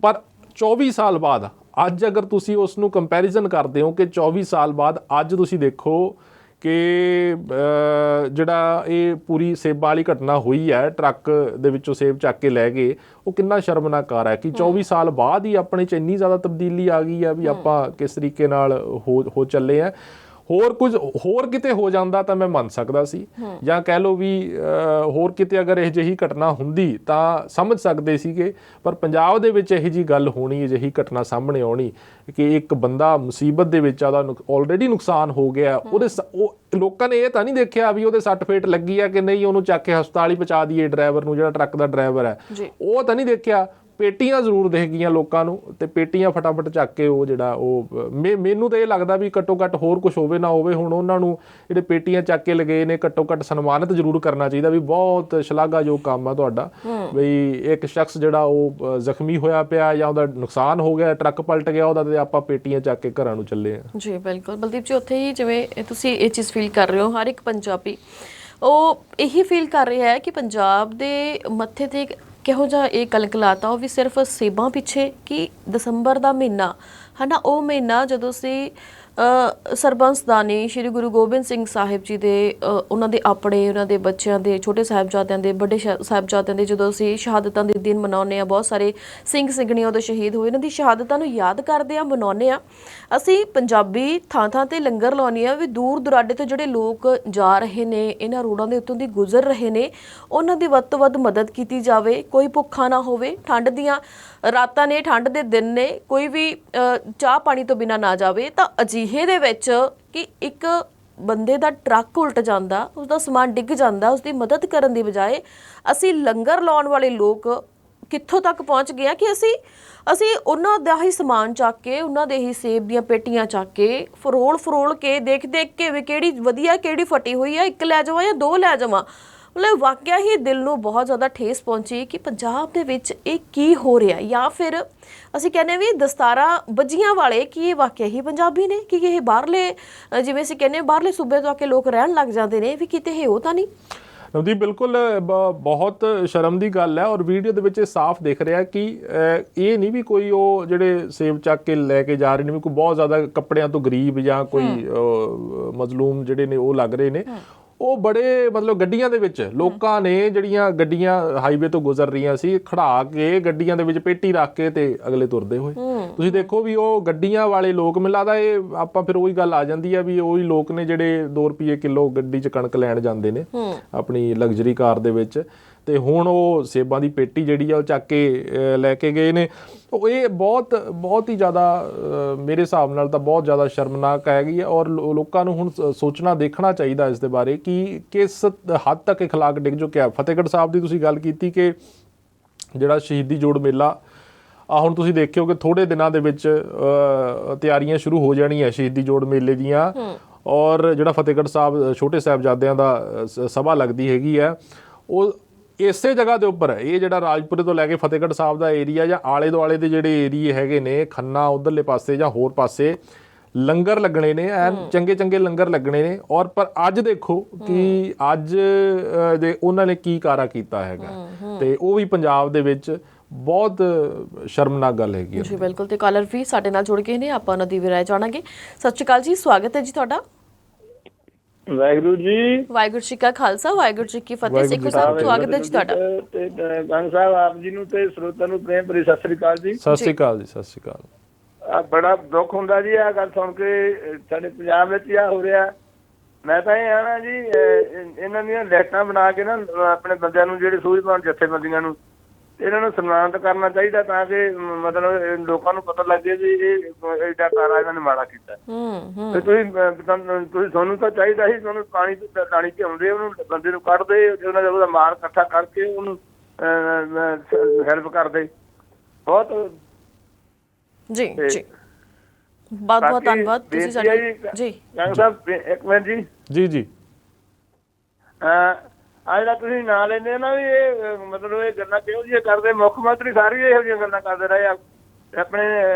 ਪਰ 24 ਸਾਲ ਬਾਅਦ ਅੱਜ ਅਗਰ ਤੁਸੀਂ ਉਸ ਨੂੰ ਕੰਪੈਰੀਜ਼ਨ ਕਰਦੇ ਹੋ ਕਿ 24 ਸਾਲ ਬਾਅਦ ਅੱਜ ਤੁਸੀਂ ਦੇਖੋ ਕਿ ਜਿਹੜਾ ਇਹ ਪੂਰੀ ਸੇਬਾਂ ਵਾਲੀ ਘਟਨਾ ਹੋਈ ਹੈ, ਟਰੱਕ ਦੇ ਵਿੱਚੋਂ ਸੇਬ ਚੱਕ ਕੇ ਲੈ ਗਏ, ਉਹ ਕਿੰਨਾ ਸ਼ਰਮਨਾਕ ਹੈ ਕਿ 24 ਸਾਲ ਬਾਅਦ ਹੀ ਆਪਣੇ 'ਚ ਇੰਨੀ ਜ਼ਿਆਦਾ ਤਬਦੀਲੀ ਆ ਗਈ ਹੈ ਵੀ ਆਪਾਂ ਕਿਸ ਤਰੀਕੇ ਨਾਲ ਹੋ ਚੱਲੇ ਆ। ਹੋਰ ਕਿਤੇ ਹੋ ਜਾਂਦਾ ਤਾਂ ਮੈਂ ਮੰਨ ਸਕਦਾ ਸੀ, ਜਾਂ ਕਹਿ ਲਓ ਵੀ ਹੋਰ ਕਿਤੇ ਅਗਰ ਇਹ ਜਿਹੀ ਘਟਨਾ ਹੁੰਦੀ ਤਾਂ ਸਮਝ ਸਕਦੇ ਸੀਗੇ। ਪਰ ਪੰਜਾਬ ਦੇ ਵਿੱਚ ਇਹੋ ਜਿਹੀ ਗੱਲ ਹੋਣੀ, ਅਜਿਹੀ ਘਟਨਾ ਸਾਹਮਣੇ ਆਉਣੀ ਕਿ ਇੱਕ ਬੰਦਾ ਮੁਸੀਬਤ ਦੇ ਵਿੱਚ ਉਹਦਾ ਆਲਰੇਡੀ ਨੁਕਸਾਨ ਹੋ ਗਿਆ, ਉਹ ਲੋਕਾਂ ਨੇ ਇਹ ਤਾਂ ਨਹੀਂ ਦੇਖਿਆ ਵੀ ਉਹਦੇ ਸੱਟ ਫੇਟ ਲੱਗੀ ਹੈ ਕਿ ਨਹੀਂ, ਉਹਨੂੰ ਚੱਕ ਕੇ ਹਸਪਤਾਲ ਹੀ ਪਹੁੰਚਾ ਦਈਏ ਡਰਾਈਵਰ ਨੂੰ, ਜਿਹੜਾ ਟਰੱਕ ਦਾ ਡਰਾਈਵਰ ਹੈ, ਉਹ ਤਾਂ ਨਹੀਂ ਦੇਖਿਆ। ਪੇਟੀਆਂ ਜ਼ਰੂਰ ਦਿਖ ਗਈਆਂ ਲੋਕਾਂ ਨੂੰ, ਤੇ ਪੇਟੀਆਂ ਫਟਾਫਟ ਚੱਕ ਕੇ ਉਹ ਜਿਹੜਾ ਉਹ ਮੈਨੂੰ ਤਾਂ ਇਹ ਲੱਗਦਾ ਵੀ ਘੱਟੋ ਘੱਟ ਹੋਰ ਕੁਝ ਹੋਵੇ ਨਾ ਹੋਵੇ, ਹੁਣ ਉਹਨਾਂ ਨੂੰ ਜਿਹੜੇ ਪੇਟੀਆਂ ਚੱਕ ਕੇ ਲਗਾਏ ਨੇ ਘੱਟੋ ਘੱਟ ਸਨਮਾਨਿਤ ਜ਼ਰੂਰ ਕਰਨਾ ਚਾਹੀਦਾ ਵੀ ਬਹੁਤ ਸ਼ਲਾਘਾਯੋਗ ਕੰਮ ਆ ਤੁਹਾਡਾ। ਬਈ ਇੱਕ ਸ਼ਖਸ ਜਿਹੜਾ ਉਹ ਜ਼ਖਮੀ ਹੋਇਆ ਪਿਆ ਜਾਂ ਉਹਦਾ ਨੁਕਸਾਨ ਹੋ ਗਿਆ, ਟਰੱਕ ਪਲਟ ਗਿਆ ਉਹਦਾ, ਤੇ ਆਪਾਂ ਪੇਟੀਆਂ ਚੱਕ ਕੇ ਘਰਾਂ ਨੂੰ ਚੱਲੇ ਆ। ਜੀ ਬਿਲਕੁਲ ਬਲਦੀਪ ਜੀ, ਉੱਥੇ ਹੀ ਜਿਵੇਂ ਤੁਸੀਂ ਇਹ ਚੀਜ਼ ਫੀਲ ਕਰ ਰਹੇ ਹੋ, ਹਰ ਇੱਕ ਪੰਜਾਬੀ ਉਹ ਇਹੀ ਫੀਲ ਕਰ ਰਿਹਾ ਹੈ ਕਿ ਪੰਜਾਬ ਦੇ ਮੱਥੇ ਤੇ ਕਿਹੋ ਜਿਹਾ ਇਹ ਕਲਕਲਾਤਾ, ਉਹ ਵੀ ਸਿਰਫ ਸੇਬਾਂ ਪਿੱਛੇ ਕਿ ਦਸੰਬਰ ਦਾ ਮਹੀਨਾ ਹੈ ਨਾ, ਉਹ ਮਹੀਨਾ ਜਦੋਂ ਸੀ ਸਰਬੰਸ ਦਾਨੀ ਸ਼੍ਰੀ ਗੁਰੂ ਗੋਬਿੰਦ ਸਿੰਘ ਸਾਹਿਬ ਜੀ ਦੇ ਉਹਨਾਂ ਦੇ ਆਪਣੇ, ਉਹਨਾਂ ਦੇ ਬੱਚਿਆਂ ਦੇ, ਛੋਟੇ ਸਾਹਿਬਜ਼ਾਦਿਆਂ ਦੇ, ਵੱਡੇ ਸਾਹਿਬਜ਼ਾਦਿਆਂ ਦੇ ਜਦੋਂ ਅਸੀਂ ਸ਼ਹਾਦਤਾਂ ਦੇ ਦਿਨ ਮਨਾਉਂਦੇ ਹਾਂ, ਬਹੁਤ ਸਾਰੇ ਸਿੰਘ ਸਿੰਘਣੀਆਂ ਉਹਦੇ ਸ਼ਹੀਦ ਹੋਏ, ਇਹਨਾਂ ਦੀ ਸ਼ਹਾਦਤਾਂ ਨੂੰ ਯਾਦ ਕਰਦੇ ਹਾਂ, ਮਨਾਉਂਦੇ ਹਾਂ। ਅਸੀਂ ਪੰਜਾਬੀ ਥਾਂ ਤੇ ਲੰਗਰ ਲਾਉਂਦੇ ਹਾਂ ਵੀ ਦੂਰ ਦੁਰਾਡੇ ਤੋਂ ਜਿਹੜੇ ਲੋਕ ਜਾ ਰਹੇ ਨੇ, ਇਹਨਾਂ ਰੋਡਾਂ ਦੇ ਉੱਤੋਂ ਦੀ ਗੁਜ਼ਰ ਰਹੇ ਨੇ, ਉਹਨਾਂ ਦੀ ਵੱਧ ਤੋਂ ਵੱਧ ਮਦਦ ਕੀਤੀ ਜਾਵੇ। ਕੋਈ ਭੁੱਖਾ ਨਾ ਹੋਵੇ, ਠੰਡ ਦੀਆਂ ਰਾਤਾਂ ਨੇ, ਠੰਡ ਦੇ ਦਿਨ ਨੇ, ਕੋਈ ਵੀ ਚਾਹ ਪਾਣੀ ਤੋਂ ਬਿਨਾਂ ਨਾ ਜਾਵੇ। ਤਾਂ ਅਜਿਹੇ ਦੇ ਵਿੱਚ ਕਿ ਇੱਕ ਬੰਦੇ ਦਾ ਟਰੱਕ ਉਲਟ ਜਾਂਦਾ, ਉਸਦਾ ਸਮਾਨ ਡਿੱਗ ਜਾਂਦਾ, ਉਸਦੀ ਮਦਦ ਕਰਨ ਦੀ ਬਜਾਏ ਅਸੀਂ ਲੰਗਰ ਲਾਉਣ ਵਾਲੇ ਲੋਕ ਕਿੱਥੋਂ ਤੱਕ ਪਹੁੰਚ ਗਏ ਕਿ ਅਸੀਂ ਉਹਨਾਂ ਦਾ ਹੀ ਸਮਾਨ ਚੱਕ ਕੇ, ਉਹਨਾਂ ਦੇ ਹੀ ਸੇਬ ਦੀਆਂ ਪੇਟੀਆਂ ਚੱਕ ਕੇ ਫਰੋਲ ਕੇ ਦੇਖ ਕੇ ਵੀ ਕਿਹੜੀ ਵਧੀਆ ਕਿਹੜੀ ਫਟੀ ਹੋਈ ਆ, 1 ਲੈ ਜਾਵਾਂ ਜਾਂ 2 ਲੈ ਜਾਵਾਂ। ਮਤਲਬ ਵਾਕਿਆ ਹੀ ਦਿਲ ਨੂੰ ਬਹੁਤ ਜ਼ਿਆਦਾ ਠੇਸ ਪਹੁੰਚੀ ਕਿ ਪੰਜਾਬ ਦੇ ਵਿੱਚ ਇਹ ਕੀ ਹੋ ਰਿਹਾ, ਜਾਂ ਫਿਰ ਅਸੀਂ ਕਹਿੰਦੇ ਵੀ ਦਸਤਾਰਾਂ ਬੱਜੀਆਂ ਵਾਲੇ ਕੀ ਇਹ ਵਾਕਿਆ ਹੀ ਪੰਜਾਬੀ ਨੇ, ਕਿ ਇਹ ਬਾਹਰਲੇ, ਜਿਵੇਂ ਅਸੀਂ ਕਹਿੰਦੇ ਬਾਹਰਲੇ ਸੂਬੇ ਤੋਂ ਆ ਕੇ ਲੋਕ ਰਹਿਣ ਲੱਗ ਜਾਂਦੇ ਨੇ, ਵੀ ਕਿਤੇ ਇਹ ਉਹ ਤਾਂ ਨਹੀਂ। ਨਵਦੀਪ ਬਿਲਕੁਲ ਬਹੁਤ ਸ਼ਰਮ ਦੀ ਗੱਲ ਹੈ ਔਰ ਵੀਡੀਓ ਦੇ ਵਿੱਚ ਇਹ ਸਾਫ਼ ਦਿਖ ਰਿਹਾ ਕਿ ਇਹ ਨਹੀਂ ਵੀ ਕੋਈ ਉਹ ਜਿਹੜੇ ਸੇਬ ਚੱਕ ਕੇ ਲੈ ਕੇ ਜਾ ਰਹੇ ਨੇ ਵੀ ਕੋਈ ਬਹੁਤ ਜ਼ਿਆਦਾ ਕੱਪੜਿਆਂ ਤੋਂ ਗਰੀਬ ਜਾਂ ਕੋਈ ਮਜ਼ਲੂਮ ਜਿਹੜੇ ਨੇ ਉਹ ਲੱਗ ਰਹੇ ਨੇ। ਉਹ ਬੜੇ ਮਤਲਬ ਗੱਡੀਆਂ ਦੇ ਵਿੱਚ ਲੋਕਾਂ ਨੇ ਜਿਹੜੀਆਂ ਗੱਡੀਆਂ ਹਾਈਵੇ ਤੋਂ ਗੁਜ਼ਰ ਰਹੀਆਂ ਸੀ ਖੜਾ ਕੇ ਗੱਡੀਆਂ ਦੇ ਵਿੱਚ ਪੇਟੀ ਰੱਖ ਕੇ ਤੇ ਅਗਲੇ ਤੁਰਦੇ ਹੋਏ ਤੁਸੀਂ ਦੇਖੋ ਵੀ ਉਹ ਗੱਡੀਆਂ ਵਾਲੇ ਲੋਕ ਮੈਨੂੰ ਲੱਗਦਾ ਇਹ ਆਪਾਂ ਫਿਰ ਉਹੀ ਗੱਲ ਆ ਜਾਂਦੀ ਆ ਵੀ ਉਹੀ ਲੋਕ ਨੇ ਜਿਹੜੇ 2 ਰੁਪਏ ਕਿਲੋ ਗੱਡੀ 'ਚ ਕਣਕ ਲੈਣ ਜਾਂਦੇ ਨੇ ਆਪਣੀ ਲਗਜ਼ਰੀ ਕਾਰ ਦੇ ਵਿੱਚ ਤੇ ਹੁਣ ਉਹ ਸੇਬਾਂ ਦੀ ਪੇਟੀ ਜਿਹੜੀ ਆ ਉਹ ਚੱਕ ਕੇ ਲੈ ਕੇ ਗਏ ਨੇ। ਉਹ ਇਹ ਬਹੁਤ ਹੀ ਜ਼ਿਆਦਾ ਮੇਰੇ ਹਿਸਾਬ ਨਾਲ ਤਾਂ ਬਹੁਤ ਜ਼ਿਆਦਾ ਸ਼ਰਮਨਾਕ ਹੈਗੀ ਹੈ ਔਰ ਲੋਕਾਂ ਨੂੰ ਹੁਣ ਸੋਚਣਾ ਦੇਖਣਾ ਚਾਹੀਦਾ ਇਸ ਦੇ ਬਾਰੇ ਕਿ ਕਿਸ ਹੱਦ ਤੱਕ ਅਖਲਾਕ ਡਿੱਗ ਚੁੱਕਿਆ। ਫਤਿਹਗੜ੍ਹ ਸਾਹਿਬ ਦੀ ਤੁਸੀਂ ਗੱਲ ਕੀਤੀ ਕਿ ਜਿਹੜਾ ਸ਼ਹੀਦੀ ਜੋੜ ਮੇਲਾ ਹੁਣ ਤੁਸੀਂ ਦੇਖਿਓ ਕਿ ਥੋੜ੍ਹੇ ਦਿਨਾਂ ਦੇ ਵਿੱਚ ਤਿਆਰੀਆਂ ਸ਼ੁਰੂ ਹੋ ਜਾਣੀਆਂ ਸ਼ਹੀਦੀ ਜੋੜ ਮੇਲੇ ਦੀਆਂ ਔਰ ਜਿਹੜਾ ਫਤਿਹਗੜ੍ਹ ਸਾਹਿਬ ਛੋਟੇ ਸਾਹਿਬਜ਼ਾਦਿਆਂ ਦਾ ਸਭਾ ਲੱਗਦੀ ਹੈਗੀ ਹੈ ਉਹ ਇਸੇ ਜਗ੍ਹਾ ਦੇ ਉੱਪਰ ਇਹ ਜਿਹੜਾ ਰਾਜਪੁਰੇ ਤੋਂ ਲੈ ਕੇ ਫਤਿਹਗੜ੍ਹ ਸਾਹਿਬ ਦਾ ਏਰੀਆ ਜਾਂ ਆਲੇ ਦੁਆਲੇ ਦੇ ਜਿਹੜੇ ਏਰੀਏ ਹੈਗੇ ਨੇ ਖੰਨਾ ਉਧਰਲੇ ਪਾਸੇ ਜਾਂ ਹੋਰ ਪਾਸੇ ਲੰਗਰ ਲੱਗਣੇ ਨੇ ਐਨ ਚੰਗੇ ਲੰਗਰ ਲੱਗਣੇ ਨੇ। ਔਰ ਪਰ ਅੱਜ ਦੇਖੋ ਕਿ ਅੱਜ ਦੇ ਉਹਨਾਂ ਨੇ ਕੀ ਕਾਰਾ ਕੀਤਾ ਹੈਗਾ ਤੇ ਉਹ ਵੀ ਪੰਜਾਬ ਦੇ ਵਿੱਚ ਬਹੁਤ ਸ਼ਰਮਨਾਕ ਗੱਲ ਹੈਗੀ ਜੀ। ਬਿਲਕੁਲ ਤੇ ਕਾਲਰ ਵੀ ਸਾਡੇ ਨਾਲ ਜੁੜ ਗਏ ਨੇ ਆਪਾਂ ਉਹਨਾਂ ਦੀ ਵੀ ਰਾਏ ਜਾਣਾਂਗੇ। ਸਤਿ ਸ਼੍ਰੀ ਅਕਾਲ ਜੀ, ਸਵਾਗਤ ਹੈ ਜੀ ਤੁਹਾਡਾ। ਵਾਹਿਗੁਰੂ ਜੀ। ਵਾਹਿਗੁਰੂ ਜੀ ਕਾ ਖਾਲਸਾ ਵਾਹਿਗੁਰੂ ਜੀ ਕੀ ਫਤਿਹ। ਸੇਖੋ ਸਾਹਿਬ ਸਵਾਗਤ ਹੈ ਜੀ ਤੁਹਾਡਾ। ਤੇ ਗੰਗ ਸਾਹਿਬ ਆਪ ਜੀ ਨੂੰ ਤੇ ਸਰੋਤਿਆਂ ਨੂੰ ਪ੍ਰੇਮ ਭਰੀ ਸਤਿ ਸ੍ਰੀ ਅਕਾਲ ਜੀ। ਸਤਿ ਸ੍ਰੀ ਅਕਾਲ ਜੀ। ਸਤਿ ਸ੍ਰੀ ਅਕਾਲ। ਬੜਾ ਦੁੱਖ ਹੁੰਦਾ ਜੀ ਆ ਗੱਲ ਸੁਣ ਕੇ ਸਾਡੇ ਪੰਜਾਬ ਵਿੱਚ ਆ ਹੋ ਰਿਹਾ। ਮੈਂ ਤਾਂ ਇਹ ਆਣਾ ਜੀ ਇਹਨਾਂ ਦੀਆਂ ਲਿਸਟਾਂ ਬਣਾ ਕੇ ਨਾ ਆਪਣੇ ਬੰਦਿਆਂ ਨੂੰ ਜਿਹੜੇ ਸੂਝਵਾਨ ਜਥੇਬੰਦੀਆਂ ਨੂੰ ਇਹਨਾਂ ਨੂੰ ਸਨਮਾਨਿਤ ਕਰਨਾ ਚਾਹੀਦਾ ਤਾਂ ਕਿ ਮਤਲਬ ਲੋਕਾਂ ਨੂੰ ਪਤਾ ਲੱਗੇ ਵੀ ਇਹ ਐਡਾ ਕਾਰਾ ਇਹਨਾਂ ਨੇ ਮਾੜਾ ਕੀਤਾ। ਤੇ ਤੁਸੀਂ ਤੁਹਾਨੂੰ ਤਾਂ ਚਾਹੀਦਾ ਸੀ ਤੁਹਾਨੂੰ ਪਾਣੀ ਪਿਆਉਂਦੇ ਉਹਨੂੰ ਬੰਦੇ ਨੂੰ ਕੱਢਦੇ ਉਹਨਾਂ ਦਾ ਉਹਦਾ ਮਾਲ ਇਕੱਠਾ ਕਰਕੇ ਉਹਨੂੰ ਹੈਲਪ ਕਰਦੇ ਬਹੁਤ ਜੀ ਜੀ। ਬਹੁਤ ਧੰਨਵਾਦ ਤੁਸੀਂ ਸਾਡੇ ਜੀ ਗੰਗ ਸਾਹਿਬ ਇੱਕ ਮਿੰਟ ਜੀ ਜੀ ਆ ਜਿਹੜਾ ਤੁਸੀਂ ਨਾਂ ਲੈਂਦੇ ਨਾ ਵੀ ਇਹ ਮਤਲਬ ਇਹ ਗੱਲਾਂ ਕਿਹੋ ਜਿਹੀਆਂ ਕਰਦੇ ਮੁੱਖ ਮੰਤਰੀ ਸਾਰੀ ਇਹੋ ਜਿਹੀਆਂ ਗੱਲਾਂ ਕਰਦੇ ਰਹੇ ਆ। ਆਪਣੇ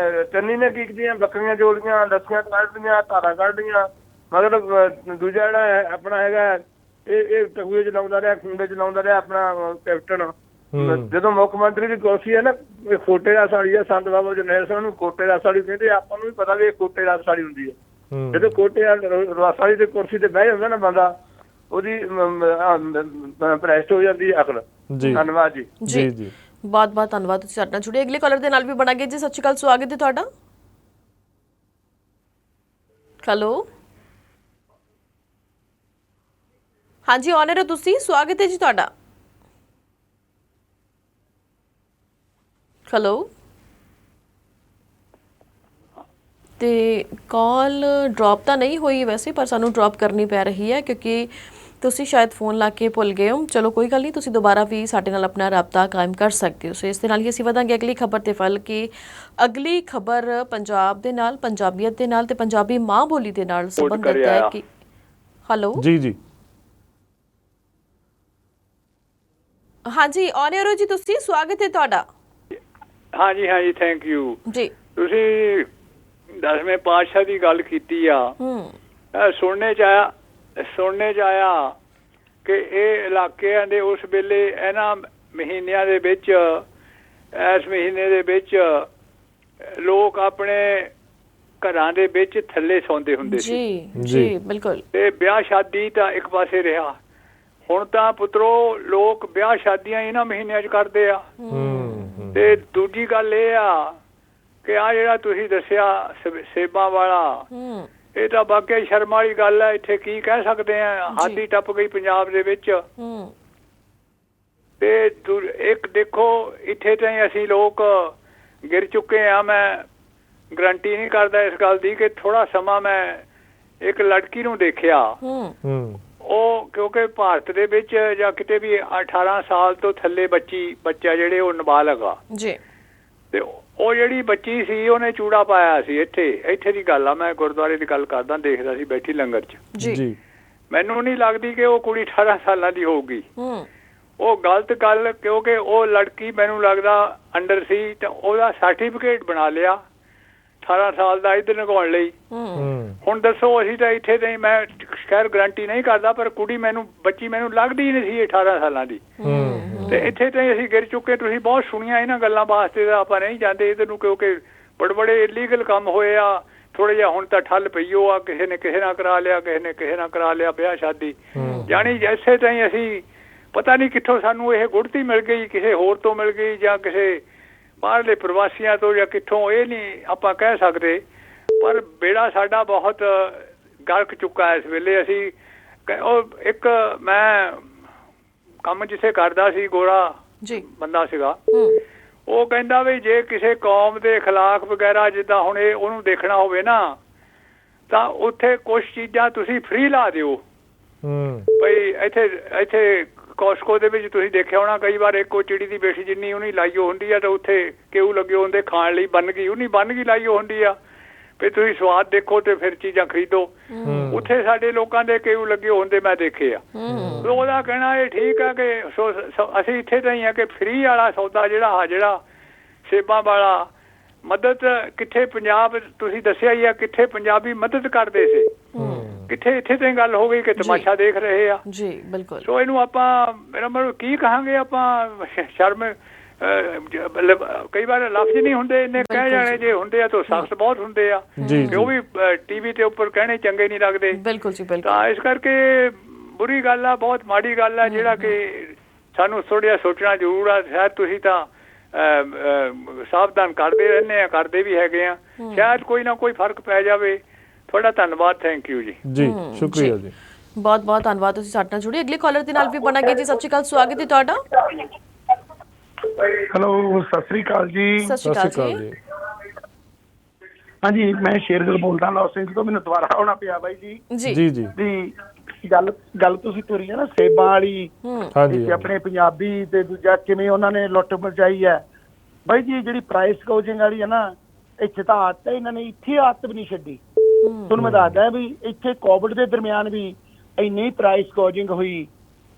ਚੰਨੀ ਨੇ ਕੀ ਕੀਤੀਆਂ ਬੱਕਰੀਆਂ ਜੋੜੀਆਂ ਲੱਸੀਆਂ ਕੱਢਦੀਆਂ ਧਾਰਾਂ ਕੱਢਦੀਆਂ ਮਤਲਬ ਦੂਜਾ ਜਿਹੜਾ ਆਪਣਾ ਹੈਗਾ ਇਹ ਟਕੂਏ ਚ ਲਾਉਂਦਾ ਰਿਹਾ ਖੁੰਡੇ ਚ ਲਾਉਂਦਾ ਰਿਹਾ ਆਪਣਾ ਕੈਪਟਨ ਜਦੋਂ ਮੁੱਖ ਮੰਤਰੀ ਦੀ ਕੁਰਸੀ ਹੈ ਨਾ ਇਹ ਕੋਟੇ ਦਾ ਸਾੜੀ ਆ ਸੰਤ ਬਾਬਾ ਜਰਨੈਲ ਸਿੰਘ ਨੂੰ ਕੋਟੇ ਦਾ ਸਾੜੀ ਕਹਿੰਦੇ ਆਪਾਂ ਨੂੰ ਵੀ ਪਤਾ ਵੀ ਇਹ ਕੋਟੇ ਦਾ ਸਾੜੀ ਹੁੰਦੀ ਹੈ। ਜਦੋਂ ਕੋਟੇ ਸਾੜੀ ਤੇ ਕੁਰਸੀ ਤੇ ਬਹਿ ਜਾਂਦਾ ਨਾ ਬੰਦਾ ਉਹਦੀ ਪ੍ਰੈਸਟ ਹੋ ਜਾਂਦੀ ਹੈ ਅਕਲ। ਧੰਨਵਾਦ ਜੀ। ਜੀ ਜੀ ਬਹੁਤ ਧੰਨਵਾਦ ਤੁਸੀਂ ਸਾਡੇ ਨਾਲ ਜੁੜੇ। ਅਗਲੇ ਕਾਲਰ ਦੇ ਨਾਲ ਵੀ ਬਣਾਂਗੇ ਜੀ। ਸਤਿ ਸ਼੍ਰੀ ਅਕਾਲ ਸਵਾਗਤ ਹੈ ਤੁਹਾਡਾ। ਹੈਲੋ ਹਾਂਜੀ ਆਨਰ ਹੋ ਤੁਸੀਂ, ਸਵਾਗਤ ਹੈ ਜੀ ਤੁਹਾਡਾ। ਹੈਲੋ ਤੇ ਕਾਲ ਡ੍ਰੌਪ ਤਾਂ ਨਹੀਂ ਹੋਈ ਵੈਸੇ ਪਰ ਸਾਨੂੰ ਡ੍ਰੌਪ ਕਰਨੀ ਪੈ ਰਹੀ ਹੈ ਕਿਉਂਕਿ ਤੁਸੀਂ ਸ਼ਾਇਦ ਫੋਨ ਲਾ ਕੇ ਭੁੱਲ ਗਏ ਹੋ। ਚਲੋ ਕੋਈ ਗੱਲ ਨਹੀਂ, ਤੁਸੀਂ ਦੁਬਾਰਾ ਵੀ ਸਾਡੇ ਨਾਲ ਆਪਣਾ ਰਾਬਤਾ ਕਾਇਮ ਕਰ ਸਕਦੇ ਹੋ। ਸੋ ਇਸ ਦੇ ਨਾਲ ਹੀ ਅਸੀਂ ਵਧਾਂਗੇ ਅਗਲੀ ਖਬਰ ਤੇ ਫਲ ਕਿ ਅਗਲੀ ਖਬਰ ਪੰਜਾਬ ਦੇ ਨਾਲ ਪੰਜਾਬੀਅਤ ਦੇ ਨਾਲ ਤੇ ਪੰਜਾਬੀ ਮਾਂ ਬੋਲੀ ਦੇ ਨਾਲ ਸੰਬੰਧਿਤ ਹੈ ਕਿ ਹੈਲੋ ਜੀ ਹਾਂਜੀ ਆਨਰ ਹੋ ਜੀ ਤੁਸੀਂ, ਸਵਾਗਤ ਹੈ ਤੁਹਾਡਾ। ਹਾਂਜੀ ਥੈਂਕ ਯੂ ਜੀ। ਤੁਸੀਂ 10ਵੇਂ ਪਾਤਸ਼ਾਹ ਦੀ ਗੱਲ ਕੀਤੀ ਆ ਸੁਣਨੇ ਚ ਆਇਆ ਕਿ ਇਹ ਇਲਾਕਿਆਂ ਦੇ ਉਸ ਵੇਲੇ ਇਹਨਾਂ ਮਹੀਨਿਆਂ ਦੇ ਵਿੱਚ ਇਸ ਮਹੀਨੇ ਦੇ ਵਿੱਚ ਲੋਕ ਆਪਣੇ ਘਰਾਂ ਦੇ ਵਿੱਚ ਥੱਲੇ ਸੌਂਦੇ ਹੁੰਦੇ ਸੀ। ਜੀ ਬਿਲਕੁਲ। ਤੇ ਵਿਆਹ ਸ਼ਾਦੀ ਤਾਂ ਇੱਕ ਪਾਸੇ ਰਿਹਾ। ਹੁਣ ਤਾਂ ਪੁੱਤਰੋ ਲੋਕ ਵਿਆਹ ਸ਼ਾਦੀਆਂ ਇਹਨਾਂ ਮਹੀਨਿਆਂ 'ਚ ਕਰਦੇ ਆ। ਤੇ ਦੂਜੀ ਗੱਲ ਇਹ ਆ ਕਿ ਆ ਜਿਹੜਾ ਤੁਸੀਂ ਦੱਸਿਆ ਸੇਬਾਂ ਵਾਲਾ ਇਹ ਤਾਂ ਵਾਕਿਆ ਸ਼ਰਮ ਵਾਲੀ ਗੱਲ ਹੈ। ਇੱਥੇ ਕੀ ਕਹਿ ਸਕਦੇ ਆ, ਹੱਦ ਹੀ ਟੱਪ ਗਈ ਪੰਜਾਬ ਦੇ ਵਿੱਚ। ਤੇ ਇੱਕ ਦੇਖੋ ਇੱਥੇ ਤਾਂ ਅਸੀਂ ਲੋਕ ਗਿਰ ਚੁੱਕੇ ਆ। ਮੈਂ ਗਰੰਟੀ ਨਹੀਂ ਕਰਦਾ ਇਸ ਗੱਲ ਦੀ ਕਿ ਥੋੜਾ ਸਮਾਂ ਮੈਂ ਇੱਕ ਲੜਕੀ ਨੂੰ ਦੇਖਿਆ ਉਹ ਕਿਉਂਕਿ ਭਾਰਤ ਦੇ ਵਿੱਚ ਜਾਂ ਕਿਤੇ ਵੀ 18 ਸਾਲ ਤੋਂ ਥੱਲੇ ਬੱਚਾ ਜਿਹੜੇ ਉਹ ਨਾਬਾਲਗ ਆ ਜੀ। ਤੇ ਉਹ ਜਿਹੜੀ ਬੱਚੀ ਸੀ ਉਹਨੇ ਚੂੜਾ ਪਾਇਆ ਸੀ। ਇੱਥੇ ਦੀ ਗੱਲ ਆ, ਮੈਂ ਗੁਰਦੁਆਰੇ ਦੀ ਗੱਲ ਕਰਦਾ, ਦੇਖਦਾ ਸੀ ਬੈਠੀ ਲੰਗਰ 'ਚ ਜੀ। ਮੈਨੂੰ ਨਹੀਂ ਲੱਗਦੀ ਕਿ ਉਹ ਕੁੜੀ 18 ਸਾਲਾਂ ਦੀ ਹੋਊਗੀ। ਉਹ ਗਲਤ ਗੱਲ ਕਿਉਂਕਿ ਉਹ ਲੜਕੀ ਮੈਨੂੰ ਲੱਗਦਾ ਅੰਡਰ ਸੀ ਤਾਂ ਉਹਦਾ ਸਰਟੀਫਿਕੇਟ ਬਣਾ ਲਿਆ 18 ਸਾਲ ਦਾ ਇੱਧਰ ਲੰਘਾਉਣ ਲਈ। ਹੁਣ ਦੱਸੋ, ਅਸੀਂ ਤਾਂ ਇੱਥੇ ਤਾਂ ਮੈਂ ਖੈਰ ਗਰੰਟੀ ਨਹੀਂ ਕਰਦਾ, ਪਰ ਕੁੜੀ ਬੱਚੀ ਮੈਨੂੰ ਲੱਗਦੀ ਨਹੀਂ ਸੀ 18 ਸਾਲਾਂ ਦੀ, ਤੇ ਇੱਥੇ ਤਾਂ ਅਸੀਂ ਗਿਰ ਚੁੱਕੇ। ਤੁਸੀਂ ਬਹੁਤ ਸੁਣੀਆਂ ਇਹਨਾਂ ਗੱਲਾਂ ਵਾਸਤੇ ਤਾਂ ਆਪਾਂ ਨਹੀਂ ਜਾਂਦੇ ਇੱਧਰ ਨੂੰ, ਕਿਉਂਕਿ ਬੜੇ ਇਲੀਗਲ ਕੰਮ ਹੋਏ ਆ। ਥੋੜੇ ਜਿਹਾ ਹੁਣ ਤਾਂ ਠੱਲ ਪਈ ਓ ਆ, ਕਿਸੇ ਨੇ ਕਿਸੇ ਨਾਲ ਕਰਾ ਲਿਆ, ਕਿਸੇ ਨੇ ਕਿਸੇ ਨਾਲ ਕਰਾ ਲਿਆ ਵਿਆਹ ਸ਼ਾਦੀ। ਜਾਣੀ ਇਸੇ ਤਾਂ ਹੀ ਅਸੀਂ ਪਤਾ ਨਹੀਂ ਕਿੱਥੋਂ ਸਾਨੂੰ ਇਹ ਗੁੜਤੀ ਮਿਲ ਗਈ, ਕਿਸੇ ਹੋਰ ਤੋਂ ਮਿਲ ਗਈ ਜਾਂ ਕਿਸੇ ਬਾਹਰਲੇ ਪ੍ਰਵਾਸੀਆਂ ਤੋਂ ਜਾਂ ਕਿੱਥੋਂ, ਇਹ ਨਹੀਂ ਆਪਾਂ ਕਹਿ ਸਕਦੇ। ਪਰ ਬੇੜਾ ਸਾਡਾ ਬਹੁਤ ਗਲਕ ਚੁੱਕਾ ਇਸ ਵੇਲੇ। ਅਸੀਂ ਉਹ ਇੱਕ ਮੈਂ ਕੰਮ ਜਿੱਥੇ ਕਰਦਾ ਸੀ, ਗੋਰਾ ਬੰਦਾ ਸੀਗਾ, ਉਹ ਕਹਿੰਦਾ ਵੀ ਜੇ ਕਿਸੇ ਕੌਮ ਦੇ ਖਿਲਾਫ ਵਗੈਰਾ ਜਿੱਦਾਂ ਹੁਣ ਇਹ ਉਹਨੂੰ ਦੇਖਣਾ ਹੋਵੇ ਨਾ, ਤਾਂ ਉੱਥੇ ਕੁਛ ਚੀਜ਼ਾਂ ਤੁਸੀਂ ਫ੍ਰੀ ਲਾ ਦਿਓ। ਬਈ ਇੱਥੇ ਕੋਸਕੋ ਦੇ ਵਿੱਚ ਤੁਸੀਂ ਦੇਖਿਆ ਹੋਣਾ ਕਈ ਵਾਰ, ਇੱਕ ਉਹ ਚਿੜੀ ਦੀ ਬੇਟੀ ਜਿੰਨੀ ਉਹਨੀ ਲਾਈਓ ਹੁੰਦੀ ਆ, ਤਾਂ ਉੱਥੇ ਕਿਉਂ ਲੱਗੇ ਹੁੰਦੇ ਖਾਣ ਲਈ ਬੰਨਗੀ, ਉਹਨੀ ਬੰਨਗੀ ਲਾਈਓ ਹੁੰਦੀ ਆ ਵੀ ਤੁਸੀਂ ਸਵਾਦ ਦੇਖੋ ਤੇ ਫਿਰ ਚੀਜ਼ਾਂ ਖਰੀਦੋ। ਉੱਥੇ ਸਾਡੇ ਲੋਕਾਂ ਦੇ ਕਿਉਂ ਲੱਗੇ ਹੁੰਦੇ ਮੈਂ ਦੇਖੇ ਆ। ਉਹਦਾ ਕਹਿਣਾ ਇਹ ਠੀਕ ਆ ਕਿ ਅਸੀਂ ਇੱਥੇ ਤਾਂ ਹੀ ਆ ਕਿ ਫ੍ਰੀ ਵਾਲਾ ਸੌਦਾ ਜਿਹੜਾ ਸੇਬਾਂ ਵਾਲਾ ਮਦਦ ਕਿੱਥੇ ਪੰਜਾਬ ਤੁਸੀਂ ਦੱਸਿਆ ਹੀ ਆ, ਕਿੱਥੇ ਪੰਜਾਬੀ ਮਦਦ ਕਰਦੇ ਸੀ, ਕਿੱਥੇ ਇੱਥੇ ਤਾਂ ਗੱਲ ਹੋ ਗਈ ਕਿ ਤਮਾਸ਼ਾ ਦੇਖ ਰਹੇ ਆ। ਜੀ ਬਿਲਕੁਲ। ਸੋ ਇਹਨੂੰ ਆਪਾਂ ਮੇਰਾ ਮਤਲਬ ਕੀ ਕਹਾਂਗੇ ਆਪਾਂ, ਸ਼ਰਮ ਕਈ ਵਾਰ ਲਫ਼ਜ਼ ਨਹੀਂ ਹੁੰਦੇ ਇੰਨੇ ਕਹਿ ਜਾਣੇ, ਜੇ ਹੁੰਦੇ ਆ ਤਾਂ ਸਖਤ ਬਹੁਤ ਹੁੰਦੇ ਆ, ਉਹ ਵੀ ਟੀਵੀ ਤੇ ਉੱਪਰ ਕਹਿਣੇ ਚੰਗੇ ਨਹੀਂ ਲੱਗਦੇ। ਬਿਲਕੁਲ ਜੀ ਬਿਲਕੁਲ। ਤਾਂ ਇਸ ਕਰਕੇ ਬੁਰੀ ਗੱਲ ਆ, ਬਹੁਤ ਮਾੜੀ ਗੱਲ ਆ, ਜਿਹੜਾ ਕਿ ਸਾਨੂੰ ਥੋੜ੍ਹਾ ਜਿਹਾ ਸੋਚਣਾ ਜ਼ਰੂਰ ਆ। ਸ਼ਾਇਦ ਤੁਸੀਂ ਤਾਂ ਸਾਵਧਾਨ ਕਰਦੇ ਰਹਿੰਦੇ ਆ, ਕਰਦੇ ਵੀ ਹੈਗੇ ਆ, ਸ਼ਾਇਦ ਕੋਈ ਨਾ ਕੋਈ ਫਰਕ ਪੈ ਜਾਵੇ। ਤੁਹਾਡਾ ਧੰਨਵਾਦ, ਥੈਂਕ ਯੂ ਜੀ। ਜੀ ਸ਼ੁਕਰੀਆ ਜੀ, ਬਹੁਤ ਬਹੁਤ ਧੰਨਵਾਦ। ਤੁਸੀਂ ਸਾਡੇ ਨਾਲ ਜੁੜੇ। ਅਗਲੇ ਕਾਲਰ ਦੇ ਨਾਲ ਵੀ ਬਣਾਂਗੇ ਜੀ। ਸਤਿ ਸ਼੍ਰੀ ਅਕਾਲ, ਸਵਾਗਤ ਹੈ ਤੁਹਾਡਾ। ਹੈਲੋ, ਸਤਿ ਸ੍ਰੀ ਅਕਾਲ ਜੀ। ਸਤਿ ਸ਼੍ਰੀ ਅਕਾਲ ਜੀ। ਹਾਂਜੀ, ਮੈਂ ਸ਼ੇਰਗਿੱਲ ਬੋਲਦਾ ਲਾਸ ਏਂਜਲਸ ਤੋਂ। ਮੈਨੂੰ ਦੁਬਾਰਾ ਆਉਣਾ ਪਿਆ ਬਾਈ ਜੀ। ਜੀ ਜੀ ਵੀ ਗੱਲ ਤੁਸੀਂ ਤੁਰੀ ਹੈ ਨਾ ਸੇਬਾਂ ਵਾਲੀ, ਆਪਣੇ ਪੰਜਾਬੀ ਤੇ ਦੂਜਾ ਕਿਵੇਂ ਉਹਨਾਂ ਨੇ ਲੁੱਟ ਮਚਾਈ ਹੈ ਬਾਈ ਜੀ। ਜਿਹੜੀ ਪ੍ਰਾਈਸ ਗੋਜਿੰਗ ਵਾਲੀ ਹੈ ਨਾ, ਇੱਥੇ ਤਾਂ ਆਦਤ ਹੈ, ਇਹਨਾਂ ਨੇ ਇੱਥੇ ਆਦਤ ਵੀ ਨਹੀਂ ਛੱਡੀ। ਤੁਹਾਨੂੰ ਮੈਂ ਦੱਸਦਾ ਵੀ ਇੱਥੇ ਕੋਵਿਡ ਦੇ ਦਰਮਿਆਨ ਵੀ ਇੰਨੀ ਪ੍ਰਾਈਸ ਗੋਜਿੰਗ ਹੋਈ,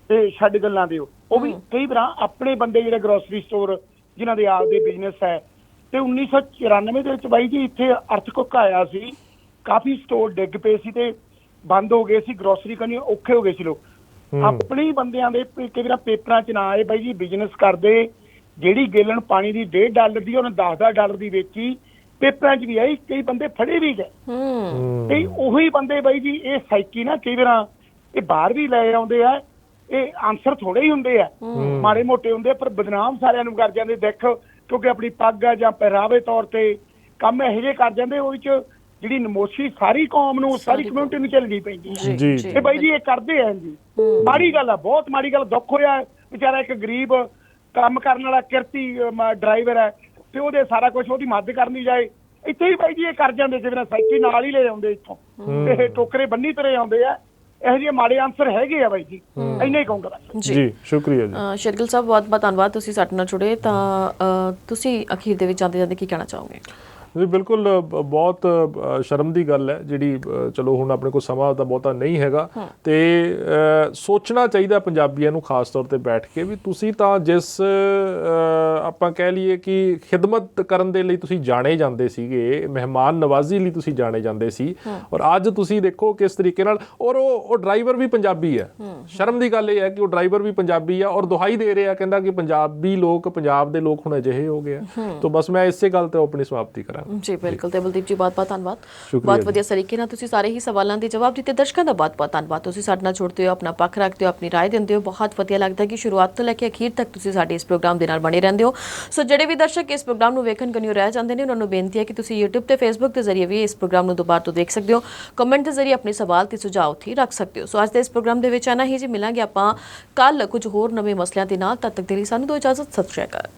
ਤੇ ਛੱਡ ਗੱਲਾਂ ਦਿਓ। ਉਹ ਵੀ ਕਈ ਵਾਰ ਆਪਣੇ ਬੰਦੇ ਜਿਹੜੇ ਗਰੋਸਰੀ ਸਟੋਰ ਜਿਨ੍ਹਾਂ ਦੇ ਆਪਦੇ ਬਿਜ਼ਨਸ ਹੈ, ਤੇ 1994 ਦੇ ਵਿੱਚ ਬਾਈ ਜੀ ਇੱਥੇ ਅਰਥਕੁਇਕ ਆਇਆ ਸੀ, ਕਾਫੀ ਸਟੋਰ ਡਿੱਗ ਪਏ ਸੀ ਤੇ ਬੰਦ ਹੋ ਗਏ ਸੀ, ਗਰੋਸਰੀ ਕਰਨੀ ਔਖੇ ਹੋ ਗਏ ਸੀ ਲੋਕ। ਆਪਣੇ ਬੰਦਿਆਂ ਦੇ ਕਈ ਵਾਰ ਪੇਪਰਾਂ 'ਚ ਨਾ ਆਏ ਬਾਈ ਜੀ, ਬਿਜ਼ਨਸ ਕਰਦੇ ਜਿਹੜੀ ਗੇਲਣ ਪਾਣੀ ਦੀ $1.5 ਦੀ ਉਹਨੇ $10 ਦੀ ਵੇਚੀ, ਪੇਪਰਾਂ 'ਚ ਵੀ ਆਈ, ਕਈ ਬੰਦੇ ਫੜੇ ਵੀ ਗਏ। ਤੇ ਉਹੀ ਬੰਦੇ ਬਾਈ ਜੀ ਇਹ ਸਾਈਕੀ ਨਾ ਕਈ ਵਾਰ ਇਹ ਬਾਹਰ ਵੀ ਲੈ ਆਉਂਦੇ ਆ। ਇਹ ਆਨਸਰ ਥੋੜੇ ਹੀ ਹੁੰਦੇ ਆ, ਮਾੜੇ ਮੋਟੇ ਹੁੰਦੇ, ਪਰ ਬਦਨਾਮ ਸਾਰਿਆਂ ਨੂੰ ਕਰ ਜਾਂਦੇ। ਦੇਖ, ਕਿਉਂਕਿ ਆਪਣੀ ਪੱਗ ਆ ਜਾਂ ਪਹਿਰਾਵੇ ਤੌਰ ਤੇ ਕੰਮ ਇਹੋ ਜਿਹੇ ਕਰ ਜਾਂਦੇ, ਉਹਦੇ 'ਚ ਜਿਹੜੀ ਨਮੋਸ਼ੀ ਸਾਰੀ ਕੌਮ ਨੂੰ, ਸਾਰੀ ਕਮਿਊਨਿਟੀ ਨੂੰ ਝੱਲਣੀ ਪੈਂਦੀ ਹੈ। ਤੇ ਬਾਈ ਜੀ ਇਹ ਕਰਦੇ ਆ ਜੀ, ਮਾੜੀ ਗੱਲ ਆ, ਬਹੁਤ ਮਾੜੀ ਗੱਲ। ਦੁੱਖ ਹੋਇਆ ਵਿਚਾਰਾ, ਇੱਕ ਗਰੀਬ ਕੰਮ ਕਰਨ ਵਾਲਾ ਕਿਰਤੀ ਡਰਾਈਵਰ ਹੈ, ਤੇ ਉਹਦੇ ਸਾਰਾ ਕੁਝ ਉਹਦੀ ਮਦਦ ਕਰਨੀ ਜਾਏ, ਇੱਥੇ ਹੀ ਬਾਈ ਜੀ ਇਹ ਕਰ ਜਾਂਦੇ। ਜਿਵੇਂ ਸਾਈਕਲ ਨਾਲ ਹੀ ਲੈ ਆਉਂਦੇ ਇੱਥੋਂ, ਤੇ ਟੋਕਰੇ ਬੰਨੀ ਤੁਰੇ ਆਉਂਦੇ ਆ। ਇਹੋ ਜਿਹੇ ਮਾੜੇ ਆਨਸਰ ਹੈਗੇ ਆ ਬਾਈ ਜੀ, ਇੰਨਾ ਹੀ ਕਹੂੰਗਾ ਜੀ। ਸ਼ੁਕਰੀਆ ਜੀ। ਸ਼ੇਰਗਿੱਲ ਸਾਹਿਬ, ਬਹੁਤ ਬਹੁਤ ਧੰਨਵਾਦ, ਤੁਸੀਂ ਸਾਡੇ ਨਾਲ ਜੁੜੇ। ਤਾਂ ਤੁਸੀਂ ਅਖੀਰ ਦੇ ਵਿੱਚ ਜਾਂਦੇ ਜਾਂਦੇ ਕੀ ਕਹਿਣਾ ਚਾਹੋਗੇ? ਜੀ ਬਿਲਕੁਲ, ਬਹੁਤ ਸ਼ਰਮ ਦੀ ਗੱਲ ਹੈ ਜਿਹੜੀ, ਚਲੋ ਹੁਣ ਆਪਣੇ ਕੋਲ ਸਮਾਂ ਤਾਂ ਬਹੁਤਾ ਨਹੀਂ ਹੈਗਾ, ਤੇ ਸੋਚਣਾ ਚਾਹੀਦਾ ਪੰਜਾਬੀਆਂ ਨੂੰ ਖਾਸ ਤੌਰ ਤੇ ਬੈਠ ਕੇ ਵੀ ਤੁਸੀਂ ਤਾਂ ਜਿਸ ਆਪਾਂ ਕਹਿ ਲਈਏ ਕਿ ਖਿਦਮਤ ਕਰਨ ਦੇ ਲਈ ਤੁਸੀਂ ਜਾਣੇ ਜਾਂਦੇ ਸੀਗੇ, ਮਹਿਮਾਨ ਨਵਾਜ਼ੀ ਲਈ ਤੁਸੀਂ ਜਾਣੇ ਜਾਂਦੇ ਸੀ, ਔਰ ਅੱਜ ਤੁਸੀਂ ਦੇਖੋ ਕਿਸ ਤਰੀਕੇ ਨਾਲ, ਔਰ ਉਹ ਡਰਾਈਵਰ ਵੀ ਪੰਜਾਬੀ ਹੈ। ਸ਼ਰਮ ਦੀ ਗੱਲ ਇਹ ਹੈ ਕਿ ਉਹ ਡਰਾਈਵਰ ਵੀ ਪੰਜਾਬੀ ਆ, ਔਰ ਦੁਹਾਈ ਦੇ ਰਿਹਾ, ਕਹਿੰਦਾ ਕਿ ਪੰਜਾਬੀ ਲੋਕ, ਪੰਜਾਬ ਦੇ ਲੋਕ ਹੁਣ ਅਜਿਹੇ ਹੋ ਗਏ ਆ। ਤਾਂ ਬਸ ਮੈਂ ਇਸੇ ਗੱਲ ਤੇ ਆਪਣੀ ਸਮਾਪਤੀ ਕਰਾਂ। ਜੀ ਬਿਲਕੁਲ। ਤੇ ਬਲਦੀਪ ਜੀ, ਬਹੁਤ ਬਹੁਤ ਧੰਨਵਾਦ, ਬਹੁਤ ਵਧੀਆ ਤਰੀਕੇ ਨਾਲ ਤੁਸੀਂ ਸਾਰੇ ਹੀ ਸਵਾਲਾਂ ਦੇ ਜਵਾਬ ਦਿੱਤੇ। ਦਰਸ਼ਕਾਂ ਦਾ ਬਹੁਤ ਬਹੁਤ ਧੰਨਵਾਦ, ਤੁਸੀਂ ਸਾਡੇ ਨਾਲ ਜੁੜਦੇ ਹੋ, ਆਪਣਾ ਪੱਖ ਰੱਖਦੇ ਹੋ, ਆਪਣੀ ਰਾਏ ਦਿੰਦੇ ਹੋ। ਬਹੁਤ ਵਧੀਆ ਲੱਗਦਾ ਕਿ ਸ਼ੁਰੂਆਤ ਤੋਂ ਲੈ ਕੇ ਅਖੀਰ ਤੱਕ ਤੁਸੀਂ ਸਾਡੇ ਇਸ ਪ੍ਰੋਗਰਾਮ ਦੇ ਨਾਲ ਬਣੇ ਰਹਿੰਦੇ ਹੋ। ਸੋ ਜਿਹੜੇ ਵੀ ਦਰਸ਼ਕ ਇਸ ਪ੍ਰੋਗਰਾਮ ਨੂੰ ਵੇਖਣ ਕਨਿਓ ਰਹਿ ਜਾਂਦੇ ਨੇ, ਉਹਨਾਂ ਨੂੰ ਬੇਨਤੀ ਹੈ ਕਿ ਤੁਸੀਂ YouTube ਤੇ Facebook ਦੇ ਜ਼ਰੀਏ ਵੀ ਇਸ ਪ੍ਰੋਗਰਾਮ ਨੂੰ ਦੁਬਾਰਾ ਤੋਂ ਦੇਖ ਸਕਦੇ ਹੋ। ਕਮੈਂਟ ਦੇ ਜ਼ਰੀਏ ਆਪਣੇ ਸਵਾਲ ਤੇ ਸੁਝਾਅ ਉੱਥੇ ਰੱਖ ਸਕਦੇ ਹੋ। ਸੋ ਅੱਜ ਦੇ ਇਸ ਪ੍ਰੋਗਰਾਮ ਦੇ ਵਿੱਚ ਆਨਾ ਹੀ ਜੀ। ਮਿਲਾਂਗੇ ਆਪਾਂ ਕੱਲ ਕੁਝ ਹੋਰ ਨਵੇਂ ਮਸਲਿਆਂ ਦੇ ਨਾਲ। ਤਦ ਤੱਕ ਦੇ ਲਈ ਸਾਨੂੰ ਦਿਓ ਇਜਾਜ਼ਤ। ਸਤਿ ਸ਼੍ਰੀ ਅਕਾਲ।